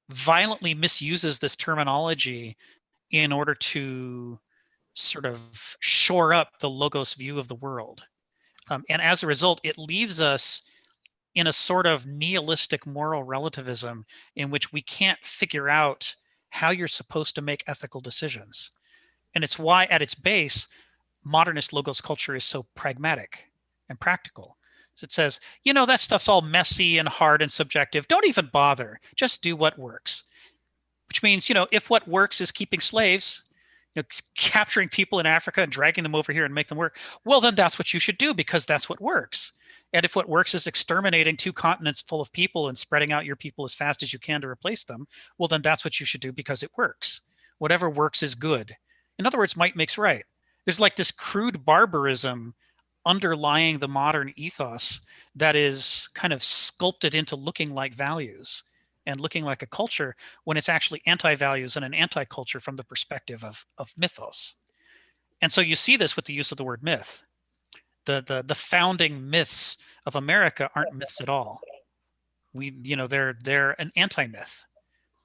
violently misuses this terminology in order to sort of shore up the logos view of the world. And as a result, it leaves us in a sort of nihilistic moral relativism in which we can't figure out how you're supposed to make ethical decisions. And it's why at its base, modernist logos culture is so pragmatic and practical. So it says, you know, that stuff's all messy and hard and subjective. Don't even bother. Just do what works. Which means, you know, if what works is keeping slaves, you know, capturing people in Africa and dragging them over here and make them work, well, then that's what you should do because that's what works. And if what works is exterminating 2 continents full of people and spreading out your people as fast as you can to replace them, well, then that's what you should do because it works. Whatever works is good. In other words, might makes right. There's like this crude barbarism underlying the modern ethos that is kind of sculpted into looking like values and looking like a culture when it's actually anti-values and an anti-culture from the perspective of mythos. And so you see this with the use of the word myth. The founding myths of America aren't myths at all. They're an anti-myth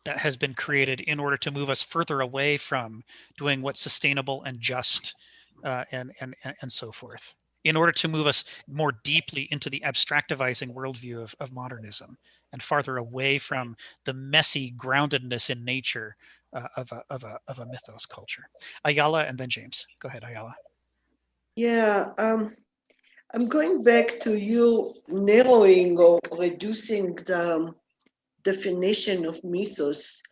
that has been created in order to move us further away from doing what's sustainable and just and so forth, in order to move us more deeply into the abstractivizing worldview of modernism and farther away from the messy groundedness in nature of a mythos culture. Ayala and then James. Go ahead, Ayala. Yeah, I'm going back to you narrowing or reducing the definition of mythos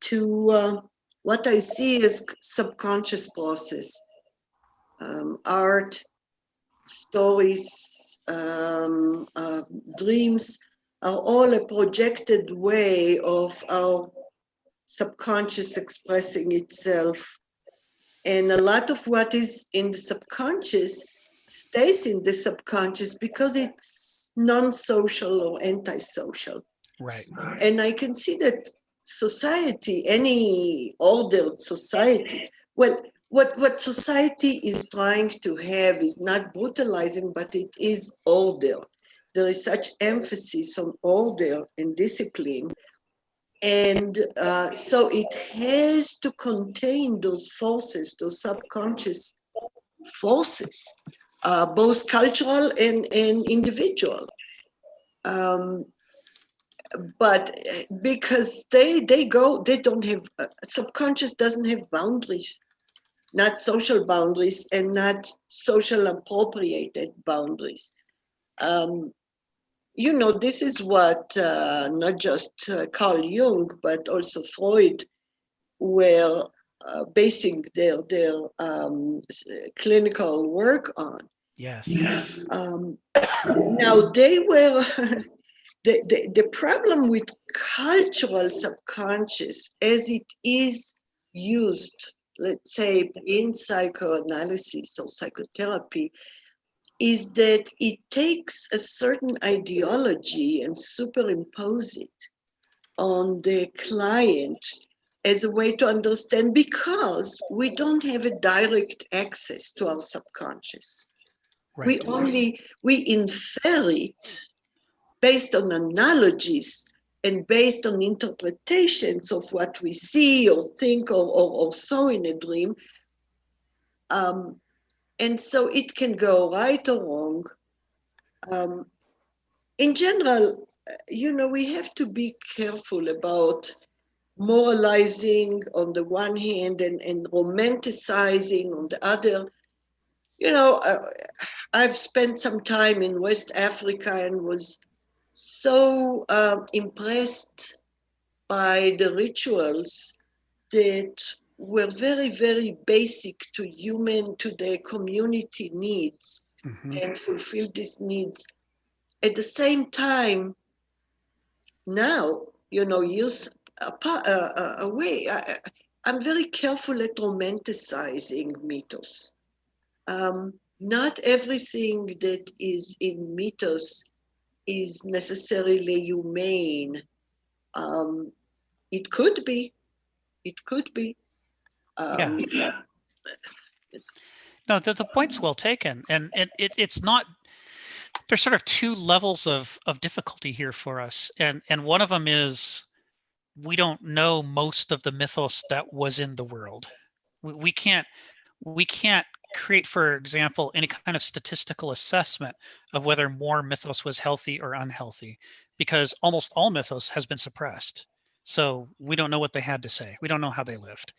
to what I see as subconscious process. Art, stories, dreams are all a projected way of our subconscious expressing itself. And a lot of what is in the subconscious stays in the subconscious because it's non-social or antisocial. Right. And I can see that society, any ordered society, well, what society is trying to have is not brutalizing, but it is order. There is such emphasis on order and discipline. And so it has to contain those forces, those subconscious forces, both cultural and individual. But because they don't have, subconscious doesn't have boundaries, not social boundaries and not social appropriated boundaries. You know, this is what not just Carl Jung, but also Freud were basing their clinical work on. Yes. Now they were, the problem with cultural subconscious as it is used, let's say in psychoanalysis or psychotherapy, is that it takes a certain ideology and superimpose it on the client as a way to understand, because we don't have a direct access to our subconscious. Right. We infer it based on analogies and based on interpretations of what we see or think or saw in a dream. And so it can go right or wrong. In general, you know, we have to be careful about moralizing on the one hand and romanticizing on the other. You know, I've spent some time in West Africa and was so impressed by the rituals that were very, very basic to the community needs, and fulfill these needs. At the same time, now, you know, years away, I'm very careful at romanticizing mythos. Not everything that is in mythos is necessarily humane. It could be. It could be. Yeah. No, the point's well taken, and it's not. There's sort of two levels of difficulty here for us, and one of them is we don't know most of the mythos that was in the world. We can't create, for example, any kind of statistical assessment of whether more mythos was healthy or unhealthy, because almost all mythos has been suppressed. So we don't know what they had to say. We don't know how they lived.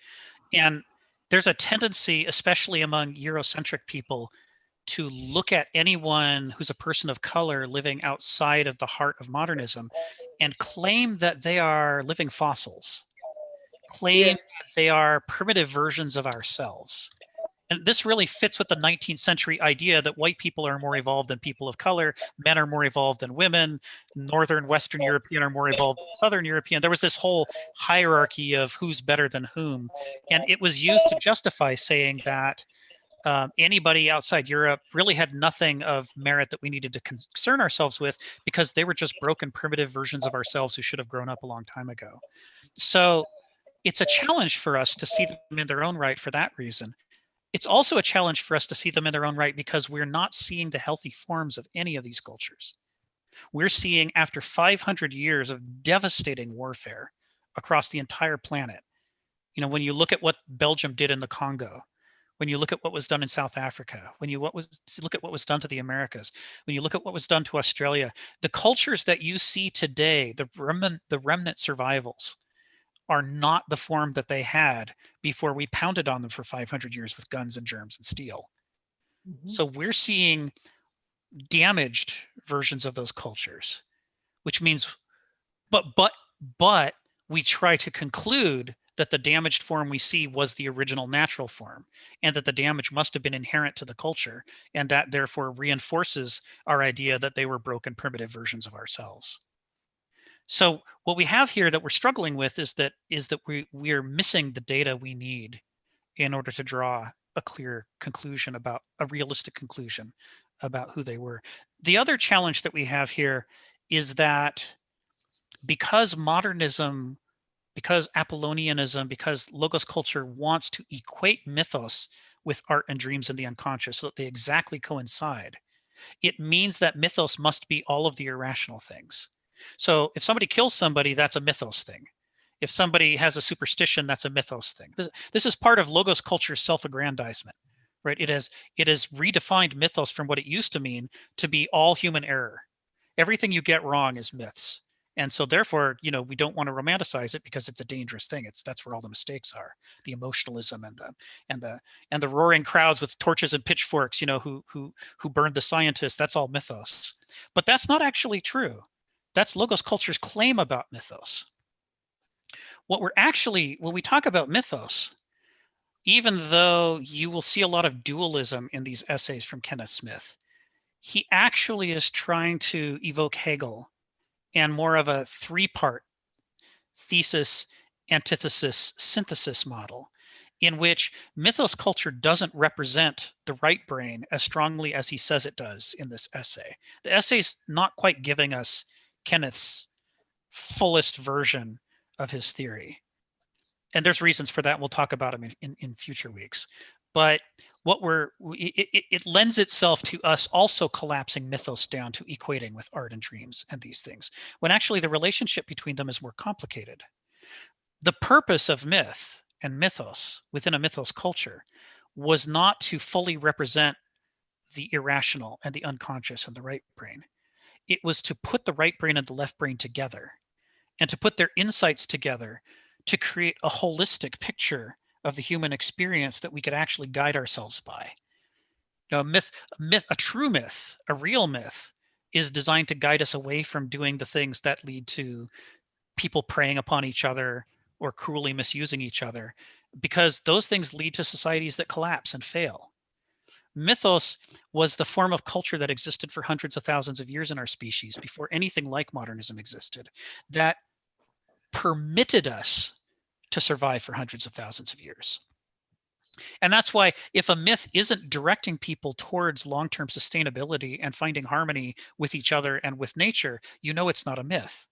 And there's a tendency, especially among Eurocentric people, to look at anyone who's a person of color living outside of the heart of modernism and claim that they are living fossils, claim that they are primitive versions of ourselves. And this really fits with the 19th century idea that white people are more evolved than people of color, men are more evolved than women, Northern Western European are more evolved than Southern European. There was this whole hierarchy of who's better than whom. And it was used to justify saying that anybody outside Europe really had nothing of merit that we needed to concern ourselves with, because they were just broken, primitive versions of ourselves who should have grown up a long time ago. So it's a challenge for us to see them in their own right for that reason. It's also a challenge for us to see them in their own right because we're not seeing the healthy forms of any of these cultures. We're seeing, after 500 years of devastating warfare across the entire planet, you know, when you look at what Belgium did in the Congo, when you look at what was done in South Africa, when you look at what was done to the Americas, when you look at what was done to Australia, the cultures that you see today, the remnant survivals, are not the form that they had before we pounded on them for 500 years with guns and germs and steel. So we're seeing damaged versions of those cultures, which means, but we try to conclude that the damaged form we see was the original natural form, and that the damage must have been inherent to the culture, and that therefore reinforces our idea that they were broken, primitive versions of ourselves. So what we have here that we're struggling with is that we're missing the data we need in order to draw a clear conclusion, about a realistic conclusion about who they were. The other challenge that we have here is that because modernism, because Apollonianism, because logos culture wants to equate mythos with art and dreams and the unconscious so that they exactly coincide, it means that mythos must be all of the irrational things. So if somebody kills somebody, that's a mythos thing. If somebody has a superstition, that's a mythos thing. This is part of logos culture's self-aggrandizement, right? It has redefined mythos from what it used to mean to be all human error. Everything you get wrong is myths. And so therefore, you know, we don't want to romanticize it because it's a dangerous thing. That's where all the mistakes are, the emotionalism and the roaring crowds with torches and pitchforks, you know, who burned the scientists. That's all mythos. But that's not actually true. That's logos culture's claim about mythos. When we talk about mythos, even though you will see a lot of dualism in these essays from Kenneth Smith, he actually is trying to evoke Hegel and more of a three-part thesis, antithesis, synthesis model, in which mythos culture doesn't represent the right brain as strongly as he says it does in this essay. The essay's not quite giving us Kenneth's fullest version of his theory. And there's reasons for that. We'll talk about them in future weeks. But it lends itself to us also collapsing mythos down to equating with art and dreams and these things, when actually the relationship between them is more complicated. The purpose of myth and mythos within a mythos culture was not to fully represent the irrational and the unconscious and the right brain. It was to put the right brain and the left brain together, and to put their insights together to create a holistic picture of the human experience that we could actually guide ourselves by. Now, a true myth, a real myth, is designed to guide us away from doing the things that lead to people preying upon each other or cruelly misusing each other, because those things lead to societies that collapse and fail. Mythos was the form of culture that existed for hundreds of thousands of years in our species before anything like modernism existed, that permitted us to survive for hundreds of thousands of years. And that's why if a myth isn't directing people towards long-term sustainability and finding harmony with each other and with nature, you know it's not a myth.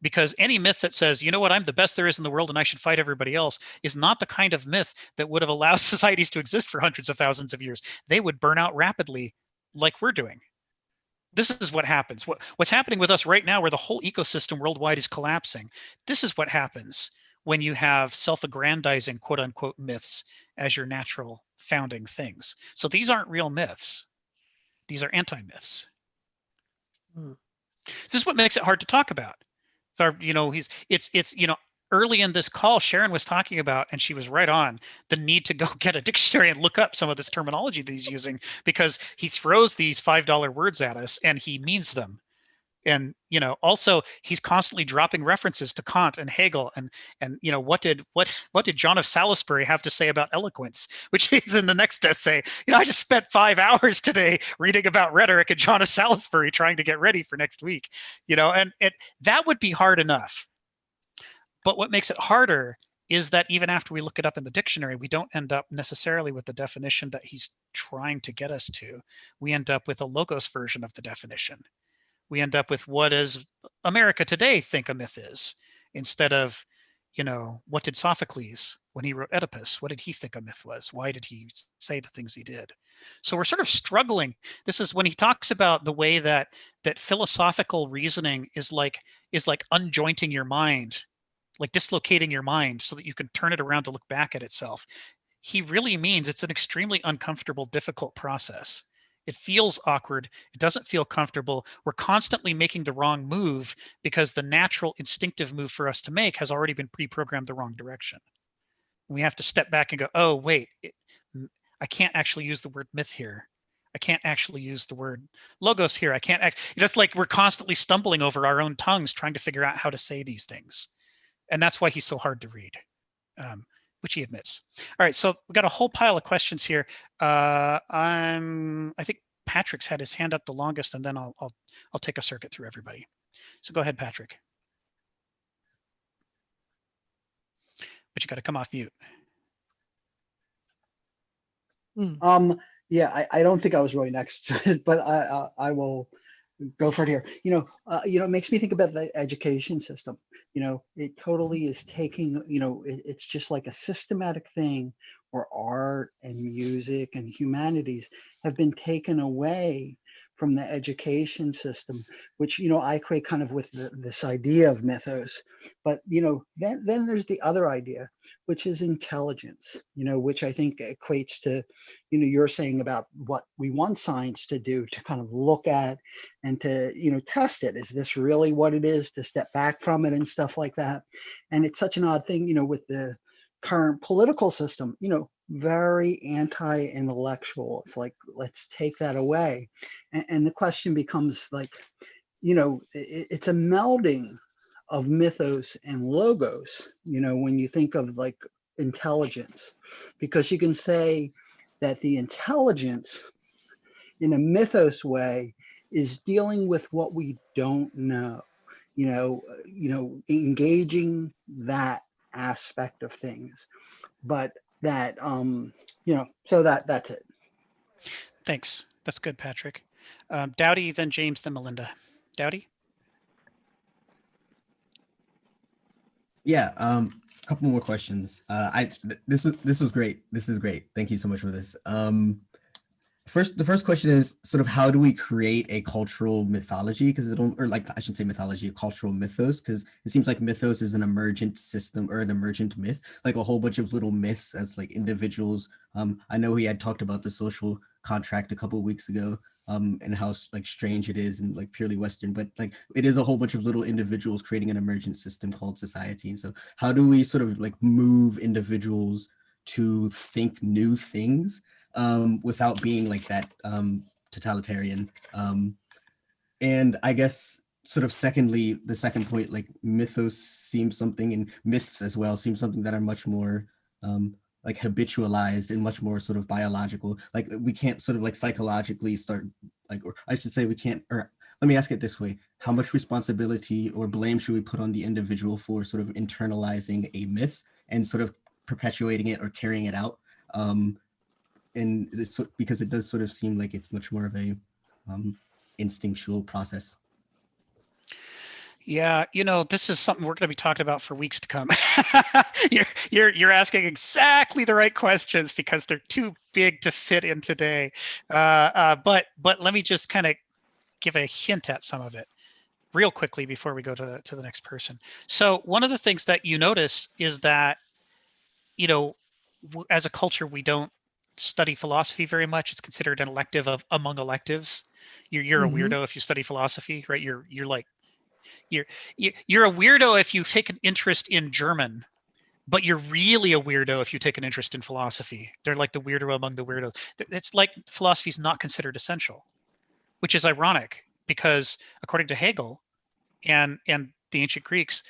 Because any myth that says, you know what, I'm the best there is in the world and I should fight everybody else is not the kind of myth that would have allowed societies to exist for hundreds of thousands of years. They would burn out rapidly like we're doing. This is what happens. What's happening with us right now, where the whole ecosystem worldwide is collapsing, this is what happens when you have self-aggrandizing, quote unquote, myths as your natural founding things. So these aren't real myths. These are anti-myths. This is what makes it hard to talk about. So, you know, early in this call, Sharon was talking about, and she was right on, the need to go get a dictionary and look up some of this terminology that he's using, because he throws these $5 words at us and he means them. And, you know, also he's constantly dropping references to Kant and Hegel and you know, what did John of Salisbury have to say about eloquence, which is in the next essay. You know, I just spent 5 hours today reading about rhetoric and John of Salisbury trying to get ready for next week, you know, and that would be hard enough. But what makes it harder is that even after we look it up in the dictionary, we don't end up necessarily with the definition that he's trying to get us to. We end up with a logos version of the definition. We end up with what does America today think a myth is, instead of, you know, what did Sophocles, when he wrote Oedipus, what did he think a myth was? Why did he say the things he did? So we're sort of struggling. This is when he talks about the way that philosophical reasoning is like unjointing your mind, like dislocating your mind so that you can turn it around to look back at itself. He really means it's an extremely uncomfortable, difficult process. It feels awkward. It doesn't feel comfortable. We're constantly making the wrong move because the natural instinctive move for us to make has already been pre-programmed the wrong direction. We have to step back and go, oh, wait, I can't actually use the word myth here. I can't actually use the word logos here. I can't just like we're constantly stumbling over our own tongues trying to figure out how to say these things. And that's why he's so hard to read, which he admits. All right, so we've got a whole pile of questions here. I think Patrick's had his hand up the longest, and then I'll take a circuit through everybody. So go ahead, Patrick. But you got to come off mute. Yeah, I don't think I was really next, but I will go for it here. It makes me think about the education system. It totally is taking, it's just like a systematic thing where art and music and humanities have been taken away from the education system, which, I equate kind of with this idea of mythos. But, then there's the other idea, which is intelligence, which I think equates to, you're saying about what we want science to do, to kind of look at and to, test it. Is this really what it is, to step back from it and stuff like that? And it's such an odd thing, with the current political system, very anti-intellectual. It's like, let's take that away. And the question becomes like, it's a melding of mythos and logos, when you think of like intelligence, because you can say that the intelligence in a mythos way is dealing with what we don't know, engaging that aspect of things. But that, so that's it. Thanks. That's good, Patrick. Dowdy, then James, then Melinda. Dowdy? Yeah, a couple more questions. This was great. This is great. Thank you so much for this. The first question is sort of, how do we create a cultural mythology? Because I shouldn't say mythology, a cultural mythos, because it seems like mythos is an emergent system or an emergent myth, like a whole bunch of little myths as like individuals. I know he had talked about the social contract a couple of weeks ago, and how like strange it is and like purely Western, but like it is a whole bunch of little individuals creating an emergent system called society. And so how do we sort of like move individuals to think new things without being like that totalitarian? And I guess sort of secondly, the second point, like mythos seems something, and myths as well seem something that are much more like habitualized and much more sort of biological. Like we can't sort of like psychologically start like, or I should say we can't, or let me ask it this way. How much responsibility or blame should we put on the individual for sort of internalizing a myth? and sort of perpetuating it or carrying it out. And it's because it does sort of seem like it's much more of a instinctual process. Yeah, this is something we're going to be talking about for weeks to come. You're asking exactly the right questions because they're too big to fit in today. But let me just kind of give a hint at some of it real quickly before we go to the next person. So one of the things that you notice is that, as a culture, we don't study philosophy very much. It's considered an elective among electives. You're a weirdo if you study philosophy, right? You're a weirdo if you take an interest in German, but you're really a weirdo if you take an interest in philosophy. They're like the weirdo among the weirdos. It's like philosophy is not considered essential, which is ironic because according to Hegel and the ancient Greeks,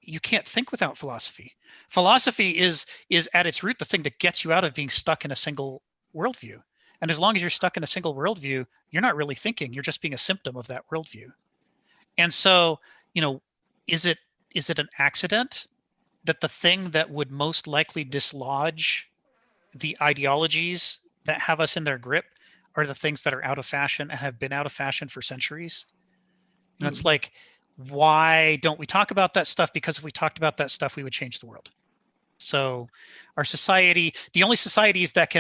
you can't think without philosophy. Philosophy is at its root the thing that gets you out of being stuck in a single worldview. And as long as you're stuck in a single worldview, you're not really thinking. You're just being a symptom of that worldview. And so, is it an accident that the thing that would most likely dislodge the ideologies that have us in their grip are the things that are out of fashion and have been out of fashion for centuries? And it's like, why don't we talk about that stuff? Because if we talked about that stuff, we would change the world. So our society, the only societies that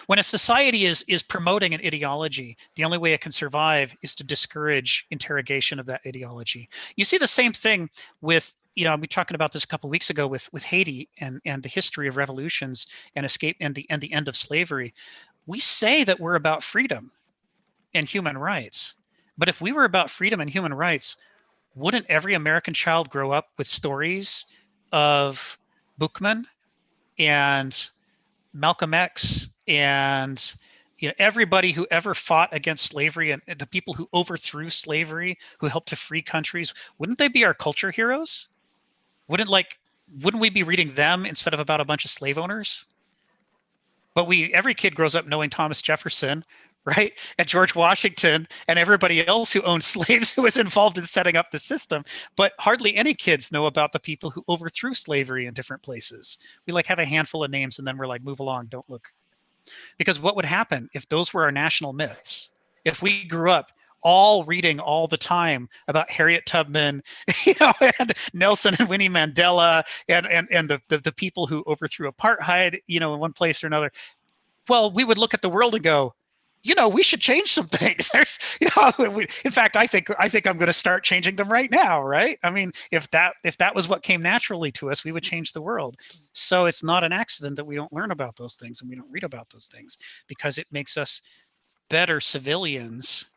when a society is promoting an ideology, the only way it can survive is to discourage interrogation of that ideology. You see the same thing with, I'll be talking about this a couple of weeks ago with Haiti and the history of revolutions and escape and the end of slavery. We say that we're about freedom and human rights, but if we were about freedom and human rights, wouldn't every American child grow up with stories of Bookman and Malcolm X and everybody who ever fought against slavery and the people who overthrew slavery, who helped to free countries? Wouldn't they be our culture heroes? Wouldn't we be reading them instead of about a bunch of slave owners? But every kid grows up knowing Thomas Jefferson, right? And George Washington and everybody else who owned slaves who was involved in setting up the system. But hardly any kids know about the people who overthrew slavery in different places. We have a handful of names and then we're like, move along, don't look. Because what would happen if those were our national myths? If we grew up all reading all the time about Harriet Tubman, and Nelson and Winnie Mandela and the people who overthrew apartheid, in one place or another, well, we would look at the world and go, we should change some things. In fact, I think I'm going to start changing them right now, right? I mean, if that was what came naturally to us, we would change the world. So it's not an accident that we don't learn about those things and we don't read about those things, because it makes us better civilians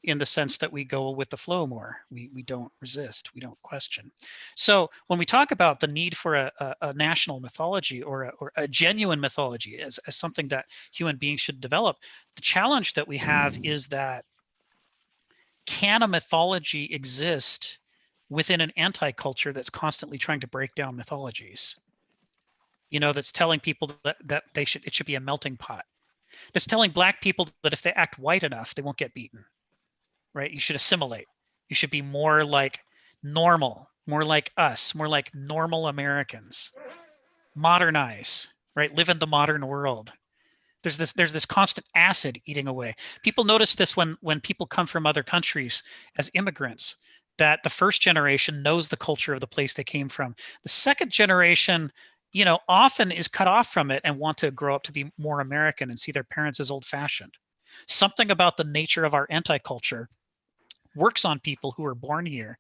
in the sense that we go with the flow more. We don't resist, we don't question. So when we talk about the need for a national mythology or a genuine mythology as something that human beings should develop, the challenge that we have is that, can a mythology exist within an anti-culture that's constantly trying to break down mythologies? That's telling people that it should be a melting pot. That's telling Black people that if they act white enough, they won't get beaten. Right? You should assimilate. You should be more like normal, more like us, more like normal Americans. Modernize, right? Live in the modern world. There's this constant acid eating away. People notice this when people come from other countries as immigrants, that the first generation knows the culture of the place they came from. The second generation, often is cut off from it and want to grow up to be more American and see their parents as old-fashioned. Something about the nature of our anti-culture works on people who are born here.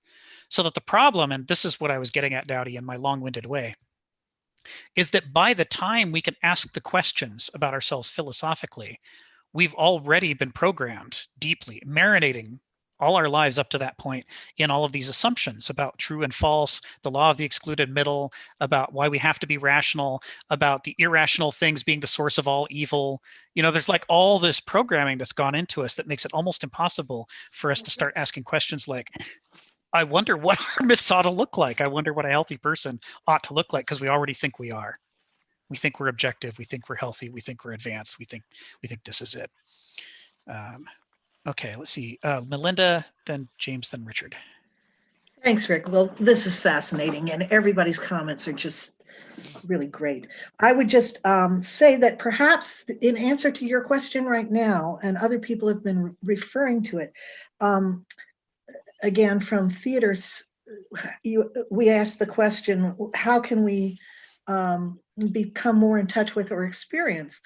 So that the problem, and this is what I was getting at, Dowdy, in my long-winded way, is that by the time we can ask the questions about ourselves philosophically, we've already been programmed deeply, marinating all our lives up to that point in all of these assumptions about true and false, the law of the excluded middle, about why we have to be rational, about the irrational things being the source of all evil. There's all this programming that's gone into us that makes it almost impossible for us to start asking questions like, I wonder what our myths ought to look like. I wonder what a healthy person ought to look like, because we already think we are. We think we're objective. We think we're healthy. We think we're advanced. We think this is it. Okay, let's see. Melinda, then James, then Richard. Thanks, Rick. Well, this is fascinating, and everybody's comments are just really great. I would just say that perhaps in answer to your question right now, and other people have been referring to it, again, from theaters, we asked the question, how can we become more in touch with or experience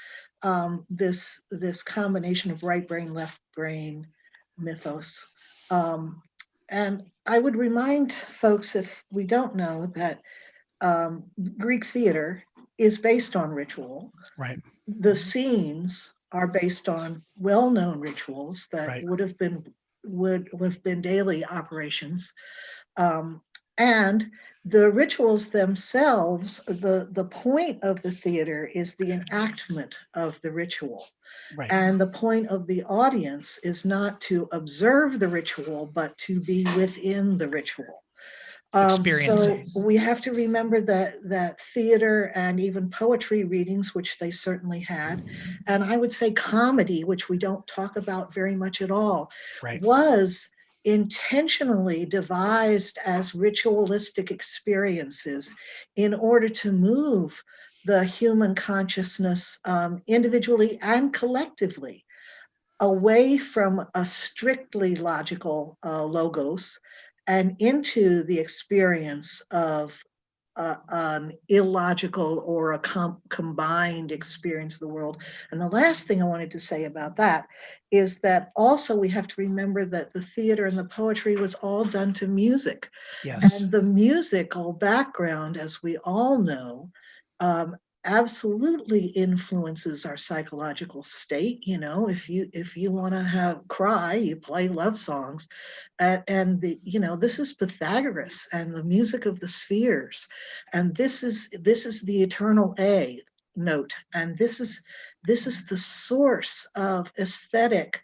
this combination of right brain, left brain mythos? And I would remind folks, if we don't know, that Greek theater is based on ritual. Right. The scenes are based on well-known rituals that Right. would have been daily operations. And the rituals themselves, the point of the theater is the enactment of the ritual. Right. And the point of the audience is not to observe the ritual, but to be within the ritual. So we have to remember that theater and even poetry readings, which they certainly had, and I would say comedy, which we don't talk about very much at all, Right. was intentionally devised as ritualistic experiences in order to move the human consciousness individually and collectively away from a strictly logical logos and into the experience of an illogical or a combined experience of the world. And the last thing I wanted to say about that is that also we have to remember that the theater and the poetry was all done to music. Yes. And the musical background, as we all know, absolutely influences our psychological state. You know, if you want to cry, you play love songs, and this is Pythagoras and the music of the spheres, and this is the eternal A note, and this is the source of aesthetic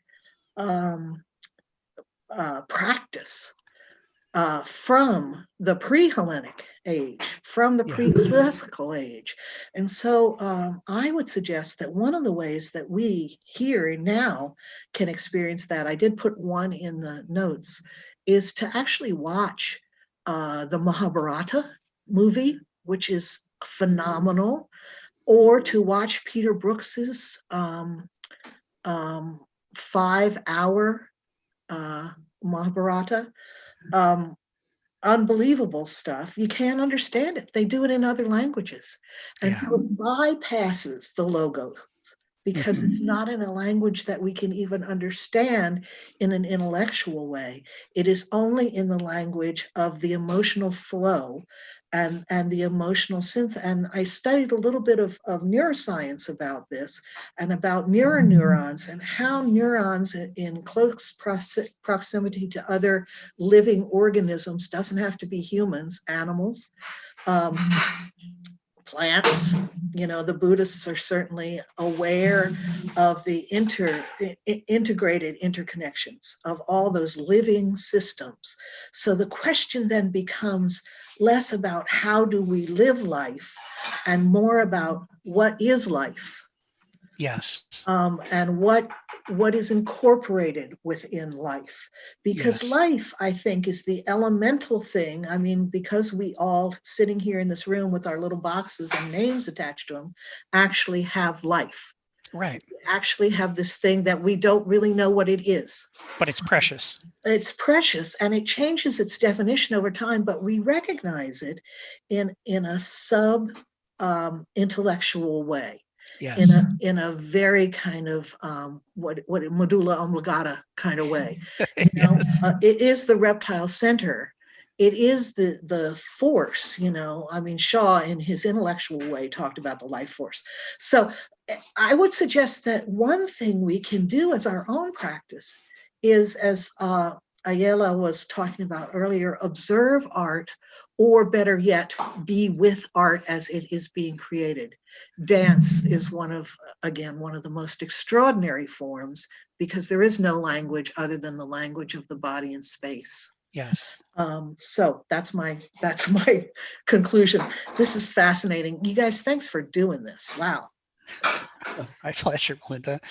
practice from the pre-Hellenic age, from the pre-classical age. And so I would suggest that one of the ways that we here now can experience that, I did put one in the notes, is to actually watch the Mahabharata movie, which is phenomenal, or to watch Peter Brooks's 5-hour Mahabharata. Unbelievable stuff. You can't understand it. They do it in other languages. And so it bypasses the logos because it's not in a language that we can even understand in an intellectual way. It is only in the language of the emotional flow and the emotional synth. And I studied a little bit of neuroscience about this and about mirror neurons and how neurons in close proximity to other living organisms, doesn't have to be humans, animals, plants. You know, the Buddhists are certainly aware of the integrated interconnections of all those living systems. So the question then becomes less about how do we live life and more about what is life. Yes. And what is incorporated within life. Because life, I think, is the elemental thing. I mean, because we all sitting here in this room with our little boxes and names attached to them actually have life. Right. We actually have this thing that we don't really know what it is. But it's precious. It's precious, and it changes its definition over time, but we recognize it in a sub intellectual way. Yes. In a very kind of what medulla oblongata kind of way. You know, it is the reptile center. It is the force. You know, I mean, Shaw in his intellectual way talked about the life force. So I would suggest that one thing we can do as our own practice is, as Ayala was talking about earlier, observe art, or better yet, be with art as it is being created. Dance is one of the most extraordinary forms because there is no language other than the language of the body and space. Yes. So that's my conclusion. This is fascinating. You guys, thanks for doing this. Wow. My pleasure, Melinda.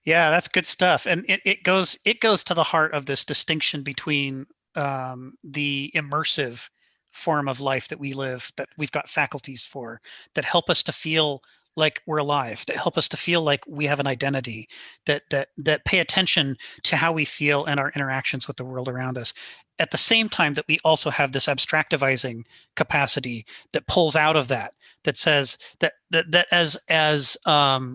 Yeah, that's good stuff. And it goes to the heart of this distinction between the immersive form of life that we live, that we've got faculties for, that help us to feel like we're alive, that help us to feel like we have an identity, that pay attention to how we feel and our interactions with the world around us. At the same time that we also have this abstractivizing capacity that pulls out of that says that as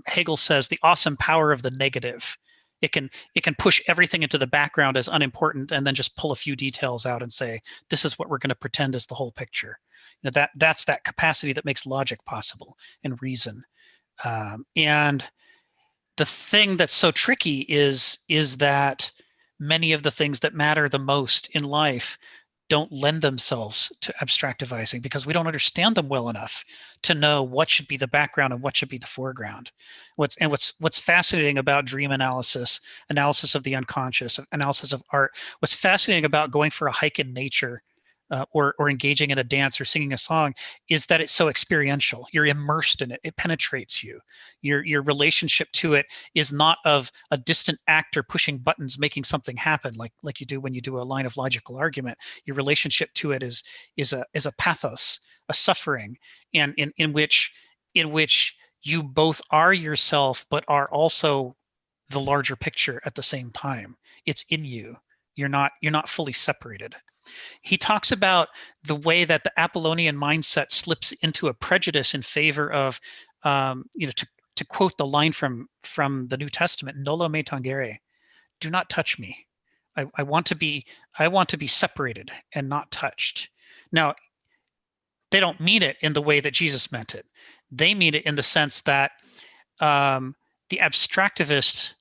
Hegel says, the awesome power of the negative. It can push everything into the background as unimportant and then just pull a few details out and say, this is what we're going to pretend is the whole picture. That's that capacity that makes logic possible and reason. And the thing that's so tricky is that many of the things that matter the most in life don't lend themselves to abstractivizing because we don't understand them well enough to know what should be the background and what should be the foreground. What's fascinating about dream analysis of the unconscious, analysis of art, what's fascinating about going for a hike in nature, or engaging in a dance or singing a song, is that it's so experiential. You're immersed in it. It penetrates you. Your relationship to it is not of a distant actor pushing buttons, making something happen like you do when you do a line of logical argument. Your relationship to it is a pathos, a suffering, and in which you both are yourself but are also the larger picture at the same time. It's in you. You're not fully separated. He talks about the way that the Apollonian mindset slips into a prejudice in favor of, to quote the line from the New Testament, "Nolo me tangere," do not touch me. I want to be separated and not touched. Now, they don't mean it in the way that Jesus meant it. They mean it in the sense that the abstractivist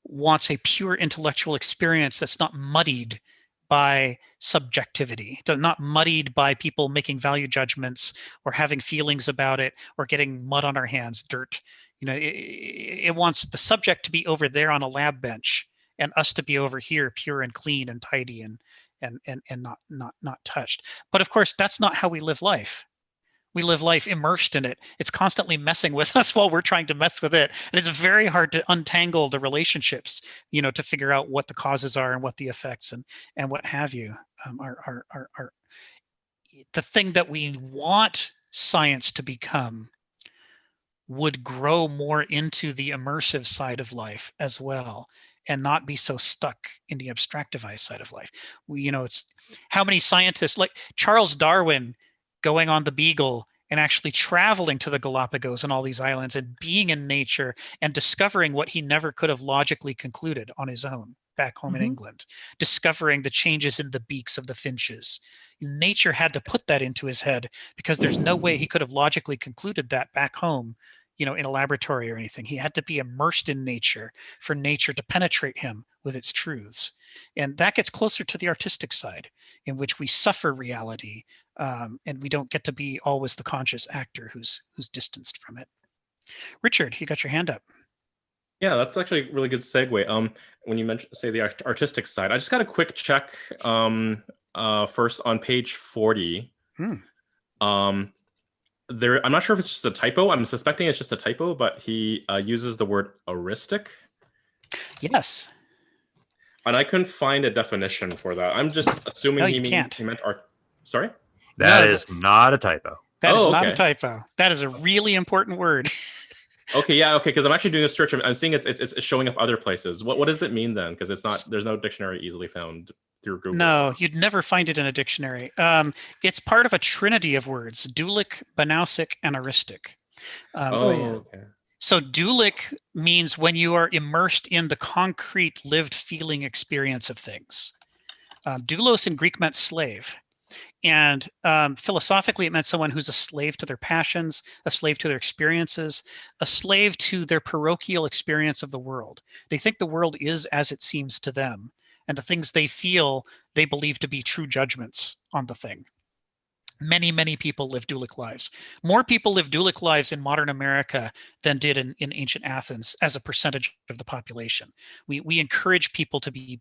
wants a pure intellectual experience that's not muddied by subjectivity, not muddied by people making value judgments or having feelings about it or getting mud on our hands, dirt. It wants the subject to be over there on a lab bench and us to be over here, pure and clean and tidy and not touched. But of course, that's not how we live life. We live life immersed in it. It's constantly messing with us while we're trying to mess with it. And it's very hard to untangle the relationships, to figure out what the causes are and what the effects and what have you are. The thing that we want science to become would grow more into the immersive side of life as well, and not be so stuck in the abstractivized side of life. It's how many scientists, like Charles Darwin, going on the Beagle and actually traveling to the Galapagos and all these islands and being in nature and discovering what he never could have logically concluded on his own back home in England, discovering the changes in the beaks of the finches. Nature had to put that into his head because there's no way he could have logically concluded that back home, in a laboratory or anything. He had to be immersed in nature for nature to penetrate him with its truths. And that gets closer to the artistic side, in which we suffer reality, and we don't get to be always the conscious actor who's distanced from it. Richard, you got your hand up. Yeah, that's actually a really good segue. When you say the artistic side, I just got a quick check first on page 40. I'm not sure if it's just a typo. I'm suspecting it's just a typo, but he uses the word heuristic. Yes. And I couldn't find a definition for that. I'm just assuming he meant art. Sorry? That is not a typo. That is not a typo. That is a really important word. Okay, because I'm actually doing a search. I'm seeing it's showing up other places. What does it mean then? Because there's no dictionary easily found through Google. No, you'd never find it in a dictionary. It's part of a trinity of words: dualic, banausic, and heuristic. Okay. So dualic means when you are immersed in the concrete lived feeling experience of things. Doulos in Greek meant slave. And philosophically, it meant someone who's a slave to their passions, a slave to their experiences, a slave to their parochial experience of the world. They think the world is as it seems to them, and the things they feel, they believe to be true judgments on the thing. Many, many people live dualic lives. More people live dualic lives in modern America than did in ancient Athens as a percentage of the population. We encourage people to be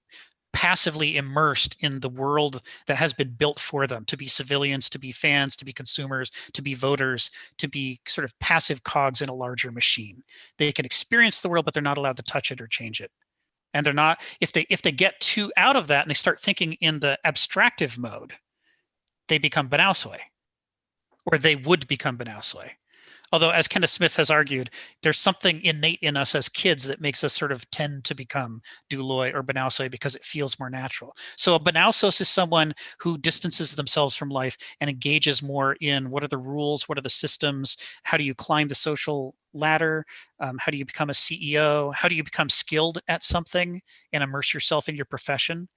passively immersed in the world that has been built for them, to be civilians, to be fans, to be consumers, to be voters, to be sort of passive cogs in a larger machine. They can experience the world, but they're not allowed to touch it or change it. And they're not, if they get too out of that and they start thinking in the abstractive mode, they become Banausoi, or they would become Banausoi. Although, as Kenneth Smith has argued, there's something innate in us as kids that makes us sort of tend to become Douloi or Banausoi because it feels more natural. So a Banausos is someone who distances themselves from life and engages more in what are the rules, what are the systems, how do you climb the social ladder, how do you become a CEO, how do you become skilled at something and immerse yourself in your profession.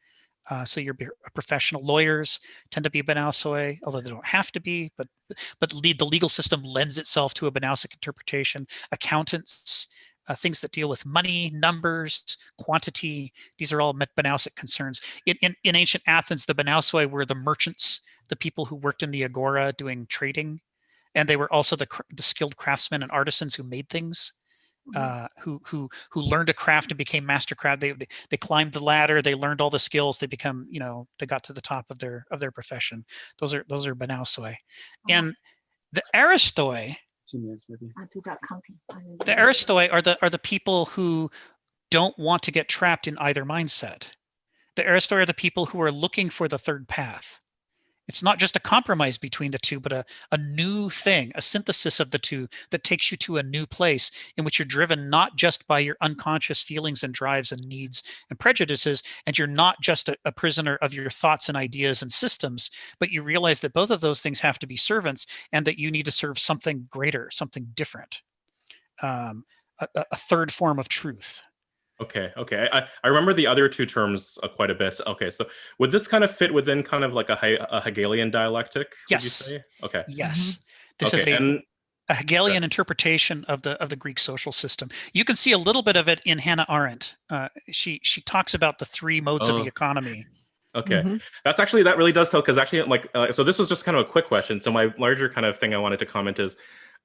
So you're professional. Lawyers tend to be Banausoi, although they don't have to be, but the legal system lends itself to a Banausic interpretation. Accountants, things that deal with money, numbers, quantity, these are all Banausic concerns. In ancient Athens, the Banausoi were the merchants, the people who worked in the agora doing trading, and they were also the skilled craftsmen and artisans who made things. Who learned a craft and became master craft. They climbed the ladder. They learned all the skills. They become, they got to the top of their profession. Those are Banausoi, and the Aristoi. The Aristoi are the people who don't want to get trapped in either mindset. The Aristoi are the people who are looking for the third path. It's not just a compromise between the two, but a new thing, a synthesis of the two that takes you to a new place in which you're driven not just by your unconscious feelings and drives and needs and prejudices, and you're not just a prisoner of your thoughts and ideas and systems, but you realize that both of those things have to be servants and that you need to serve something greater, something different, a third form of truth. Okay. I remember the other two terms quite a bit. Okay, so would this kind of fit within kind of like a Hegelian dialectic? Yes. Would you say? Okay. Yes. This is a Hegelian interpretation of the Greek social system. You can see a little bit of it in Hannah Arendt. She talks about the three modes of the economy. Okay, that really does tell, because actually, like, so this was just kind of a quick question. So my larger kind of thing I wanted to comment is,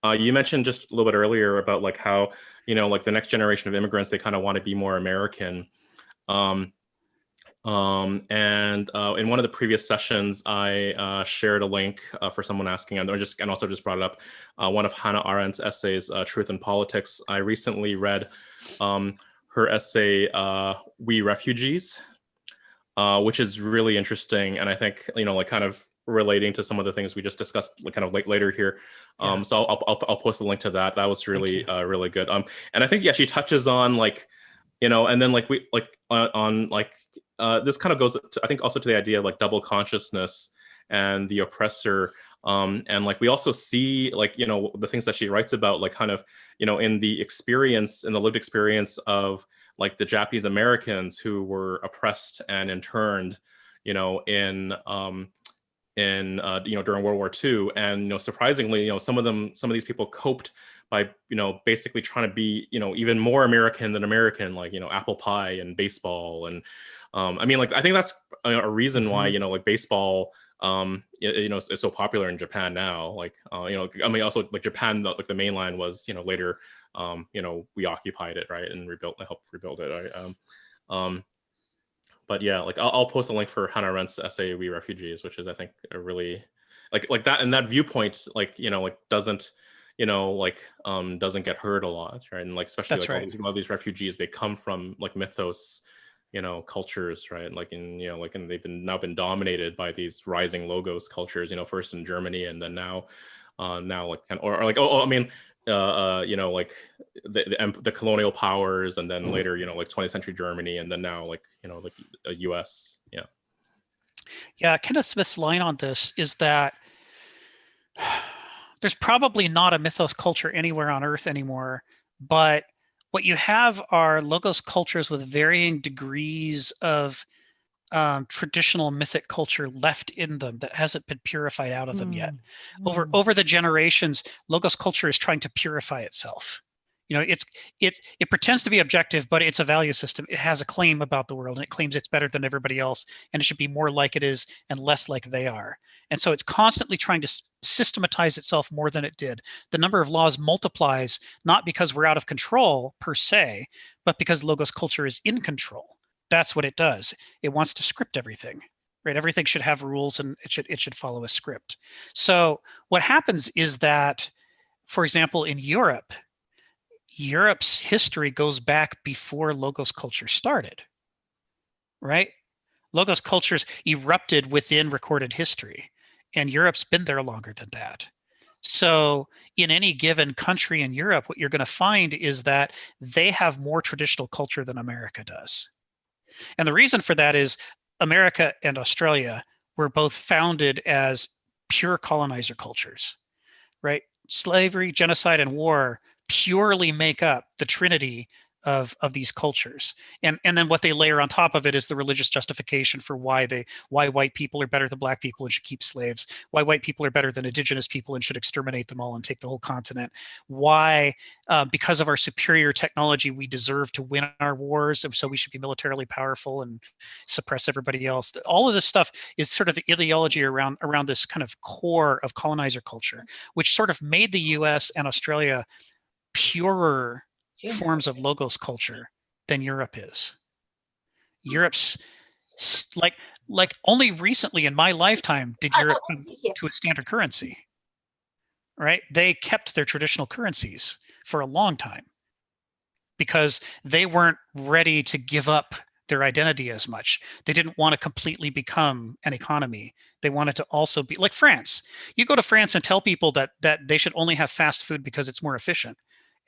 you mentioned just a little bit earlier about like how, like the next generation of immigrants, they kind of want to be more American. And in one of the previous sessions, I shared a link for someone asking, and also just brought it up, one of Hannah Arendt's essays, Truth and Politics. I recently read her essay, We Refugees, which is really interesting. And I think, like kind of relating to some of the things we just discussed like kind of later here. So I'll post a link to that. That was really really good. And I think she touches on like, and then like we like on like this kind of goes to, I think, also to the idea of like double consciousness and the oppressor. And like we also see like, the things that she writes about, like kind of, in the lived experience of like the Japanese Americans who were oppressed and interned, during World War II. And, surprisingly, some of these people coped by, basically trying to be, even more American than American, like, apple pie and baseball. And I mean, like, I think that's a reason why, like baseball, is so popular in Japan now. Like, I mean, also like Japan, like the mainland was, later, we occupied it, right, and helped rebuild it, right. But yeah, like I'll post a link for Hannah Arendt's essay "We Refugees," which is, I think, a really like that, and that viewpoint, like doesn't doesn't get heard a lot, right? And like especially like all these refugees, they come from like mythos, cultures, right? Like and they've now been dominated by these rising logos cultures, first in Germany and then now like or like I mean. Like the colonial powers, and then later, like 20th century Germany, and then now like, like the US. Yeah. Kenneth Smith's line on this is that there's probably not a mythos culture anywhere on Earth anymore, but what you have are logos cultures with varying degrees of traditional mythic culture left in them that hasn't been purified out of them yet. Over the generations, logos culture is trying to purify itself. It pretends to be objective, but it's a value system. It has a claim about the world, and it claims it's better than everybody else, and it should be more like it is and less like they are. And so it's constantly trying to systematize itself more than it did. The number of laws multiplies, not because we're out of control per se, but because logos culture is in control. That's what it does. It wants to script everything, right? Everything should have rules, and it should follow a script. So what happens is that, for example, in Europe's history goes back before logos culture started, right? Logos cultures erupted within recorded history. and Europe's been there longer than that. So in any given country in Europe, what you're going to find is that they have more traditional culture than America does. And the reason for that is America and Australia were both founded as pure colonizer cultures, right? Slavery, genocide, and war purely make up the trinity of these cultures. And then what they layer on top of it is the religious justification for why white people are better than black people and should keep slaves, why white people are better than indigenous people and should exterminate them all and take the whole continent, why because of our superior technology we deserve to win our wars, and so we should be militarily powerful and suppress everybody else. All of this stuff is sort of the ideology around this kind of core of colonizer culture, which sort of made the US and Australia purer forms of logos culture than Europe is. Europe's like only recently in my lifetime did Europe come to a standard currency, right? They kept their traditional currencies for a long time because they weren't ready to give up their identity as much. They didn't want to completely become an economy. They wanted to also be like France. You go to France and tell people that they should only have fast food because it's more efficient,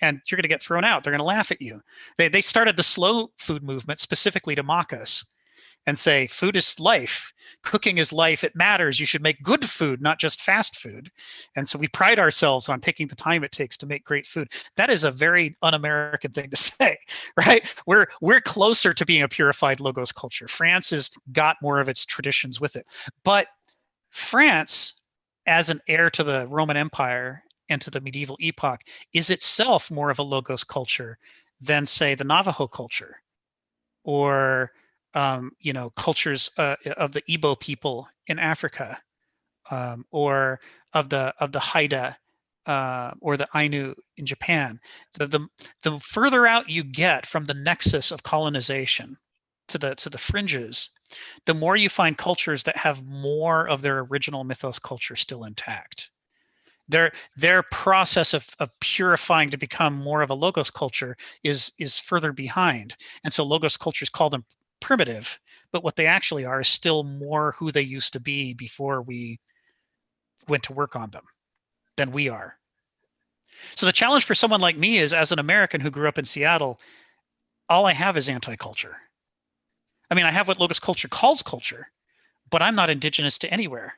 and you're going to get thrown out. They're going to laugh at you. They started the slow food movement specifically to mock us and say, food is life. Cooking is life. It matters. You should make good food, not just fast food. And so we pride ourselves on taking the time it takes to make great food. That is a very un-American thing to say, right? We're closer to being a purified logos culture. France has got more of its traditions with it. But France, as an heir to the Roman Empire and to the medieval epoch, is itself more of a logos culture than, say, the Navajo culture, or cultures of the Igbo people in Africa, or of the Haida or the Ainu in Japan. The further out you get from the nexus of colonization to the fringes, the more you find cultures that have more of their original mythos culture still intact. Their process of purifying to become more of a logos culture is further behind. And so logos cultures call them primitive, but what they actually are is still more who they used to be before we went to work on them than we are. So the challenge for someone like me is, as an American who grew up in Seattle, all I have is anti-culture. I mean, I have what logos culture calls culture, but I'm not indigenous to anywhere.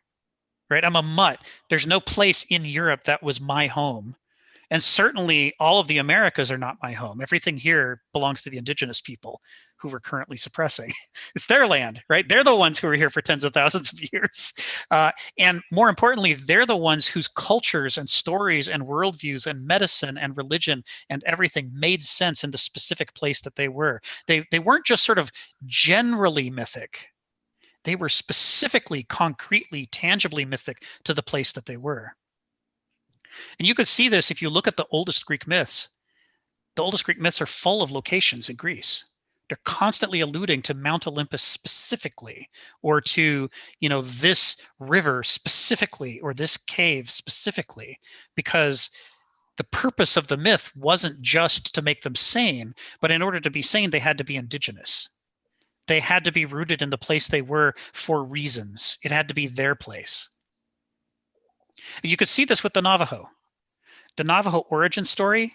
Right? I'm a mutt. There's no place in Europe that was my home. And certainly all of the Americas are not my home. Everything here belongs to the indigenous people who we're currently suppressing. It's their land, right? They're the ones who are here for tens of thousands of years. And more importantly, they're the ones whose cultures and stories and worldviews and medicine and religion and everything made sense in the specific place that they were. They weren't just sort of generally mythic. They were specifically, concretely, tangibly mythic to the place that they were. And you could see this if you look at the oldest Greek myths. The oldest Greek myths are full of locations in Greece. They're constantly alluding to Mount Olympus specifically, or to, this river specifically, or this cave specifically, because the purpose of the myth wasn't just to make them sane, but in order to be sane, they had to be indigenous. They had to be rooted in the place they were for reasons. It had to be their place. You could see this with the Navajo. The Navajo origin story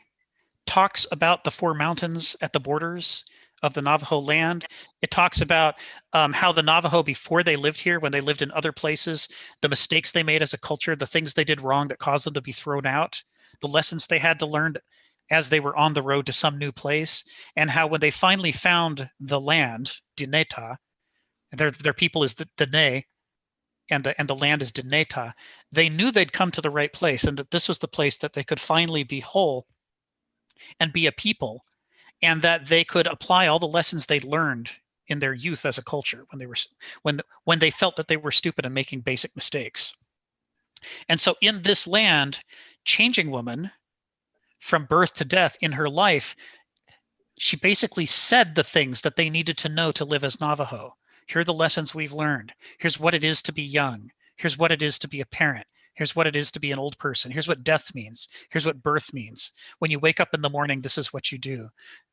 talks about the 4 mountains at the borders of the Navajo land. It talks about how the Navajo, before they lived here, when they lived in other places, the mistakes they made as a culture, the things they did wrong that caused them to be thrown out, the lessons they had to learn as they were on the road to some new place, and how when they finally found the land, Dineta, their people is the Dene, and the land is Dineta, they knew they'd come to the right place, and that this was the place that they could finally be whole and be a people, and that they could apply all the lessons they'd learned in their youth as a culture when they felt that they were stupid and making basic mistakes. And so in this land, Changing Woman, from birth to death in her life, she basically said the things that they needed to know to live as Navajo. Here are the lessons we've learned. Here's what it is to be young. Here's what it is to be a parent. Here's what it is to be an old person. Here's what death means. Here's what birth means. When you wake up in the morning, this is what you do.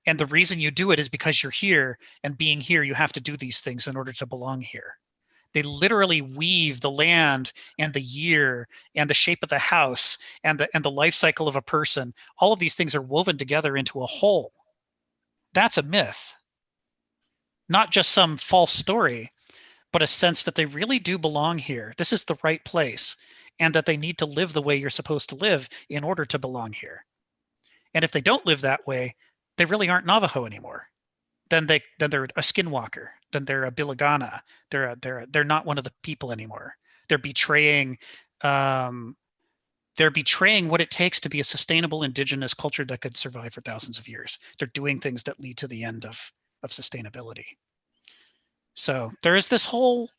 And the reason you do it is because you're here, and being here, you have to do these things in order to belong here. They literally weave the land and the year and the shape of the house and the life cycle of a person. All of these things are woven together into a whole. That's a myth. Not just some false story, but a sense that they really do belong here. This is the right place, and that they need to live the way you're supposed to live in order to belong here. And if they don't live that way, they really aren't Navajo anymore. Then they're a skinwalker. Then they're a Bilagana. They're not one of the people anymore. They're betraying what it takes to be a sustainable indigenous culture that could survive for thousands of years. They're doing things that lead to the end of sustainability. So there's this whole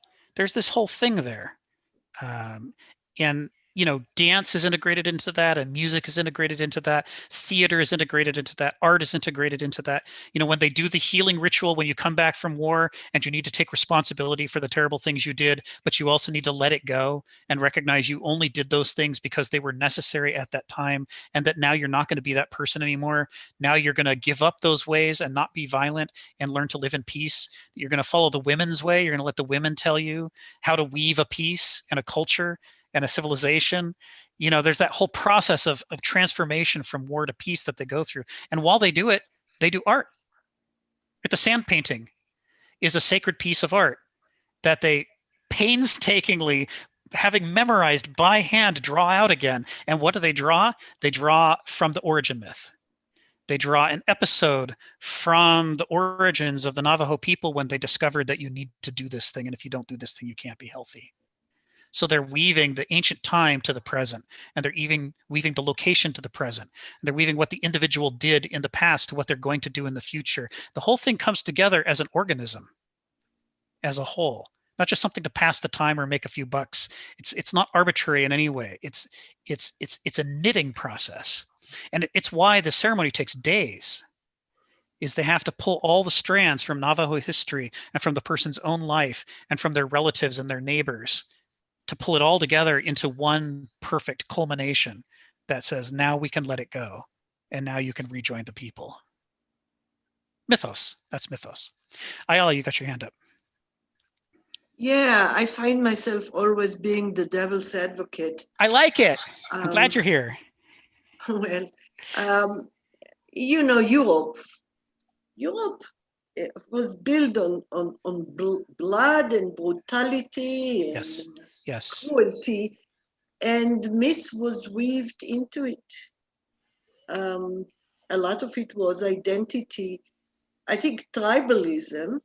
thing there. And dance is integrated into that, and music is integrated into that, theater is integrated into that, art is integrated into that. When they do the healing ritual, when you come back from war and you need to take responsibility for the terrible things you did, but you also need to let it go and recognize you only did those things because they were necessary at that time, and that now you're not going to be that person anymore. Now you're going to give up those ways and not be violent and learn to live in peace. You're going to follow the women's way. You're going to let the women tell you how to weave a peace and a culture and a civilization. There's that whole process of transformation from war to peace that they go through. And while they do it, they do art. The sand painting is a sacred piece of art that they painstakingly, having memorized by hand, draw out again. And what do they draw? They draw from the origin myth. They draw an episode from the origins of the Navajo people when they discovered that you need to do this thing. And if you don't do this thing, you can't be healthy. So they're weaving the ancient time to the present, and they're even weaving the location to the present. And they're weaving what the individual did in the past to what they're going to do in the future. The whole thing comes together as an organism, as a whole, not just something to pass the time or make a few bucks. It's not arbitrary in any way. It's a knitting process, and it's why the ceremony takes days. Is they have to pull all the strands from Navajo history and from the person's own life and from their relatives and their neighbors, to pull it all together into one perfect culmination that says, now we can let it go, and now you can rejoin the people. Mythos, that's mythos. Ayala, you got your hand up. Yeah, I find myself always being the devil's advocate. I like it. I'm glad you're here. Well, Europe was built on blood and brutality and yes. cruelty, and myth was weaved into it. A lot of it was identity. I think tribalism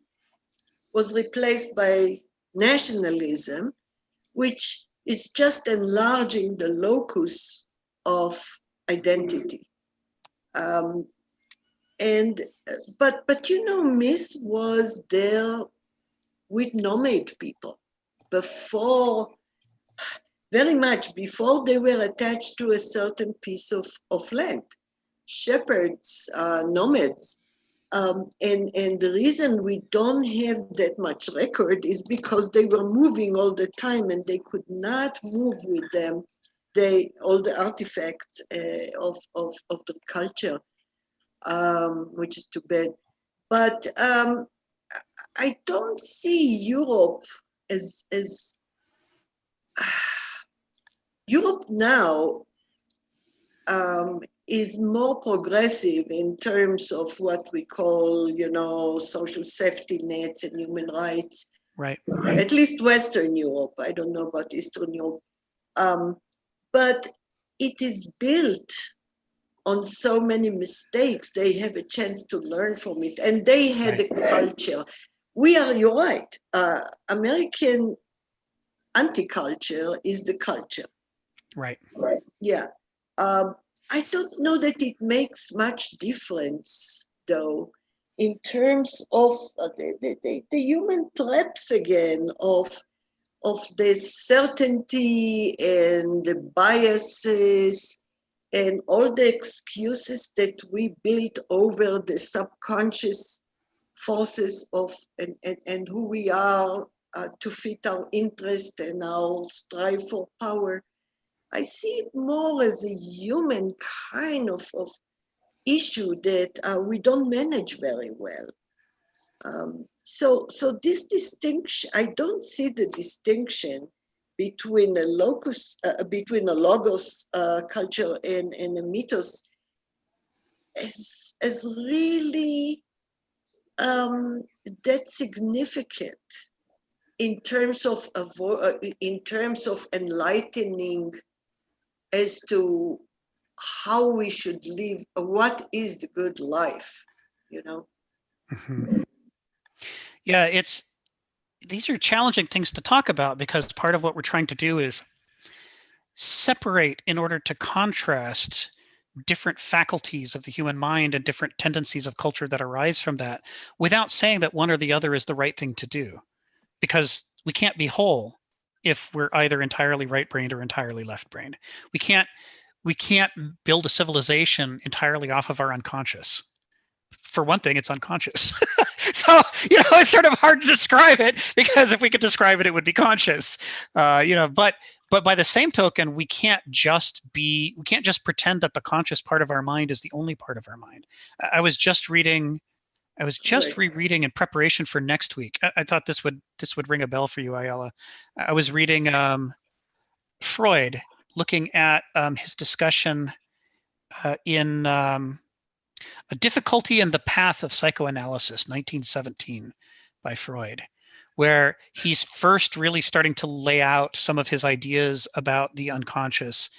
was replaced by nationalism, which is just enlarging the locus of identity. But myth was there with nomad people very much before they were attached to a certain piece of land. Shepherds, nomads. And the reason we don't have that much record is because they were moving all the time, and they could not move with them all the artifacts of the culture, which is too bad. But I don't see Europe as Europe now is more progressive in terms of what we call, social safety nets and human rights. Right. At least Western Europe. I don't know about Eastern Europe. But it is built on so many mistakes. They have a chance to learn from it. And they had a culture. You're right. American anti-culture is the culture. Right. Yeah. I don't know that it makes much difference, though, in terms of the human traps again of the certainty and the biases and all the excuses that we built over the subconscious forces of and who we are to fit our interest and our strive for power. I see it more as a human kind of issue that we don't manage very well. So this distinction, I don't see the distinction between a logos culture and a mythos as really that significant in terms of enlightening as to how we should live, what is the good life, you know? Mhm. Yeah, these are challenging things to talk about because part of what we're trying to do is separate in order to contrast different faculties of the human mind and different tendencies of culture that arise from that without saying that one or the other is the right thing to do, because we can't be whole if we're either entirely right-brained or entirely left-brained. We can't build a civilization entirely off of our unconscious. For one thing, it's unconscious. So, it's sort of hard to describe it, because if we could describe it, it would be conscious. But by the same token, we can't just pretend that the conscious part of our mind is the only part of our mind. I was just reading rereading in preparation for next week. I thought this would ring a bell for you, Ayala. I was reading Freud, looking at his discussion in A Difficulty in the Path of Psychoanalysis, 1917, by Freud, where he's first really starting to lay out some of his ideas about the unconscious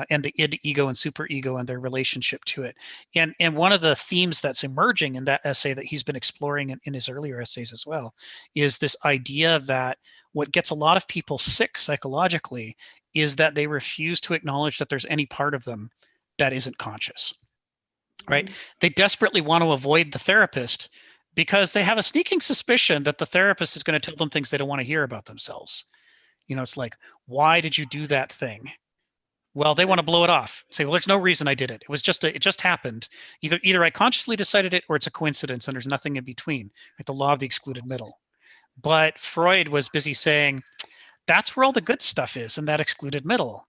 and the id, ego, and superego and their relationship to it. And one of the themes that's emerging in that essay that he's been exploring in his earlier essays as well is this idea that what gets a lot of people sick psychologically is that they refuse to acknowledge that there's any part of them that isn't conscious, right? They desperately want to avoid the therapist because they have a sneaking suspicion that the therapist is going to tell them things they don't want to hear about themselves. It's like, why did you do that thing? Well, they want to blow it off. Say, well, there's no reason I did it. It just happened. Either I consciously decided it or it's a coincidence and there's nothing in between. Right? The law of the excluded middle. But Freud was busy saying, that's where all the good stuff is, in that excluded middle.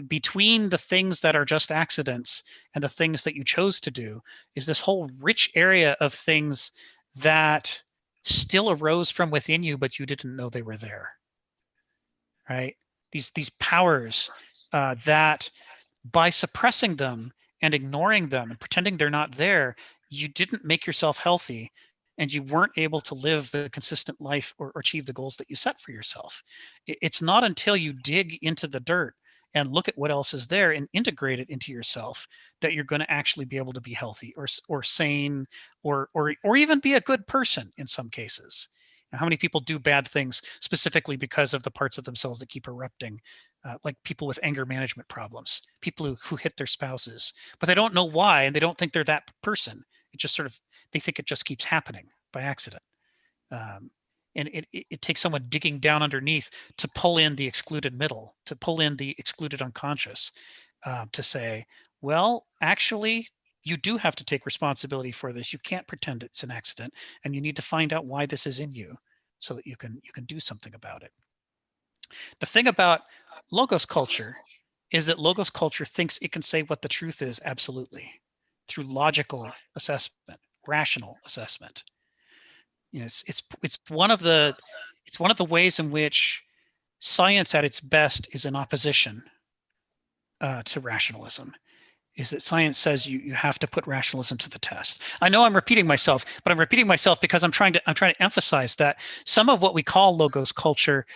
Between the things that are just accidents and the things that you chose to do is this whole rich area of things that still arose from within you, but you didn't know they were there, right? These powers that by suppressing them and ignoring them and pretending they're not there, you didn't make yourself healthy and you weren't able to live the consistent life or achieve the goals that you set for yourself. It's not until you dig into the dirt and look at what else is there and integrate it into yourself that you're going to actually be able to be healthy or sane or even be a good person in some cases. How many people do bad things specifically because of the parts of themselves that keep erupting, like people with anger management problems, people who hit their spouses, but they don't know why and they don't think they're that person. It just they think it just keeps happening by accident. And it takes someone digging down underneath to pull in the excluded middle, to pull in the excluded unconscious, to say, well, actually, you do have to take responsibility for this. You can't pretend it's an accident, and you need to find out why this is in you so that you can do something about it. The thing about logos culture is that logos culture thinks it can say what the truth is absolutely through logical assessment, rational assessment. It's one of the ways in which science at its best is in opposition to rationalism. Is that science says you have to put rationalism to the test. I know I'm repeating myself, but I'm repeating myself because I'm trying to emphasize that some of what we call logos culture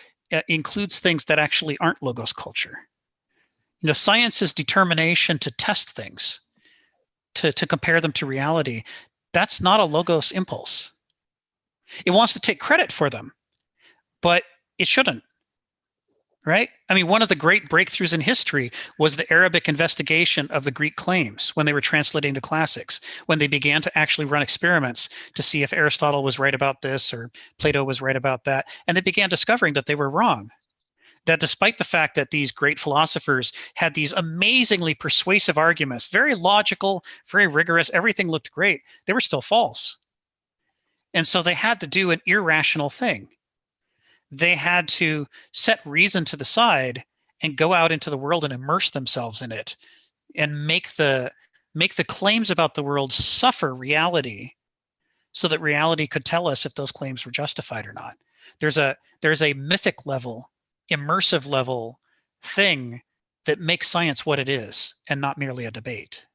includes things that actually aren't logos culture. Science's determination to test things, to compare them to reality, that's not a logos impulse. It wants to take credit for them, but it shouldn't. Right? I mean, one of the great breakthroughs in history was the Arabic investigation of the Greek claims when they were translating the classics, when they began to actually run experiments to see if Aristotle was right about this or Plato was right about that. And they began discovering that they were wrong. That despite the fact that these great philosophers had these amazingly persuasive arguments, very logical, very rigorous, everything looked great, they were still false. And so they had to do an irrational thing. They had to set reason to the side and go out into the world and immerse themselves in it and make the claims about the world suffer reality so that reality could tell us if those claims were justified or not. There's a mythic level, immersive level thing that makes science what it is and not merely a debate.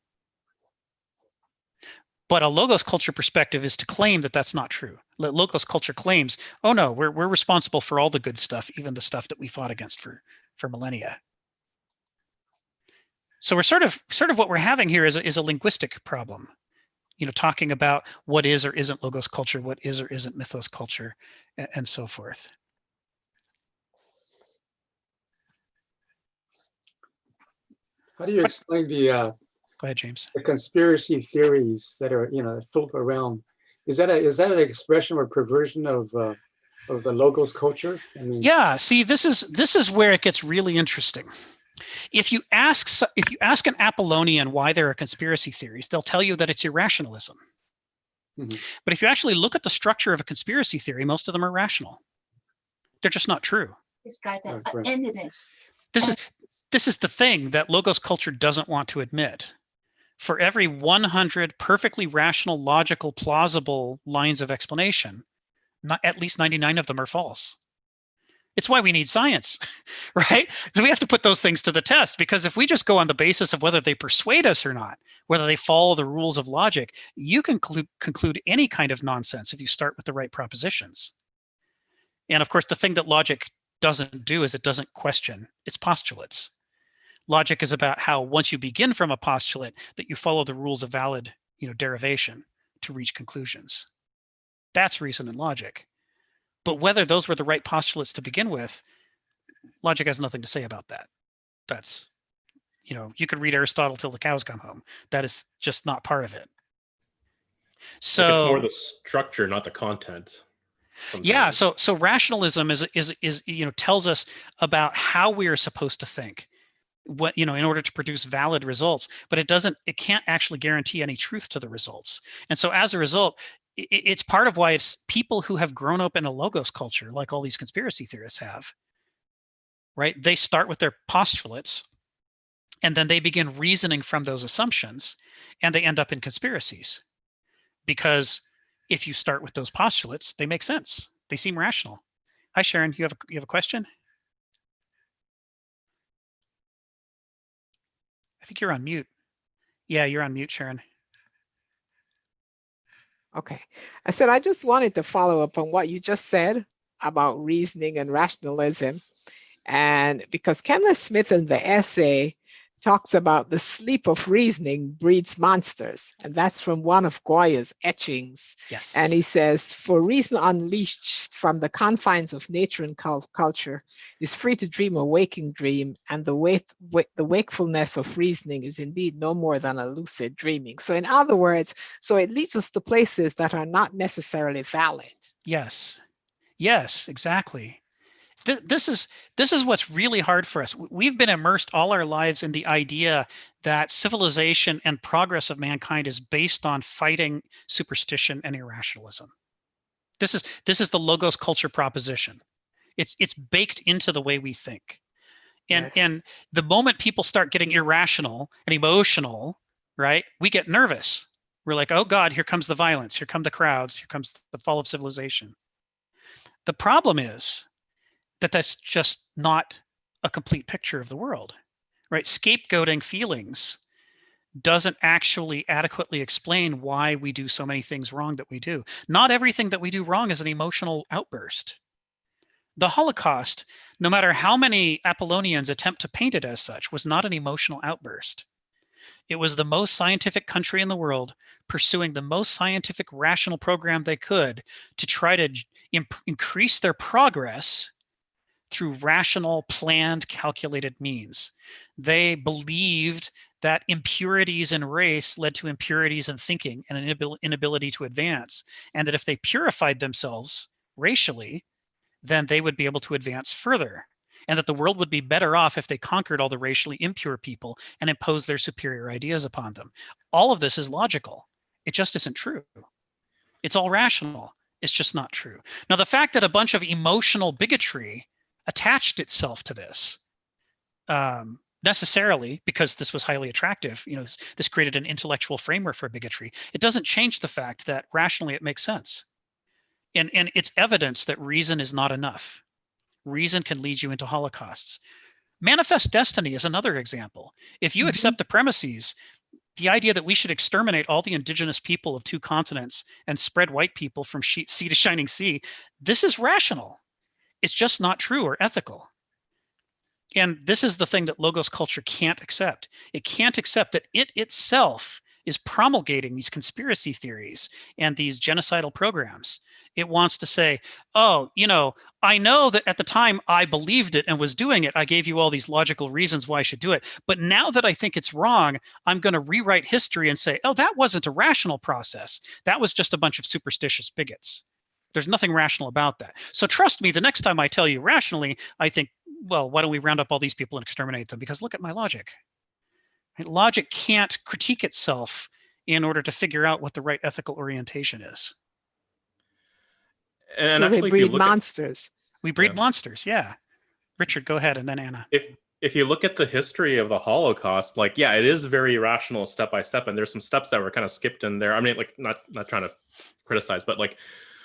But a logos culture perspective is to claim that that's not true. Logos culture claims, oh no, we're responsible for all the good stuff, even the stuff that we fought against for millennia. So we're sort of what we're having here is a linguistic problem. You know, talking about what is or isn't logos culture, what is or isn't mythos culture, and so forth. How do you explain the Go ahead, James. the conspiracy theories that are, that float around? Is that an expression or perversion of the logos culture? I mean, yeah. See, this is where it gets really interesting. If you ask an Apollonian why there are conspiracy theories, they'll tell you that it's irrationalism. Mhm. But if you actually look at the structure of a conspiracy theory, most of them are rational. They're just not true. It's got that right. endless. This is the thing that logos culture doesn't want to admit. For every 100 perfectly rational, logical, plausible lines of explanation, at least 99 of them are false. It's why we need science, right? So we have to put those things to the test, because if we just go on the basis of whether they persuade us or not, whether they follow the rules of logic, you can conclude any kind of nonsense if you start with the right propositions. And of course, the thing that logic doesn't do is it doesn't question its postulates. Logic is about how once you begin from a postulate that you follow the rules of valid, derivation to reach conclusions. That's reason and logic. But whether those were the right postulates to begin with, logic has nothing to say about that. That's, you could read Aristotle till the cows come home. That is just not part of it. So Like it's more the structure, not the content. Sometimes. Yeah. So rationalism is tells us about how we are supposed to think, what in order to produce valid results, but it can't actually guarantee any truth to the results. And so as a result, it's part of why it's people who have grown up in a logos culture, like all these conspiracy theorists have, right? They start with their postulates and then they begin reasoning from those assumptions and they end up in conspiracies. Because if you start with those postulates, they make sense. They seem rational. Hi, Sharon, you have a question? I think you're on mute. Yeah, you're on mute, Sharon. Okay. I said, I just wanted to follow up on what you just said about reasoning and rationalism. And because Kenneth Smith in the essay talks about the sleep of reasoning breeds monsters. And that's from one of Goya's etchings. Yes. And he says, for reason unleashed from the confines of nature and culture is free to dream a waking dream. And the wakefulness of reasoning is indeed no more than a lucid dreaming. So in other words, so it leads us to places that are not necessarily valid. Yes. Yes, exactly. This is what's really hard for us. We've been immersed all our lives in the idea that civilization and progress of mankind is based on fighting superstition and irrationalism. This is the logos culture proposition. It's baked into the way we think. And the moment people start getting irrational and emotional, right, we get nervous. We're like, oh God, here comes the violence, here come the crowds, here comes the fall of civilization. The problem is that's just not a complete picture of the world, right? Scapegoating feelings doesn't actually adequately explain why we do so many things wrong that we do. Not everything that we do wrong is an emotional outburst. The Holocaust, no matter how many Apollonians attempt to paint it as such, was not an emotional outburst. It was the most scientific country in the world pursuing the most scientific rational program they could to try to increase their progress through rational, planned, calculated means. They believed that impurities in race led to impurities in thinking and an inability to advance, and that if they purified themselves racially, then they would be able to advance further, and that the world would be better off if they conquered all the racially impure people and imposed their superior ideas upon them. All of this is logical. It just isn't true. It's all rational. It's just not true. Now, the fact that a bunch of emotional bigotry attached itself to this necessarily because this was highly attractive. This created an intellectual framework for bigotry. It doesn't change the fact that rationally it makes sense. And it's evidence that reason is not enough. Reason can lead you into holocausts. Manifest destiny is another example. If you accept the premises, the idea that we should exterminate all the indigenous people of 2 continents and spread white people from sea to shining sea, this is rational. It's just not true or ethical. And this is the thing that logos culture can't accept. It can't accept that it itself is promulgating these conspiracy theories and these genocidal programs. It wants to say, oh, I know that at the time I believed it and was doing it. I gave you all these logical reasons why I should do it. But now that I think it's wrong, I'm going to rewrite history and say, oh, that wasn't a rational process. That was just a bunch of superstitious bigots. There's nothing rational about that. So trust me, the next time I tell you rationally, I think, well, why don't we round up all these people and exterminate them? Because look at my logic. Logic can't critique itself in order to figure out what the right ethical orientation is. And so actually, they breed monsters. We breed monsters, yeah. Richard, go ahead, and then Anna. If you look at the history of the Holocaust, like, yeah, it is very rational step by step, and there's some steps that were kind of skipped in there. I mean, like, not trying to criticize, but like,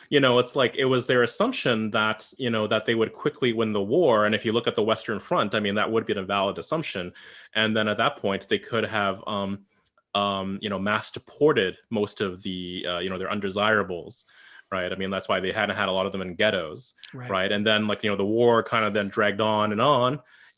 it's like it was their assumption that, that they would quickly win the war. And if you look at the Western Front, I mean, that would be a valid assumption. And then at that point, they could have, mass deported most of the, their undesirables, right? I mean, that's why they hadn't had a lot of them in ghettos, right? And then, like, the war kind of then dragged on,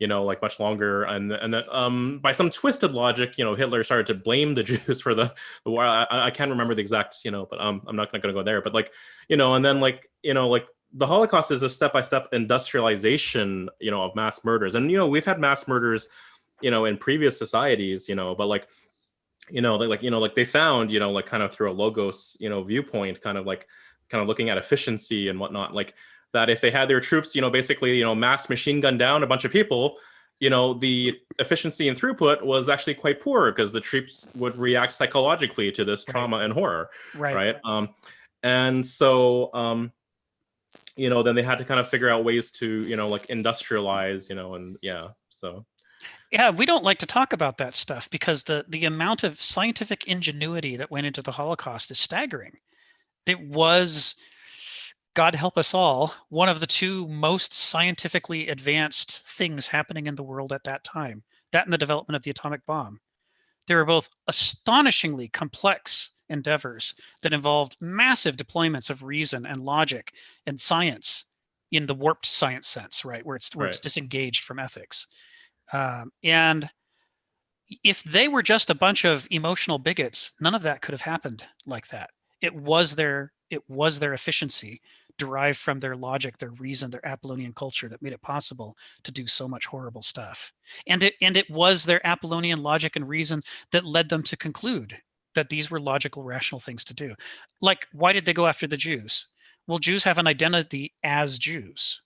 like much longer. And then by some twisted logic, Hitler started to blame the Jews for the war. I can't remember the exact, but I'm not going to go there. But like, and then like, like the Holocaust is a step-by-step industrialization, of mass murders. And, we've had mass murders, in previous societies, but like, like they found, like kind of through a logos, viewpoint, kind of looking at efficiency and whatnot, like, that if they had their troops, basically, mass machine gun down a bunch of people, the efficiency and throughput was actually quite poor because the troops would react psychologically to this trauma and horror. Right. And so, then they had to kind of figure out ways to, like industrialize, and so. Yeah, we don't like to talk about that stuff because the amount of scientific ingenuity that went into the Holocaust is staggering. It was, God help us all, one of the 2 most scientifically advanced things happening in the world at that time, that and the development of the atomic bomb. They were both astonishingly complex endeavors that involved massive deployments of reason and logic and science in the warped science sense, right, where it's disengaged from ethics. And if they were just a bunch of emotional bigots, none of that could have happened like that. It was their efficiency derived from their logic, their reason, their Apollonian culture that made it possible to do so much horrible stuff. And it was their Apollonian logic and reason that led them to conclude that these were logical, rational things to do. Like, why did they go after the Jews? Well, Jews have an identity as Jews,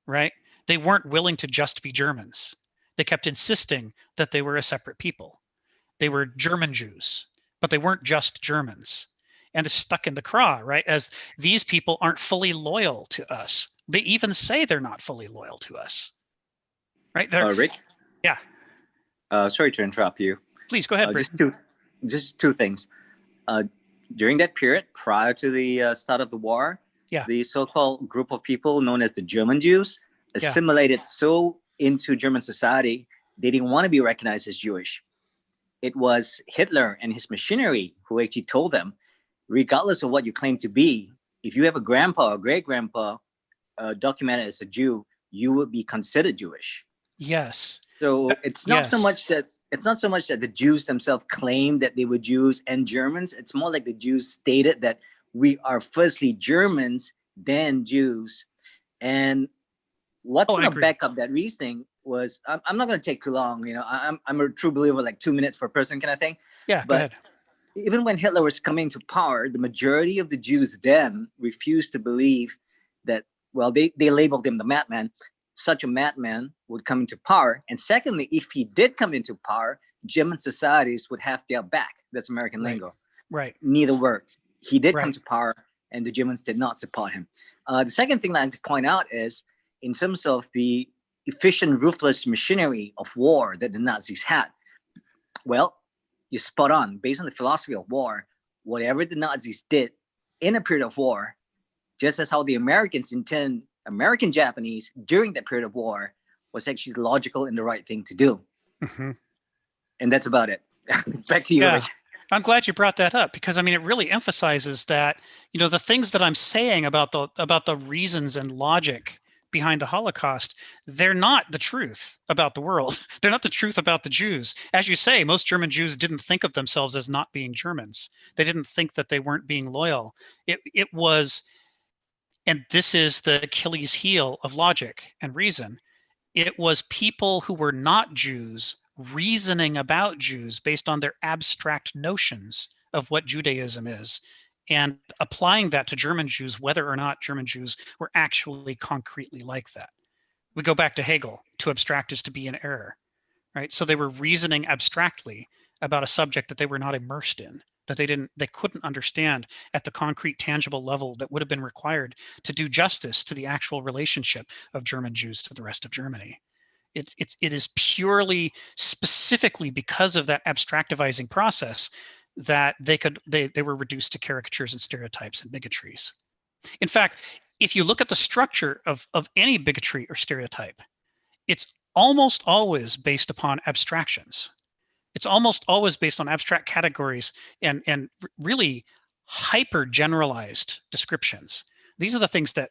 right? They weren't willing to just be Germans. They kept insisting that they were a separate people. They were German Jews, but they weren't just Germans. And it's stuck in the craw, right? As these people aren't fully loyal to us. They even say they're not fully loyal to us, right? Rick? Yeah. Sorry to interrupt you. Please, go ahead, just two things. During that period, prior to the start of the war, the so-called group of people known as the German Jews assimilated so into German society, they didn't want to be recognized as Jewish. It was Hitler and his machinery who actually told them, regardless of what you claim to be, if you have a grandpa or great-grandpa documented as a Jew, you would be considered Jewish. Yes. So it's not so much that the Jews themselves claimed that they were Jews and Germans. It's more like the Jews stated that we are firstly Germans, then Jews. And what's going to back up that reasoning was, I'm not going to take too long. I'm a true believer, like 2 minutes per person kind of thing. Yeah, go ahead. Even when Hitler was coming to power, the majority of the Jews then refused to believe that, well, they labeled him the madman. Such a madman would come into power. And secondly, if he did come into power, German societies would have their back. That's American lingo. Right. Neither worked. He did come to power, and the Germans did not support him. The second thing that I like to point out is, in terms of the efficient, ruthless machinery of war that the Nazis had. Well, you're spot on. Based on the philosophy of war, whatever the Nazis did in a period of war, just as how the Americans intend American Japanese during that period of war, was actually logical and the right thing to do. Mm-hmm. And that's about it. Back to you, Yeah. Rich. I'm glad you brought that up, because I mean, it really emphasizes that, you know, the things that I'm saying about the reasons and logic behind the Holocaust, they're not the truth about the world. They're not the truth about the Jews. As you say, most German Jews didn't think of themselves as not being Germans. They didn't think that they weren't being loyal. It was, and this is the Achilles heel of logic and reason, it was people who were not Jews reasoning about Jews based on their abstract notions of what Judaism is, and applying that to German Jews, whether or not German Jews were actually concretely like that. We go back to Hegel: to abstract is to be in error, right? So they were reasoning abstractly about a subject that they were not immersed in, that they couldn't understand at the concrete, tangible level that would have been required to do justice to the actual relationship of German Jews to the rest of Germany. It is purely, specifically because of that abstractivizing process that they were reduced to caricatures and stereotypes and bigotries. In fact, if you look at the structure of any bigotry or stereotype, it's almost always based upon abstractions. It's almost always based on abstract categories and really hyper generalized descriptions. These are the things that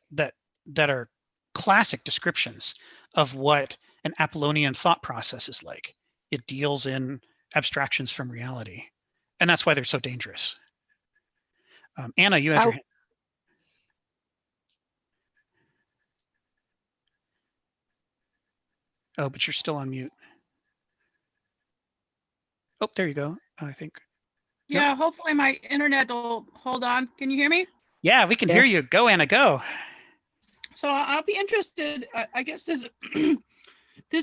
are classic descriptions of what an Apollonian thought process is like. It deals in abstractions from reality, and that's why they're so dangerous. Anna, you had your hand. Oh, but you're still on mute. Oh, there you go, I think. Yeah, Yep. hopefully my internet will hold on. Can you hear me? Yeah, we can hear you. Go, Anna, go. So I'll be interested, I guess this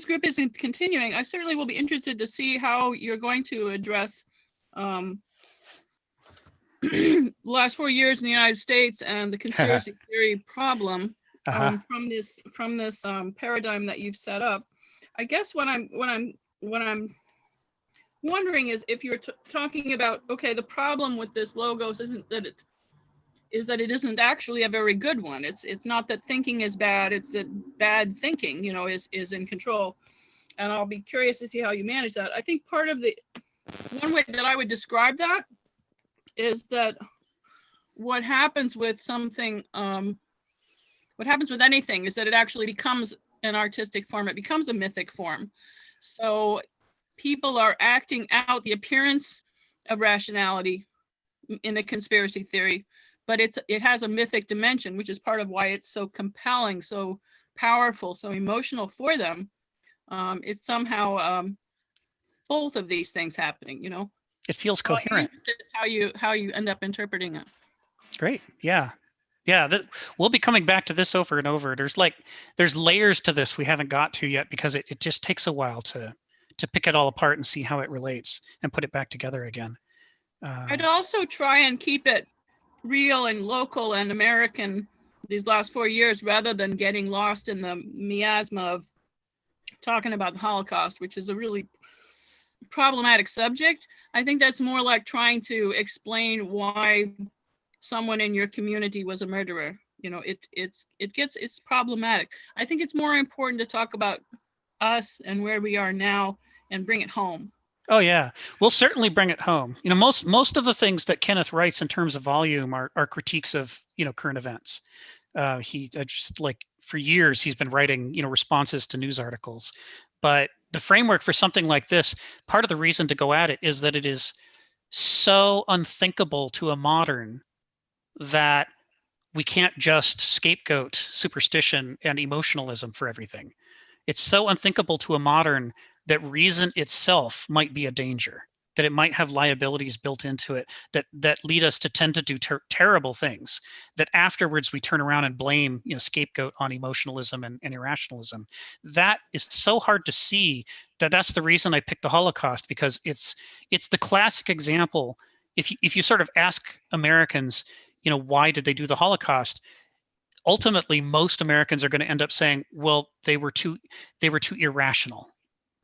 group isn't continuing. I certainly will be interested to see how you're going to address the last 4 years in the United States and the conspiracy theory problem from this paradigm that you've set up. I guess what I'm wondering is if you're talking about, okay, the problem with this logos isn't that it isn't actually a very good one. It's not that thinking is bad, it's that bad thinking, you know, is in control. And I'll be curious to see how you manage that. I think part of the one way that I would describe that is that what happens with something, what happens with anything is that it actually becomes an artistic form, it becomes a mythic form. So people are acting out the appearance of rationality in a conspiracy theory, but it has a mythic dimension, which is part of why it's so compelling, so powerful, so emotional for them. It's somehow both of these things happening, you know. It feels coherent. How you end up interpreting it. Great. Yeah. We'll be coming back to this over and over. There's layers to this we haven't got to yet, because it just takes a while to pick it all apart and see how it relates and put it back together again. I'd also try and keep it real and local and American these last 4 years, rather than getting lost in the miasma of talking about the Holocaust, which is a really problematic subject. I think that's more like trying to explain why someone in your community was a murderer. You know, it's problematic. I think it's more important to talk about us and where we are now and bring it home. Oh yeah, we'll certainly bring it home. You know, most of the things that Kenneth writes in terms of volume are critiques of, you know, current events. He just, like, for years he's been writing, you know, responses to news articles. But the framework for something like this, part of the reason to go at it is that it is so unthinkable to a modern that we can't just scapegoat superstition and emotionalism for everything. It's so unthinkable to a modern that reason itself might be a danger, that it might have liabilities built into it that lead us to tend to do terrible things, that afterwards we turn around and blame, you know, scapegoat on emotionalism and irrationalism. That is so hard to see. That's the reason I picked the Holocaust, because it's the classic example. If you sort of ask Americans, you know, why did they do the Holocaust? ultimately most Americans are going to end up saying, well, they were too irrational,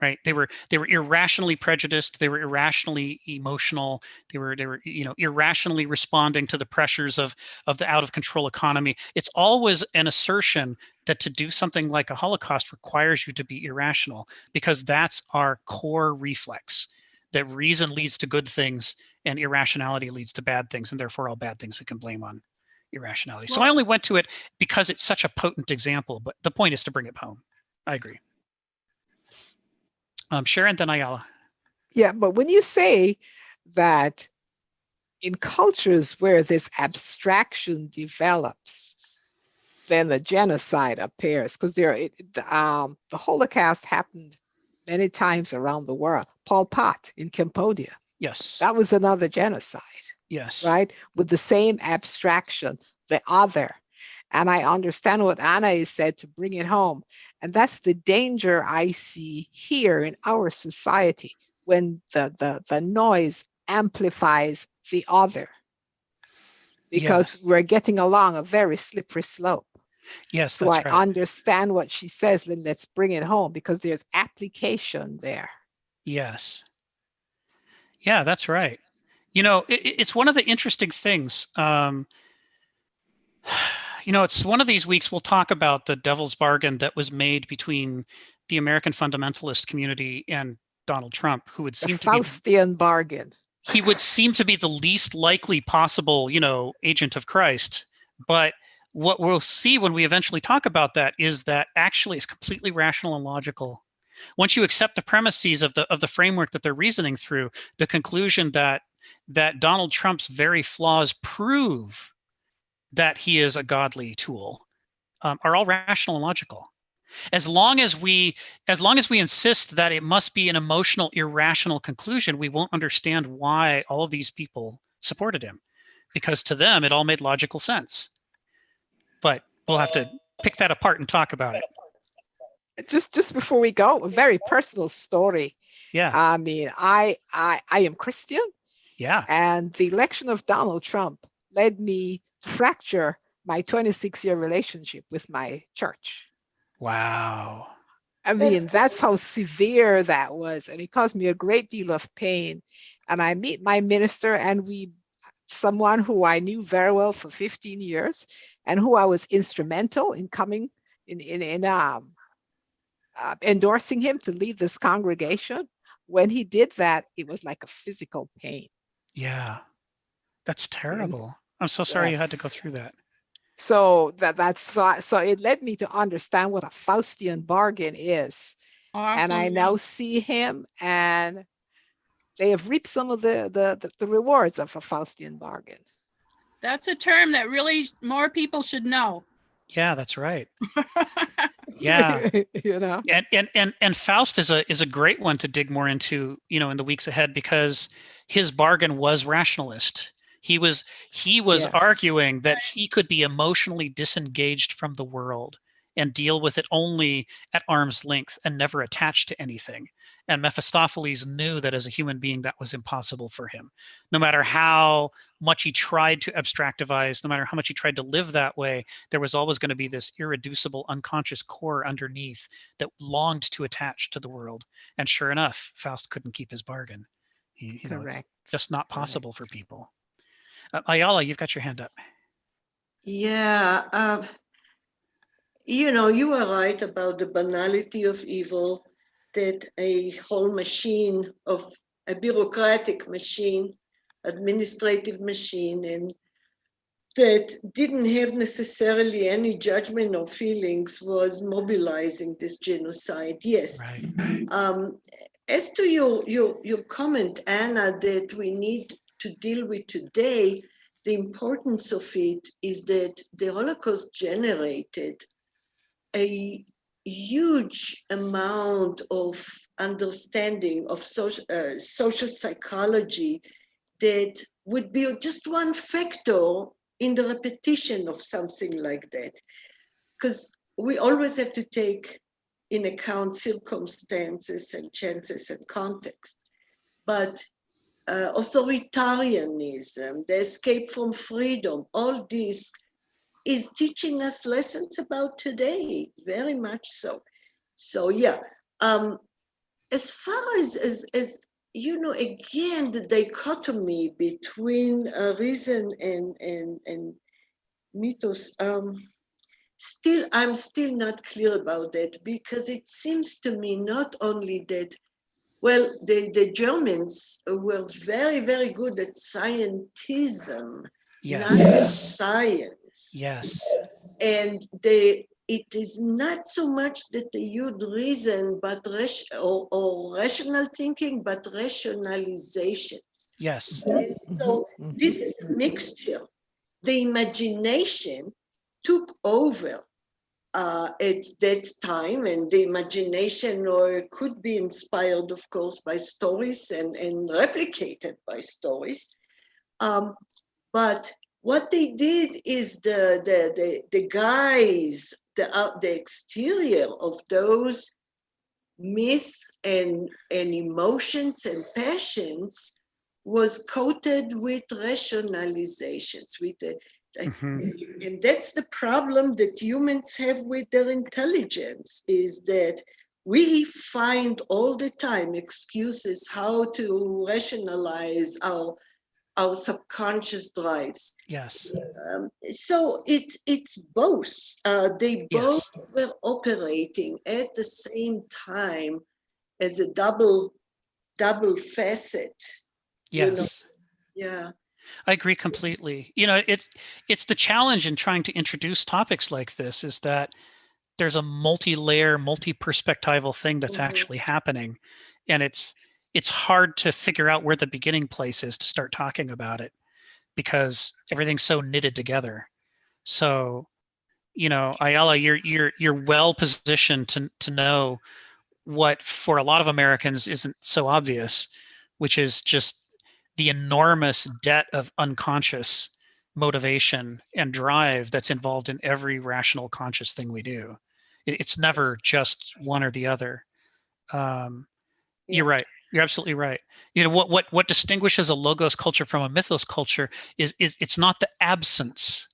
right? They were irrationally prejudiced. They were irrationally emotional. They were irrationally responding to the pressures of the out of control economy. It's always an assertion that to do something like a Holocaust requires you to be irrational, because that's our core reflex, that reason leads to good things and irrationality leads to bad things, and therefore all bad things we can blame on irrationality. So I only went to it because it's such a potent example, but the point is to bring it home. I agree. Sharon, then Ayala. Yeah, but when you say that in cultures where this abstraction develops, then the genocide appears, because the Holocaust happened many times around the world. Pol Pot in Cambodia. Yes. That was another genocide. Yes. Right? With the same abstraction, the other. And I understand what Anna has said to bring it home. And that's the danger I see here in our society, when the noise amplifies the other, because we're getting along a very slippery slope. Yes, so I understand what she says, then let's bring it home, because there's application there. Yes. Yeah, that's right. It's one of the interesting things. It's one of these weeks we'll talk about the devil's bargain that was made between the American fundamentalist community and Donald Trump, who would seem to be Faustian bargain. He would seem to be the least likely possible, agent of Christ. But what we'll see when we eventually talk about that is that actually it's completely rational and logical. Once you accept the premises of the framework that they're reasoning through, the conclusion that Donald Trump's very flaws prove that he is a godly tool, are all rational and logical. As long as we insist that it must be an emotional, irrational conclusion, we won't understand why all of these people supported him, because to them it all made logical sense. But we'll have to pick that apart and talk about it. Just before we go, a very personal story. Yeah. I mean, I am Christian. Yeah. And the election of Donald Trump led me to fracture my 26-year relationship with my church. Wow. I mean, that's how severe that was. And it caused me a great deal of pain. And I meet my minister, and someone who I knew very well for 15 years and who I was instrumental in coming in endorsing him to lead this congregation. When he did that, it was like a physical pain. Yeah, that's terrible. I'm so sorry you had to go through that. So so it led me to understand what a Faustian bargain is. And I now see him, and they have reaped some of the rewards of a Faustian bargain. That's a term that really more people should know. Yeah, that's right. Yeah. And Faust is a great one to dig more into, in the weeks ahead, because his bargain was rationalist. He was arguing that he could be emotionally disengaged from the world and deal with it only at arm's length and never attached to anything. And Mephistopheles knew that as a human being, that was impossible for him. No matter how much he tried to abstractivize, no matter how much he tried to live that way, there was always going to be this irreducible, unconscious core underneath that longed to attach to the world. And sure enough, Faust couldn't keep his bargain. It's just not possible for people. Ayala, you've got your hand up. Yeah. You are right about the banality of evil, that a whole machine of a bureaucratic machine, administrative machine, and that didn't have necessarily any judgment or feelings was mobilizing this genocide. Yes. Right. As to your comment, Anna, that we need to deal with today, the importance of it is that the Holocaust generated a huge amount of understanding of social psychology that would be just one factor in the repetition of something like that. Because we always have to take in account circumstances and chances and context. But authoritarianism, the escape from freedom, all these is teaching us lessons about today, very much so. So yeah, as far as you know, again, the dichotomy between reason and mythos, I'm still not clear about that, because it seems to me not only that, well, the Germans were very, very good at scientism, not science. Yes. And it is not so much that they use reason, but or rational thinking, but rationalizations. Yes. So this is a mixture. The imagination took over at that time, and the imagination could be inspired, of course, by stories and replicated by stories. But what they did is the guise, the exterior of those myths and emotions and passions was coated with rationalizations, with and that's the problem that humans have with their intelligence, is that we find all the time excuses how to rationalize our subconscious drives. Yes. So it's both. They both were operating at the same time as a double facet. Yes. You know? Yeah. I agree completely. You know, it's the challenge in trying to introduce topics like this, is that there's a multi-layer, multi-perspectival thing that's actually happening, and it's hard to figure out where the beginning place is to start talking about it, because everything's so knitted together. So, you know, Ayala, you're well positioned to know what for a lot of Americans isn't so obvious, which is just the enormous debt of unconscious motivation and drive that's involved in every rational conscious thing we do. It's never just one or the other. You're right. You're absolutely right. You know, what distinguishes a logos culture from a mythos culture is it's not the absence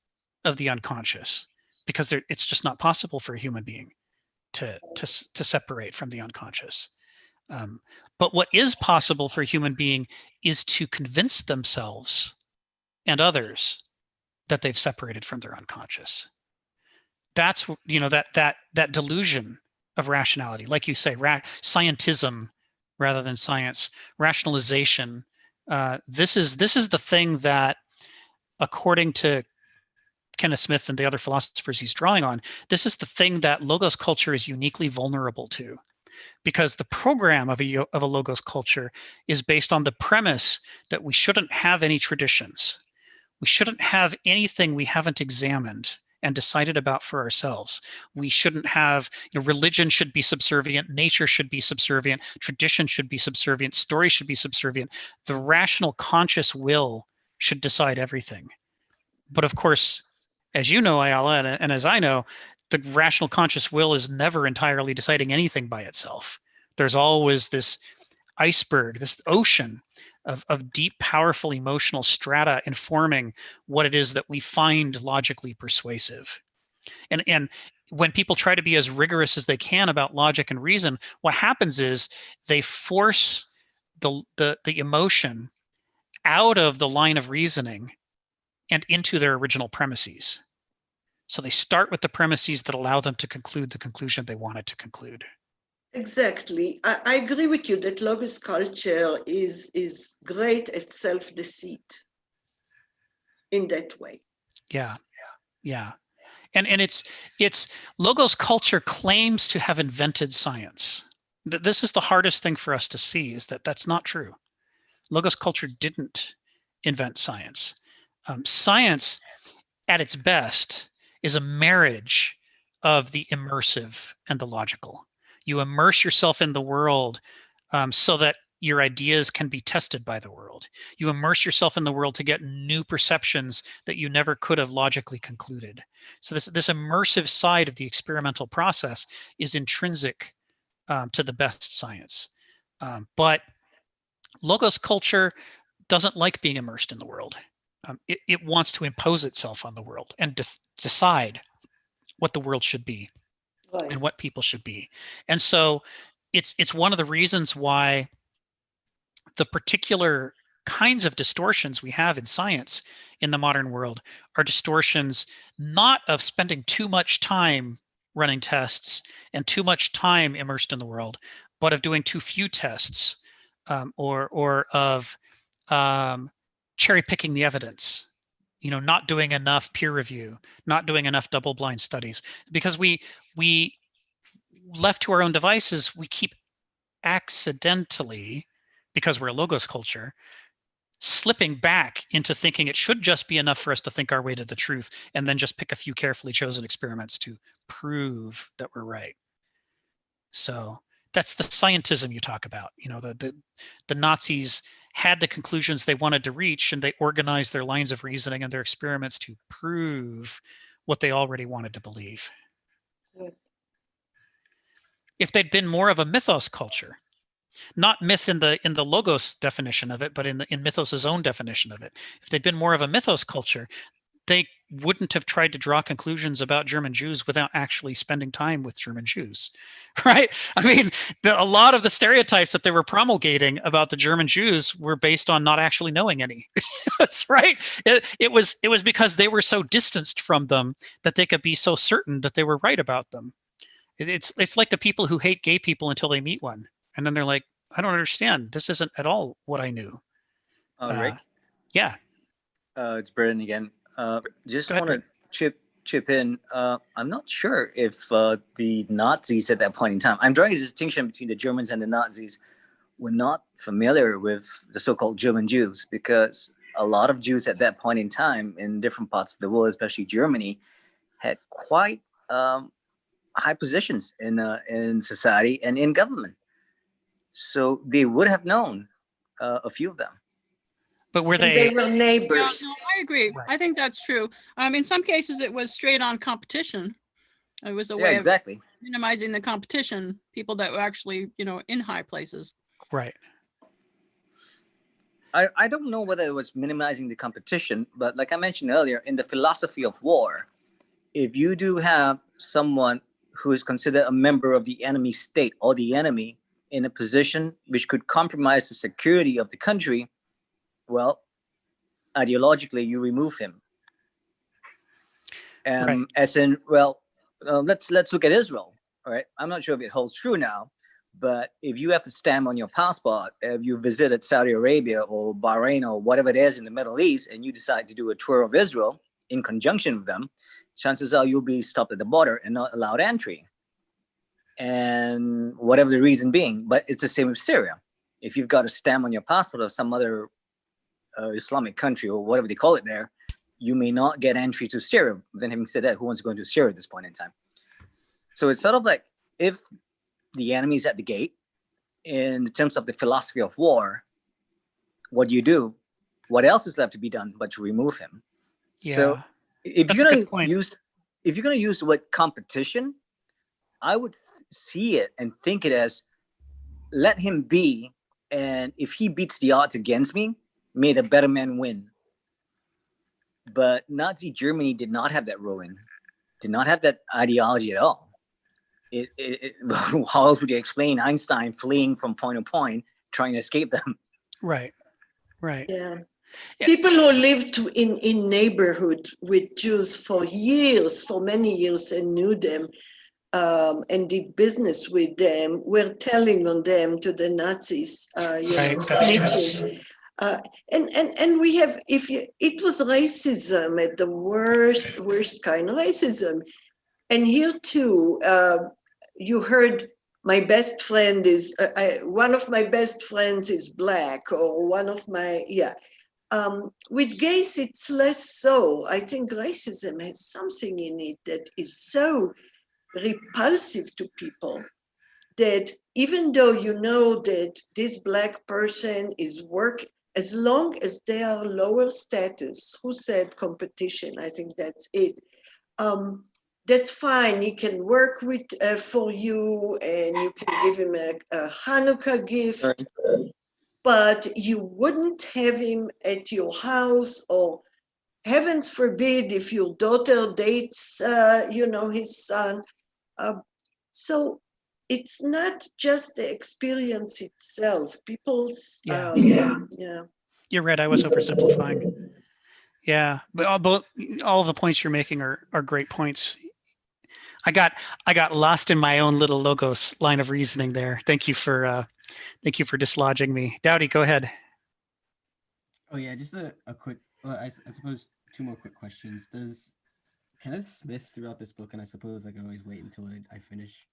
of the unconscious, because it's just not possible for a human being to separate from the unconscious. But what is possible for a human being is to convince themselves and others that they've separated from their unconscious. That's, you know, that delusion of rationality, like you say, scientism rather than science, rationalization. This is the thing that, according to Kenneth Smith and the other philosophers he's drawing on, this is the thing that logos culture is uniquely vulnerable to, because the program of a logos culture is based on the premise that we shouldn't have any traditions. We shouldn't have anything we haven't examined and decided about for ourselves. We shouldn't have, you know, religion should be subservient, nature should be subservient, tradition should be subservient, story should be subservient. The rational conscious will should decide everything. But of course, as you know, Ayala, and as I know, the rational conscious will is never entirely deciding anything by itself. There's always this iceberg, this ocean of deep, powerful emotional strata informing what it is that we find logically persuasive. And when people try to be as rigorous as they can about logic and reason, what happens is they force the emotion out of the line of reasoning and into their original premises. So they start with the premises that allow them to conclude the conclusion they wanted to conclude. Exactly. I agree with you that logos culture is great at self-deceit in that way. Yeah. And it's logos culture claims to have invented science. This is the hardest thing for us to see, is that that's not true. Logos culture didn't invent science. Science, at its best, is a marriage of the immersive and the logical. You immerse yourself in the world so that your ideas can be tested by the world. You immerse yourself in the world to get new perceptions that you never could have logically concluded. So this immersive side of the experimental process is intrinsic to the best science. But logos culture doesn't like being immersed in the world. It wants to impose itself on the world and decide what the world should be and what people should be. And so it's one of the reasons why the particular kinds of distortions we have in science in the modern world are distortions not of spending too much time running tests and too much time immersed in the world, but of doing too few tests, or of cherry picking the evidence, not doing enough peer review, not doing enough double-blind studies, because we left to our own devices, we keep accidentally, because we're a logos culture, slipping back into thinking it should just be enough for us to think our way to the truth and then just pick a few carefully chosen experiments to prove that we're right. So that's the scientism you talk about. The Nazis had the conclusions they wanted to reach, and they organized their lines of reasoning and their experiments to prove what they already wanted to believe. Good. If they'd been more of a mythos culture, not myth in the logos definition of it, but in mythos's own definition of it, if they'd been more of a mythos culture, they wouldn't have tried to draw conclusions about German Jews without actually spending time with German Jews, right? I mean, a lot of the stereotypes that they were promulgating about the German Jews were based on not actually knowing any. That's right. It was because they were so distanced from them that they could be so certain that they were right about them. It's like the people who hate gay people until they meet one, and then they're like, I don't understand. This isn't at all what I knew. Rick? Yeah. It's Brendan again. Just Go ahead, want to chip in. I'm not sure if the Nazis at that point in time, I'm drawing a distinction between the Germans and the Nazis, were not familiar with the so-called German Jews, because a lot of Jews at that point in time in different parts of the world, especially Germany, had quite high positions in society and in government. So they would have known a few of them. But were They were neighbors. Yeah, no, I agree. Right. I think that's true. In some cases, it was straight on competition. It was a way of minimizing the competition, people that were actually, in high places. Right. I don't know whether it was minimizing the competition, but like I mentioned earlier, in the philosophy of war, if you do have someone who is considered a member of the enemy state or the enemy in a position which could compromise the security of the country, well, ideologically, you remove him. Right. As in, let's look at Israel. All right, I'm not sure if it holds true now, but if you have a stamp on your passport, if you visited Saudi Arabia or Bahrain or whatever it is in the Middle East, and you decide to do a tour of Israel in conjunction with them, chances are you'll be stopped at the border and not allowed entry. And whatever the reason being, but it's the same with Syria. If you've got a stamp on your passport of some other Islamic country or whatever they call it there, you may not get entry to Syria. But then having said that, who wants to go into Syria at this point in time? So it's sort of like, if the enemy is at the gate, in terms of the philosophy of war, what do you do? What else is left to be done but to remove him? Yeah. So if you're going to use the word competition, I would see it and think it as, let him be, and if he beats the odds against me, may the better man win. But Nazi Germany did not have that ruling, did not have that ideology at all. How else would you explain Einstein fleeing from point to point, trying to escape them? Right. Yeah. People who lived in neighborhood with Jews for many years, and knew them, and did business with them, were telling on them to the Nazis, snitching. And we have, it was racism at the worst kind of racism. And here too, you heard my best friend is, one of my best friends is black, or one of my, with gays, it's less so. I think racism has something in it that is so repulsive to people, that even though you know that this black person is as long as they are lower status, who said competition? I think that's it. That's fine. He can work for you, and you can give him a Hanukkah gift, but you wouldn't have him at your house or heavens forbid if your daughter dates, his son. So it's not just the experience itself. People's, Yeah. yeah. You're right. I was oversimplifying. Yeah, but all of the points you're making are great points. I got lost in my own little logos line of reasoning there. Thank you for dislodging me. Dowdy, go ahead. Oh yeah, just a quick. Well, I suppose two more quick questions. Does Kenneth Smith throughout this book, and I suppose I can always wait until I finish.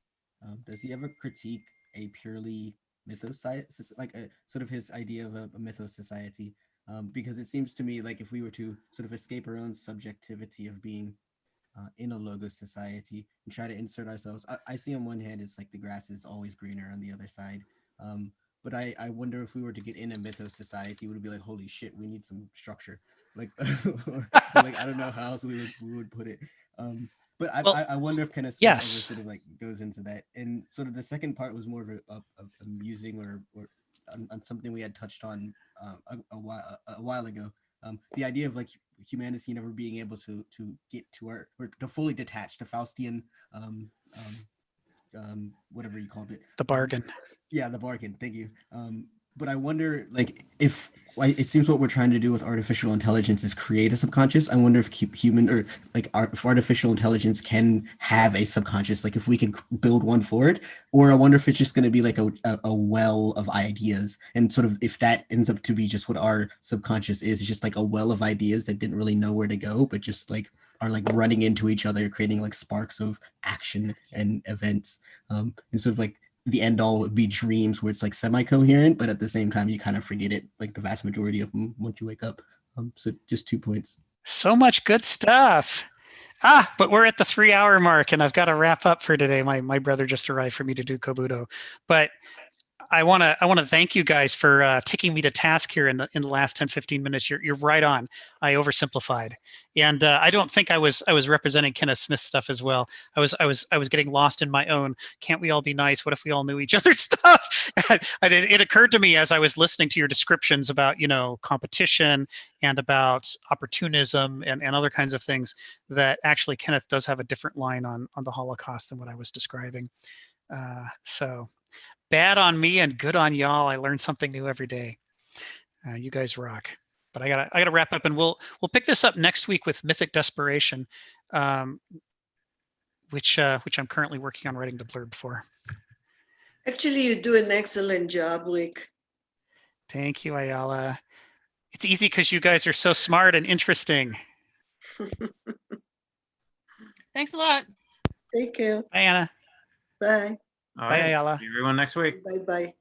Does he ever critique a purely mythos, like a sort of his idea of a mythos society? Because it seems to me like if we were to sort of escape our own subjectivity of being in a logos society and try to insert ourselves, I see on one hand it's like the grass is always greener on the other side. But I wonder if we were to get in a mythos society, would it be like, holy shit, we need some structure, like, like I don't know how else we would put it. But I wonder if Kenneth Smith ever sort of like goes into that. And sort of the second part was more of a musing or on something we had touched on a while ago. The idea of like humanity never being able to get to or to fully detach, the Faustian whatever you called it, the bargain. Yeah, the bargain. Thank you. But I wonder, like, if it seems what we're trying to do with artificial intelligence is create a subconscious. I wonder if human or like if artificial intelligence can have a subconscious, like if we can build one for it, or I wonder if it's just going to be like a well of ideas, and sort of if that ends up to be just what our subconscious is, it's just like a well of ideas that didn't really know where to go, but just like are like running into each other, creating like sparks of action and events, and sort of like the end all would be dreams where it's like semi-coherent, but at the same time you kind of forget it, like the vast majority of them once you wake up. So just 2 points. So much good stuff. But we're at the 3-hour mark and I've got to wrap up for today. My brother just arrived for me to do Kobudo. But I want to thank you guys for taking me to task here in the last 10-15 minutes. You're right on. I oversimplified, and I don't think I was representing Kenneth Smith stuff as well. I was getting lost in my own. Can't we all be nice? What if we all knew each other's stuff? It occurred to me as I was listening to your descriptions about competition and about opportunism and other kinds of things that actually Kenneth does have a different line on the Holocaust than what I was describing. So. Bad on me and good on y'all. I learn something new every day. You guys rock. But I gotta wrap up, and we'll pick this up next week with Mythic Desperation, which I'm currently working on writing the blurb for. Actually, you do an excellent job, Rick. Thank you, Ayala. It's easy because you guys are so smart and interesting. Thanks a lot. Take care. Bye, Anna. Bye. All Bye, right. Ayala. See everyone next week. Bye-bye.